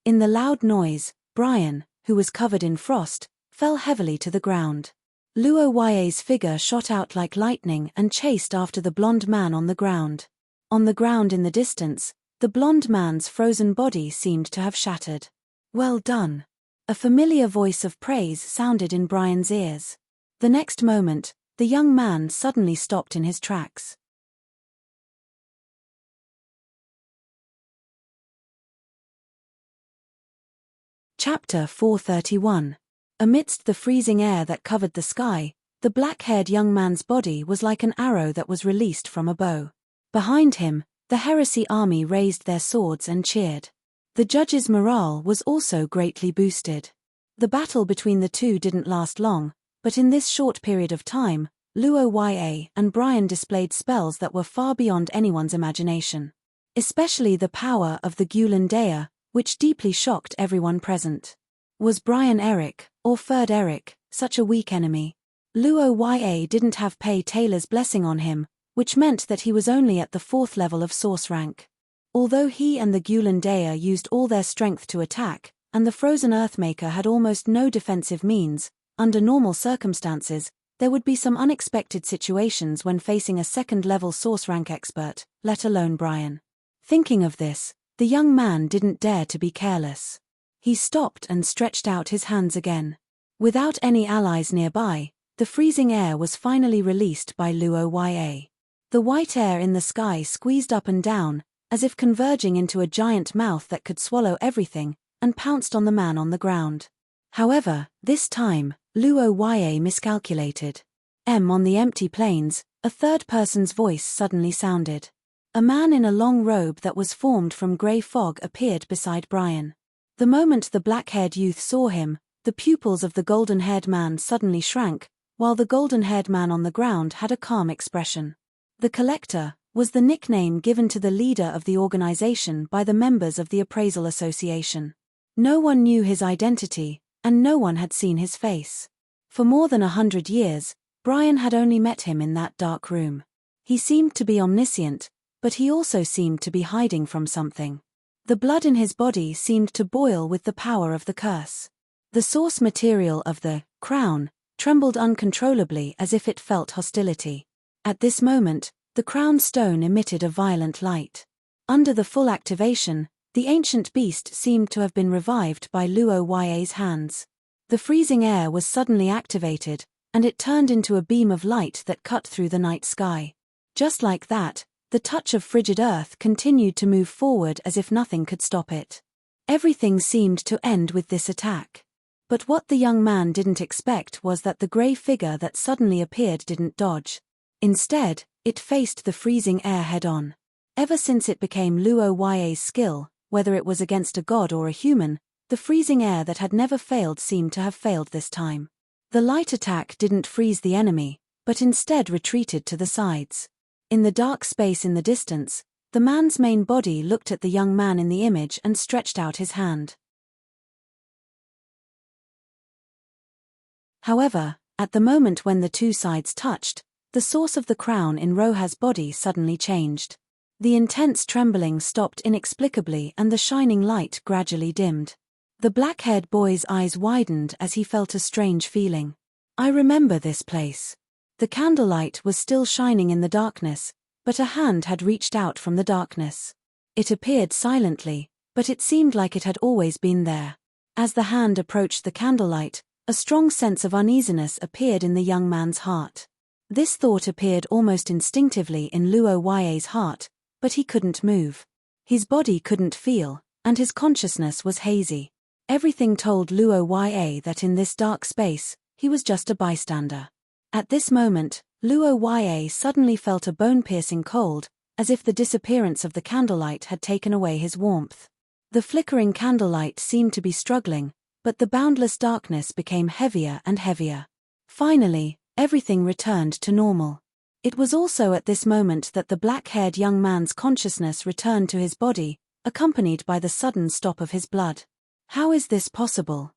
In the loud noise, Brian, who was covered in frost, fell heavily to the ground. Luo Ya's figure shot out like lightning and chased after the blonde man on the ground. On the ground in the distance, the blonde man's frozen body seemed to have shattered. "Well done." A familiar voice of praise sounded in Brian's ears. The next moment, the young man suddenly stopped in his tracks. Chapter 431. Amidst the freezing air that covered the sky, the black-haired young man's body was like an arrow that was released from a bow. Behind him, the heresy army raised their swords and cheered. The judges' morale was also greatly boosted. The battle between the two didn't last long, but in this short period of time, Luo Ya and Brian displayed spells that were far beyond anyone's imagination. Especially the power of the Gulen Dea, which deeply shocked everyone present. Was Brian Eric, or Third Eric, such a weak enemy? Luo Ya didn't have Pei Taylor's blessing on him, which meant that he was only at the 4th level of source rank. Although he and the Gulen Dea used all their strength to attack, and the frozen Earthmaker had almost no defensive means, under normal circumstances, there would be some unexpected situations when facing a 2nd-level source rank expert, let alone Brian. Thinking of this, the young man didn't dare to be careless. He stopped and stretched out his hands again. Without any allies nearby, the freezing air was finally released by Luo Ya. The white air in the sky squeezed up and down, as if converging into a giant mouth that could swallow everything, and pounced on the man on the ground. However, this time, Luo Ya miscalculated. On the empty plains, a third person's voice suddenly sounded. A man in a long robe that was formed from grey fog appeared beside Brian. The moment the black-haired youth saw him, the pupils of the golden-haired man suddenly shrank, while the golden-haired man on the ground had a calm expression. The Collector was the nickname given to the leader of the organization by the members of the Appraisal Association. No one knew his identity, and no one had seen his face. For more than 100 years, Brian had only met him in that dark room. He seemed to be omniscient, but he also seemed to be hiding from something. The blood in his body seemed to boil with the power of the curse. The source material of the crown trembled uncontrollably as if it felt hostility. At this moment, the crown stone emitted a violent light. Under the full activation, the ancient beast seemed to have been revived by Luo Ya's hands. The freezing air was suddenly activated, and it turned into a beam of light that cut through the night sky. Just like that, the touch of frigid earth continued to move forward as if nothing could stop it. Everything seemed to end with this attack. But what the young man didn't expect was that the grey figure that suddenly appeared didn't dodge. Instead, it faced the freezing air head-on. Ever since it became Luo Ya's skill, whether it was against a god or a human, the freezing air that had never failed seemed to have failed this time. The light attack didn't freeze the enemy, but instead retreated to the sides. In the dark space in the distance, the man's main body looked at the young man in the image and stretched out his hand. However, at the moment when the two sides touched, the source of the crown in Roha's body suddenly changed. The intense trembling stopped inexplicably and the shining light gradually dimmed. The black-haired boy's eyes widened as he felt a strange feeling. I remember this place. The candlelight was still shining in the darkness, but a hand had reached out from the darkness. It appeared silently, but it seemed like it had always been there. As the hand approached the candlelight, a strong sense of uneasiness appeared in the young man's heart. This thought appeared almost instinctively in Luo Ya's heart, but he couldn't move. His body couldn't feel, and his consciousness was hazy. Everything told Luo Ya that in this dark space, he was just a bystander. At this moment, Luo Ya suddenly felt a bone-piercing cold, as if the disappearance of the candlelight had taken away his warmth. The flickering candlelight seemed to be struggling, but the boundless darkness became heavier and heavier. Finally, everything returned to normal. It was also at this moment that the black-haired young man's consciousness returned to his body, accompanied by the sudden stop of his blood. How is this possible?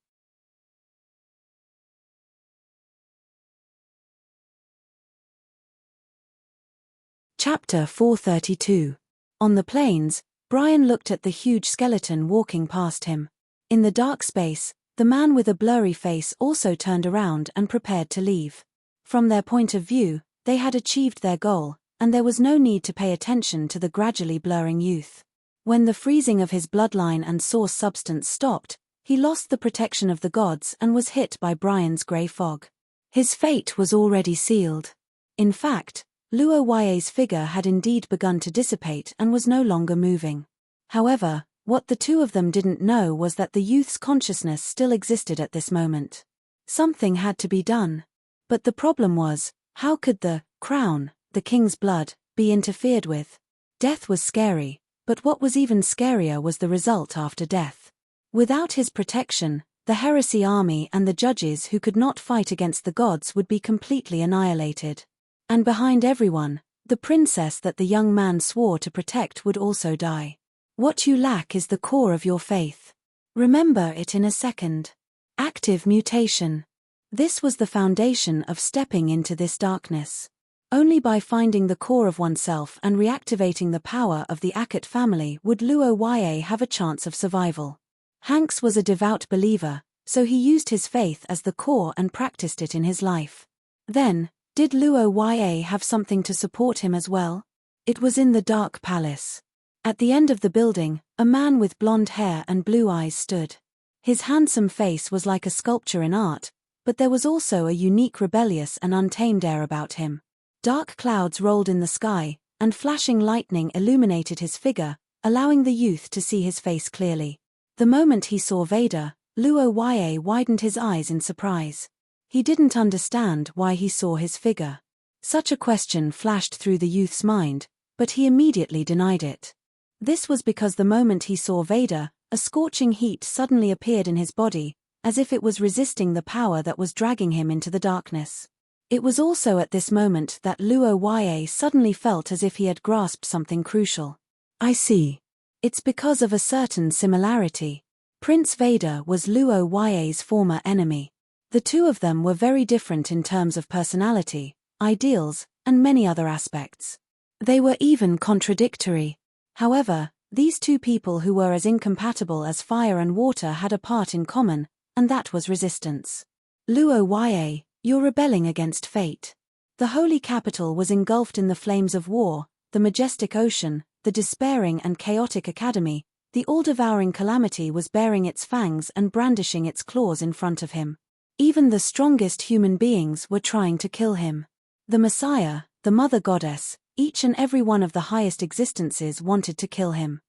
Chapter 432. On the plains, Brian looked at the huge skeleton walking past him. In the dark space, the man with a blurry face also turned around and prepared to leave. From their point of view, they had achieved their goal, and there was no need to pay attention to the gradually blurring youth. When the freezing of his bloodline and source substance stopped, he lost the protection of the gods and was hit by Brian's grey fog. His fate was already sealed. In fact, Luo Ya's figure had indeed begun to dissipate and was no longer moving. However, what the two of them didn't know was that the youth's consciousness still existed at this moment. Something had to be done. But the problem was, how could the crown, the king's blood, be interfered with? Death was scary, but what was even scarier was the result after death. Without his protection, the heresy army and the judges who could not fight against the gods would be completely annihilated. And behind everyone, the princess that the young man swore to protect would also die. What you lack is the core of your faith. Remember it in a second. Active mutation. This was the foundation of stepping into this darkness. Only by finding the core of oneself and reactivating the power of the Akut family would Luo Ya have a chance of survival. Hanks was a devout believer, so he used his faith as the core and practiced it in his life. Then, did Luo Ya have something to support him as well? It was in the dark palace. At the end of the building, a man with blonde hair and blue eyes stood. His handsome face was like a sculpture in art, but there was also a unique rebellious and untamed air about him. Dark clouds rolled in the sky, and flashing lightning illuminated his figure, allowing the youth to see his face clearly. The moment he saw Vader, Luo Ya widened his eyes in surprise. He didn't understand why he saw his figure. Such a question flashed through the youth's mind, but he immediately denied it. This was because the moment he saw Vader, a scorching heat suddenly appeared in his body, as if it was resisting the power that was dragging him into the darkness. It was also at this moment that Luo Yue suddenly felt as if he had grasped something crucial. I see. It's because of a certain similarity. Prince Vader was Luo Yue's former enemy. The two of them were very different in terms of personality, ideals, and many other aspects. They were even contradictory. However, these two people who were as incompatible as fire and water had a part in common, and that was resistance. Luo Yue, you're rebelling against fate. The holy capital was engulfed in the flames of war, the majestic ocean, the despairing and chaotic academy, the all-devouring calamity was baring its fangs and brandishing its claws in front of him. Even the strongest human beings were trying to kill him. The Messiah, the Mother Goddess, each and every one of the highest existences wanted to kill him.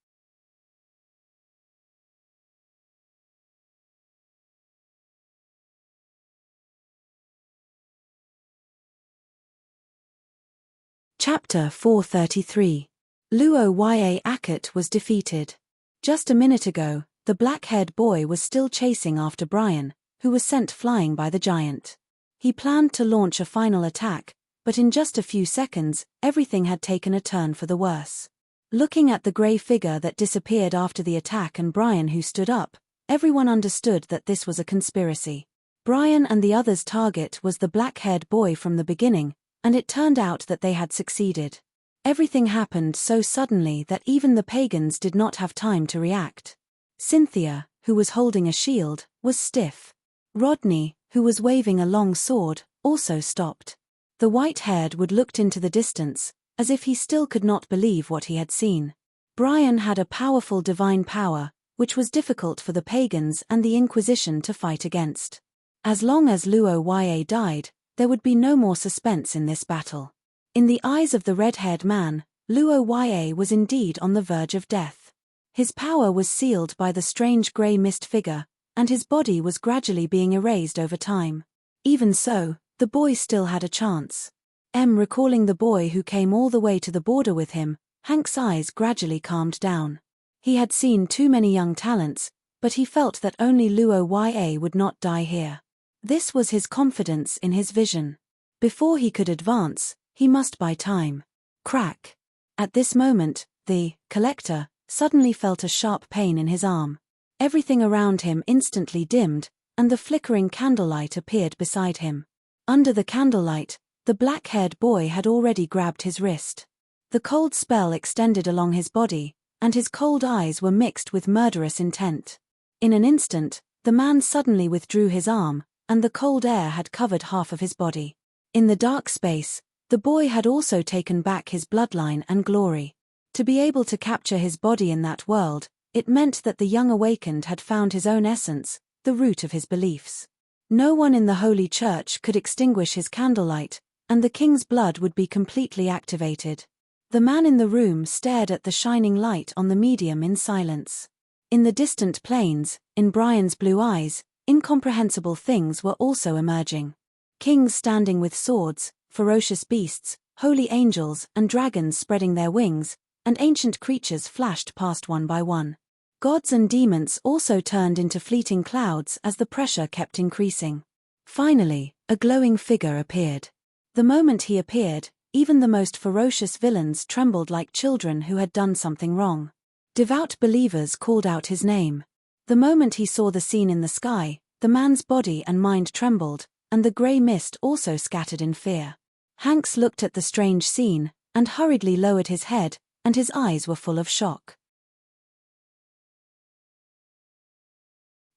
Chapter 433. Luo Yue Akut was defeated. Just a minute ago, the black-haired boy was still chasing after Brian, who was sent flying by the giant. He planned to launch a final attack, but in just a few seconds, everything had taken a turn for the worse. Looking at the grey figure that disappeared after the attack and Brian who stood up, everyone understood that this was a conspiracy. Brian and the others' target was the black-haired boy from the beginning, and it turned out that they had succeeded. Everything happened so suddenly that even the pagans did not have time to react. Cynthia, who was holding a shield, was stiff. Rodney, who was waving a long sword, also stopped. The white-haired would looked into the distance, as if he still could not believe what he had seen. Brian had a powerful divine power, which was difficult for the pagans and the Inquisition to fight against. As long as Luo Yue died, there would be no more suspense in this battle. In the eyes of the red-haired man, Luo Yue was indeed on the verge of death. His power was sealed by the strange grey mist figure, and his body was gradually being erased over time. Even so, the boy still had a chance. Recalling the boy who came all the way to the border with him, Hank's eyes gradually calmed down. He had seen too many young talents, but he felt that only Luo Yue would not die here. This was his confidence in his vision. Before he could advance, he must buy time. Crack. At this moment, the collector suddenly felt a sharp pain in his arm. Everything around him instantly dimmed, and the flickering candlelight appeared beside him. Under the candlelight, the black-haired boy had already grabbed his wrist. The cold spell extended along his body, and his cold eyes were mixed with murderous intent. In an instant, the man suddenly withdrew his arm, and the cold air had covered half of his body. In the dark space, the boy had also taken back his bloodline and glory. To be able to capture his body in that world, it meant that the young awakened had found his own essence, the root of his beliefs. No one in the Holy Church could extinguish his candlelight, and the king's blood would be completely activated. The man in the room stared at the shining light on the medium in silence. In the distant plains, in Brian's blue eyes, incomprehensible things were also emerging. Kings standing with swords, ferocious beasts, holy angels and dragons spreading their wings, and ancient creatures flashed past one by one. Gods and demons also turned into fleeting clouds as the pressure kept increasing. Finally, a glowing figure appeared. The moment he appeared, even the most ferocious villains trembled like children who had done something wrong. Devout believers called out his name. The moment he saw the scene in the sky, the man's body and mind trembled, and the grey mist also scattered in fear. Hanks looked at the strange scene, and hurriedly lowered his head, and his eyes were full of shock.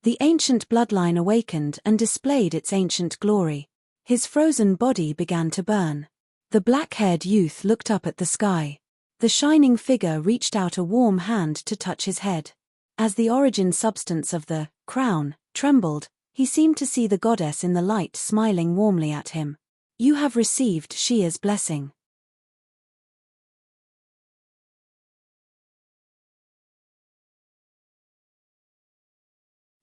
The ancient bloodline awakened and displayed its ancient glory. His frozen body began to burn. The black-haired youth looked up at the sky. The shining figure reached out a warm hand to touch his head. As the origin substance of the crown trembled, he seemed to see the goddess in the light smiling warmly at him. You have received Shia's blessing.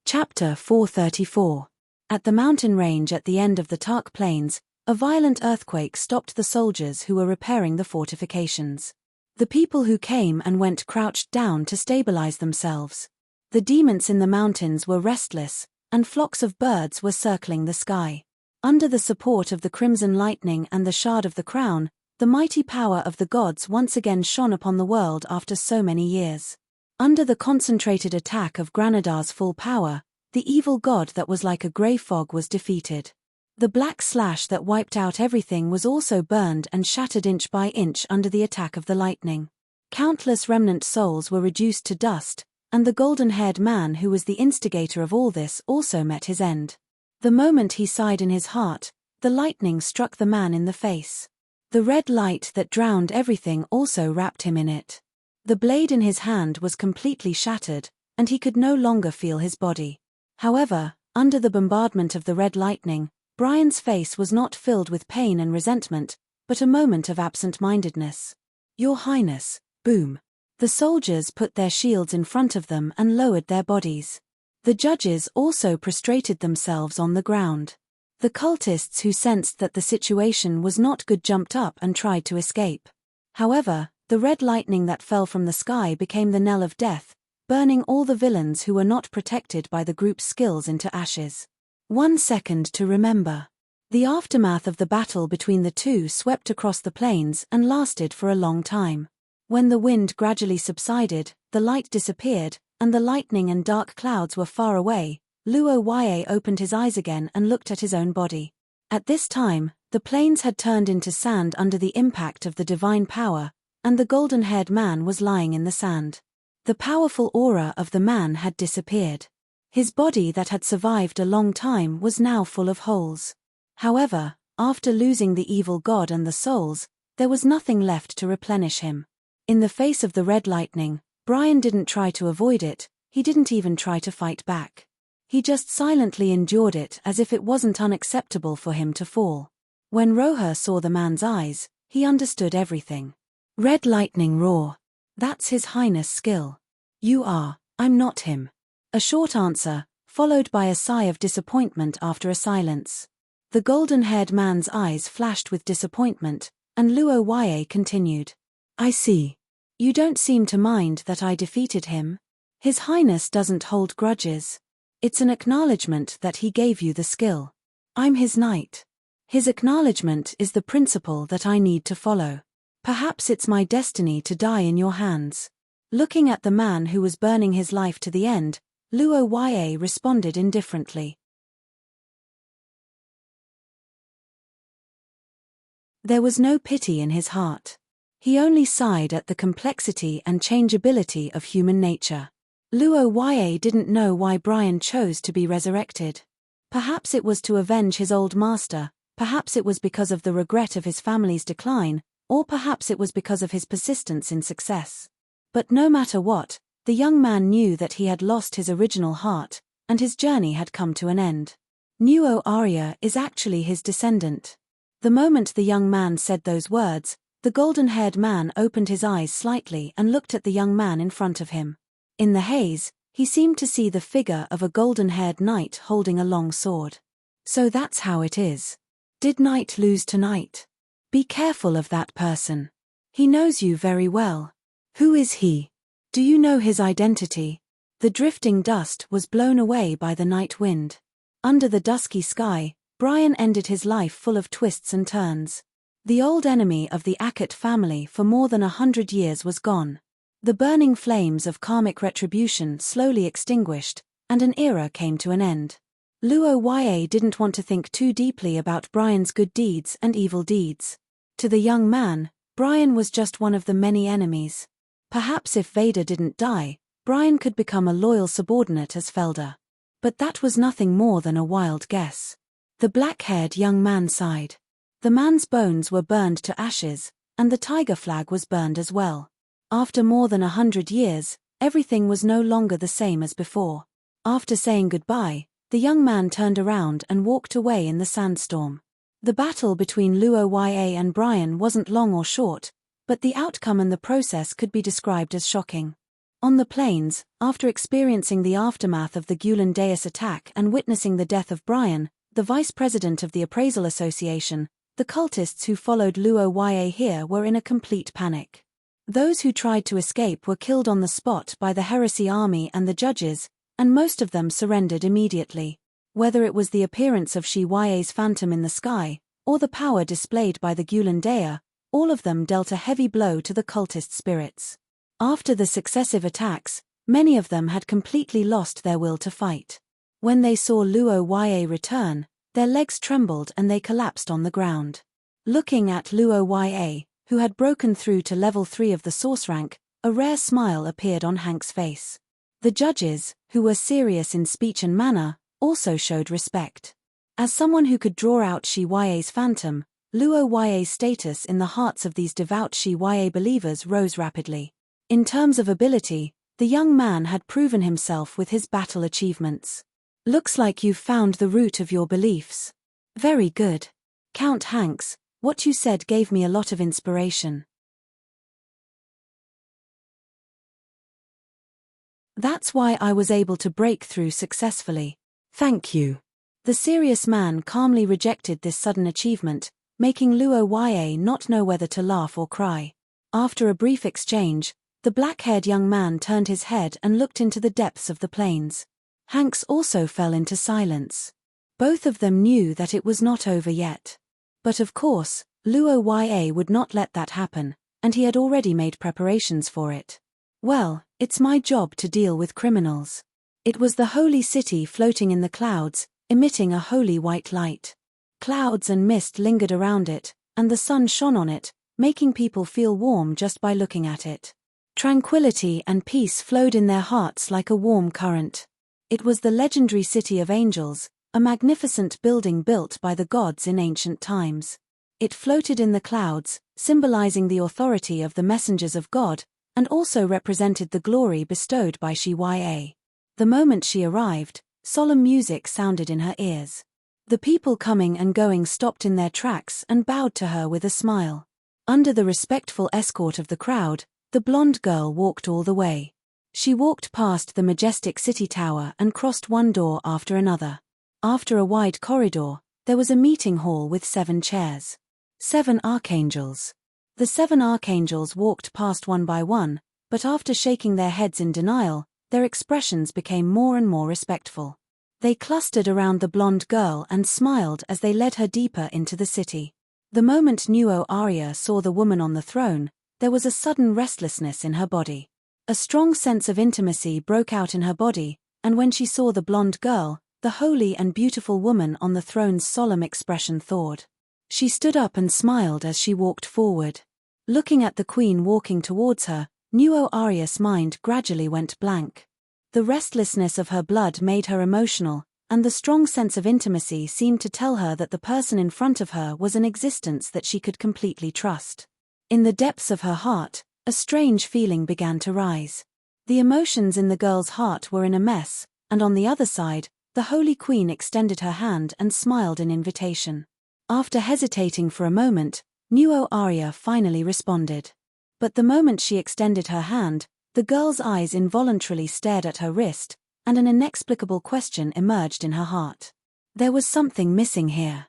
Chapter 434. At the mountain range at the end of the Tark Plains, a violent earthquake stopped the soldiers who were repairing the fortifications. The people who came and went crouched down to stabilize themselves. The demons in the mountains were restless, and flocks of birds were circling the sky. Under the support of the crimson lightning and the shard of the crown, the mighty power of the gods once again shone upon the world after so many years. Under the concentrated attack of Granadar's full power, the evil god that was like a grey fog was defeated. The black slash that wiped out everything was also burned and shattered inch by inch under the attack of the lightning. Countless remnant souls were reduced to dust, and the golden-haired man who was the instigator of all this also met his end. The moment he sighed in his heart, the lightning struck the man in the face. The red light that drowned everything also wrapped him in it. The blade in his hand was completely shattered, and he could no longer feel his body. However, under the bombardment of the red lightning, Brian's face was not filled with pain and resentment, but a moment of absent-mindedness. "Your Highness," boom. The soldiers put their shields in front of them and lowered their bodies. The judges also prostrated themselves on the ground. The cultists who sensed that the situation was not good jumped up and tried to escape. However, the red lightning that fell from the sky became the knell of death, burning all the villains who were not protected by the group's skills into ashes. 1 second to remember. The aftermath of the battle between the two swept across the plains and lasted for a long time. When the wind gradually subsided, the light disappeared, and the lightning and dark clouds were far away, Luo Yue opened his eyes again and looked at his own body. At this time, the plains had turned into sand under the impact of the divine power, and the golden-haired man was lying in the sand. The powerful aura of the man had disappeared. His body that had survived a long time was now full of holes. However, after losing the evil god and the souls, there was nothing left to replenish him. In the face of the red lightning, Brian didn't try to avoid it, he didn't even try to fight back. He just silently endured it as if it wasn't unacceptable for him to fall. When Roher saw the man's eyes, he understood everything. Red lightning roar. That's His Highness' skill. You are, I'm not him. A short answer, followed by a sigh of disappointment after a silence. The golden-haired man's eyes flashed with disappointment, and Luo Yue continued. I see. You don't seem to mind that I defeated him. His Highness doesn't hold grudges. It's an acknowledgement that he gave you the skill. I'm his knight. His acknowledgement is the principle that I need to follow. Perhaps it's my destiny to die in your hands. Looking at the man who was burning his life to the end, Luo Yue responded indifferently. There was no pity in his heart. He only sighed at the complexity and changeability of human nature. Luo Yue didn't know why Brian chose to be resurrected. Perhaps it was to avenge his old master, perhaps it was because of the regret of his family's decline, or perhaps it was because of his persistence in success. But no matter what, the young man knew that he had lost his original heart, and his journey had come to an end. Nuo Arya is actually his descendant. The moment the young man said those words, the golden-haired man opened his eyes slightly and looked at the young man in front of him. In the haze, he seemed to see the figure of a golden-haired knight holding a long sword. So that's how it is. Did Knight lose tonight? Be careful of that person. He knows you very well. Who is he? Do you know his identity? The drifting dust was blown away by the night wind. Under the dusky sky, Brian ended his life full of twists and turns. The old enemy of the Akut family for more than 100 years was gone. The burning flames of karmic retribution slowly extinguished, and an era came to an end. Luo Yue didn't want to think too deeply about Brian's good deeds and evil deeds. To the young man, Brian was just one of the many enemies. Perhaps if Vader didn't die, Brian could become a loyal subordinate as Felder. But that was nothing more than a wild guess. The black-haired young man sighed. The man's bones were burned to ashes, and the tiger flag was burned as well. After more than 100 years, everything was no longer the same as before. After saying goodbye, the young man turned around and walked away in the sandstorm. The battle between Luo Yue and Brian wasn't long or short, but the outcome and the process could be described as shocking. On the plains, after experiencing the aftermath of the Gulan Deus attack and witnessing the death of Brian, the vice president of the Appraisal Association, the cultists who followed Luo Yue here were in a complete panic. Those who tried to escape were killed on the spot by the heresy army and the judges, and most of them surrendered immediately. Whether it was the appearance of Shiwaye's phantom in the sky, or the power displayed by the Gulandea, all of them dealt a heavy blow to the cultist spirits. After the successive attacks, many of them had completely lost their will to fight. When they saw Luo Ye return, their legs trembled and they collapsed on the ground. Looking at Luo Ye, who had broken through to level 3 of the source rank, a rare smile appeared on Hank's face. The judges, who were serious in speech and manner, also showed respect. As someone who could draw out Shiwaye's phantom, Luo Ye's status in the hearts of these devout Shiwaye believers rose rapidly. In terms of ability, the young man had proven himself with his battle achievements. Looks like you've found the root of your beliefs. Very good. Count Hanks, what you said gave me a lot of inspiration. That's why I was able to break through successfully. Thank you. The serious man calmly rejected this sudden achievement, making Luo Ye not know whether to laugh or cry. After a brief exchange, the black-haired young man turned his head and looked into the depths of the plains. Hanks also fell into silence. Both of them knew that it was not over yet. But of course, Luo Ye would not let that happen, and he had already made preparations for it. Well, it's my job to deal with criminals. It was the holy city floating in the clouds, emitting a holy white light. Clouds and mist lingered around it, and the sun shone on it, making people feel warm just by looking at it. Tranquility and peace flowed in their hearts like a warm current. It was the legendary City of Angels, a magnificent building built by the gods in ancient times. It floated in the clouds, symbolizing the authority of the messengers of God, and also represented the glory bestowed by Shiwaye. The moment she arrived, solemn music sounded in her ears. The people coming and going stopped in their tracks and bowed to her with a smile. Under the respectful escort of the crowd, the blonde girl walked all the way. She walked past the majestic city tower and crossed one door after another. After a wide corridor, there was a meeting hall with 7 chairs. 7 archangels. The 7 archangels walked past one by one, but after shaking their heads in denial, their expressions became more and more respectful. They clustered around the blonde girl and smiled as they led her deeper into the city. The moment Nuo Arya saw the woman on the throne, there was a sudden restlessness in her body. A strong sense of intimacy broke out in her body, and when she saw the blonde girl, the holy and beautiful woman on the throne's solemn expression thawed. She stood up and smiled as she walked forward. Looking at the queen walking towards her, Nuo Arya's mind gradually went blank. The restlessness of her blood made her emotional, and the strong sense of intimacy seemed to tell her that the person in front of her was an existence that she could completely trust. In the depths of her heart, a strange feeling began to rise. The emotions in the girl's heart were in a mess, and on the other side, the Holy Queen extended her hand and smiled in invitation. After hesitating for a moment, Nuo Arya finally responded. But the moment she extended her hand, the girl's eyes involuntarily stared at her wrist, and an inexplicable question emerged in her heart. There was something missing here.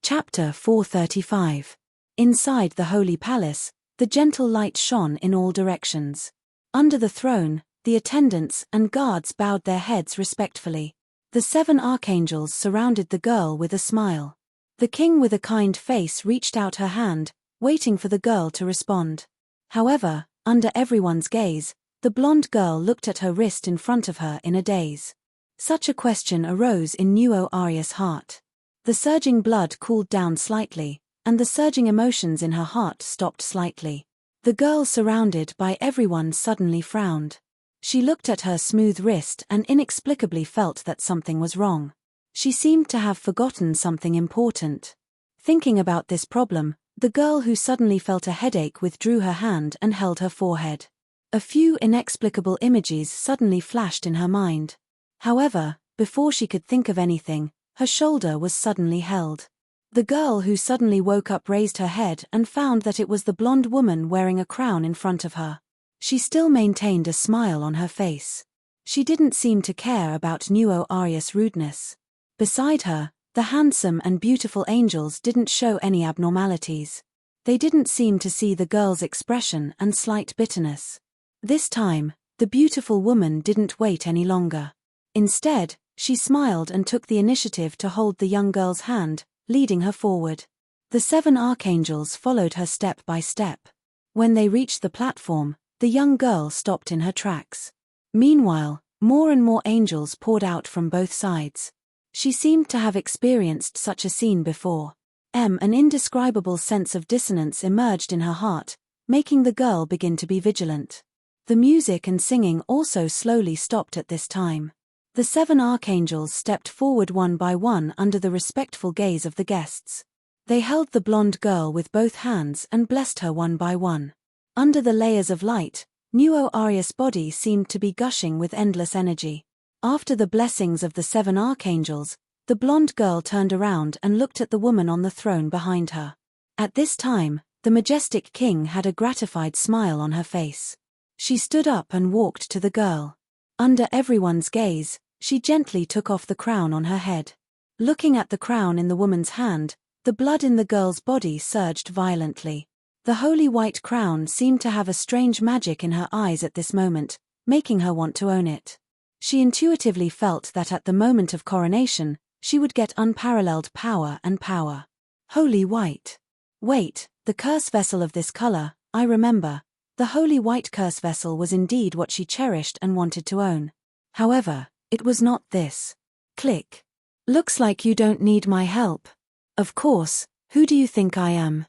Chapter 435. Inside the Holy Palace, the gentle light shone in all directions. Under the throne, the attendants and guards bowed their heads respectfully. The 7 archangels surrounded the girl with a smile. The king with a kind face reached out her hand, waiting for the girl to respond. However, under everyone's gaze, the blonde girl looked at her wrist in front of her in a daze. Such a question arose in Nuo Arya's heart. The surging blood cooled down slightly, and the surging emotions in her heart stopped slightly. The girl surrounded by everyone suddenly frowned. She looked at her smooth wrist and inexplicably felt that something was wrong. She seemed to have forgotten something important. Thinking about this problem, the girl who suddenly felt a headache withdrew her hand and held her forehead. A few inexplicable images suddenly flashed in her mind. However, before she could think of anything, her shoulder was suddenly held. The girl who suddenly woke up raised her head and found that it was the blonde woman wearing a crown in front of her. She still maintained a smile on her face. She didn't seem to care about Nuo Arya's rudeness. Beside her, the handsome and beautiful angels didn't show any abnormalities. They didn't seem to see the girl's expression and slight bitterness. This time, the beautiful woman didn't wait any longer. Instead, she smiled and took the initiative to hold the young girl's hand, leading her forward. The 7 archangels followed her step by step. When they reached the platform, the young girl stopped in her tracks. Meanwhile, more and more angels poured out from both sides. She seemed to have experienced such a scene before. An indescribable sense of dissonance emerged in her heart, making the girl begin to be vigilant. The music and singing also slowly stopped at this time. The 7 archangels stepped forward one by one under the respectful gaze of the guests. They held the blonde girl with both hands and blessed her one by one. Under the layers of light, Nuo Arius' body seemed to be gushing with endless energy. After the blessings of the 7 archangels, the blonde girl turned around and looked at the woman on the throne behind her. At this time, the majestic king had a gratified smile on her face. She stood up and walked to the girl. Under everyone's gaze, she gently took off the crown on her head. Looking at the crown in the woman's hand, the blood in the girl's body surged violently. The holy white crown seemed to have a strange magic in her eyes at this moment, making her want to own it. She intuitively felt that at the moment of coronation, she would get unparalleled power and power. Holy white. Wait, the curse vessel of this color, I remember. The holy white curse vessel was indeed what she cherished and wanted to own. However, it was not this. Click. Looks like you don't need my help. Of course, who do you think I am?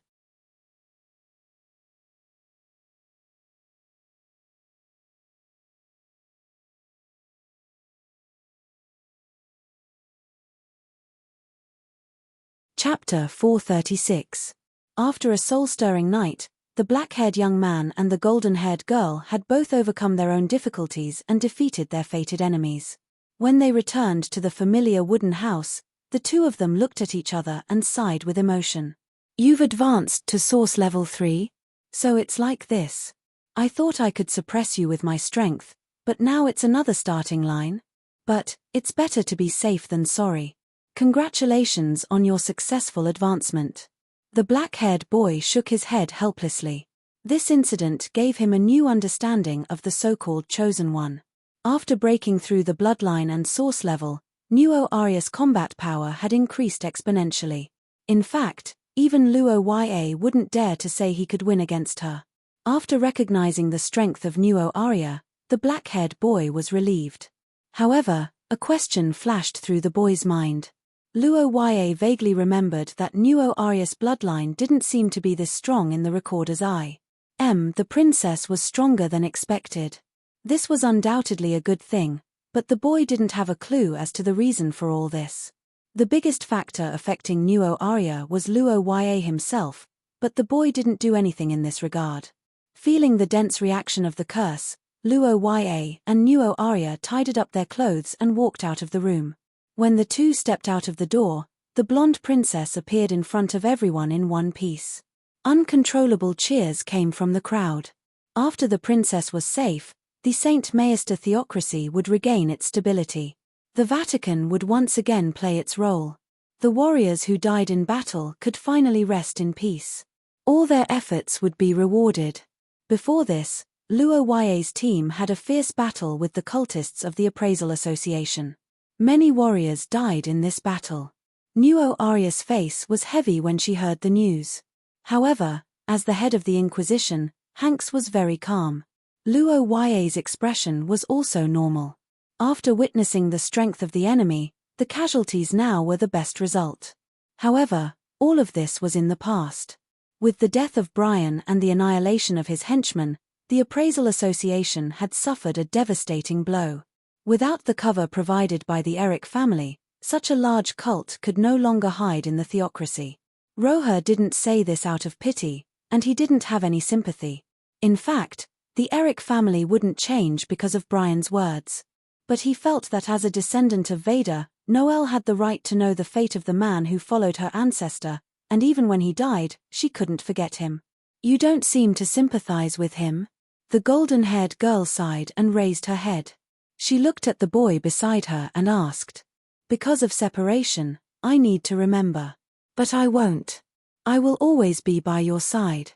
Chapter 436. After a soul-stirring night, the black-haired young man and the golden-haired girl had both overcome their own difficulties and defeated their fated enemies. When they returned to the familiar wooden house, the two of them looked at each other and sighed with emotion. You've advanced to source level 3? So it's like this. I thought I could suppress you with my strength, but now it's another starting line? But, it's better to be safe than sorry. Congratulations on your successful advancement. The black-haired boy shook his head helplessly. This incident gave him a new understanding of the so-called Chosen One. After breaking through the bloodline and source level, Nuo Arius' combat power had increased exponentially. In fact, even Luo Ya wouldn't dare to say he could win against her. After recognizing the strength of Nuo Aria, the black-haired boy was relieved. However, a question flashed through the boy's mind. Luo Ya vaguely remembered that Nuo Arius' bloodline didn't seem to be this strong in the recorder's eye. The princess was stronger than expected. This was undoubtedly a good thing, but the boy didn't have a clue as to the reason for all this. The biggest factor affecting Nuo Aria was Luo Ya himself, but the boy didn't do anything in this regard. Feeling the dense reaction of the curse, Luo Ya and Nuo Aria tidied up their clothes and walked out of the room. When the two stepped out of the door, the blonde princess appeared in front of everyone in one piece. Uncontrollable cheers came from the crowd. After the princess was safe, the Saint Maester theocracy would regain its stability. The Vatican would once again play its role. The warriors who died in battle could finally rest in peace. All their efforts would be rewarded. Before this, Luo Ya's team had a fierce battle with the cultists of the Appraisal Association. Many warriors died in this battle. Nuo Aria's face was heavy when she heard the news. However, as the head of the Inquisition, Hanks was very calm. Luo Ya's expression was also normal. After witnessing the strength of the enemy, the casualties now were the best result. However, all of this was in the past. With the death of Brian and the annihilation of his henchmen, the Appraisal Association had suffered a devastating blow. Without the cover provided by the Eric family, such a large cult could no longer hide in the theocracy. Roher didn't say this out of pity, and he didn't have any sympathy. In fact, the Eric family wouldn't change because of Brian's words. But he felt that as a descendant of Vader, Noelle had the right to know the fate of the man who followed her ancestor, and even when he died, she couldn't forget him. You don't seem to sympathize with him. The golden-haired girl sighed and raised her head. She looked at the boy beside her and asked, "Because of separation, I need to remember. But I won't. I will always be by your side.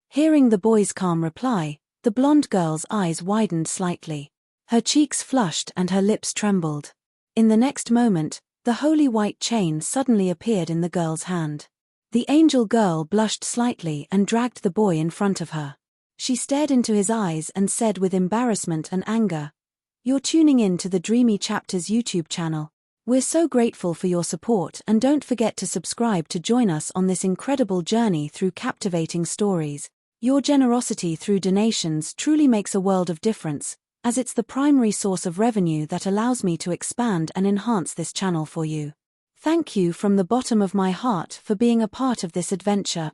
Hearing the boy's calm reply, the blonde girl's eyes widened slightly. Her cheeks flushed and her lips trembled. In the next moment, the holy white chain suddenly appeared in the girl's hand. The angel girl blushed slightly and dragged the boy in front of her. She stared into his eyes and said with embarrassment and anger, "You're tuning in to the Dreamy Chapters YouTube channel. We're so grateful for your support, and don't forget to subscribe to join us on this incredible journey through captivating stories. Your generosity through donations truly makes a world of difference, as it's the primary source of revenue that allows me to expand and enhance this channel for you. Thank you from the bottom of my heart for being a part of this adventure."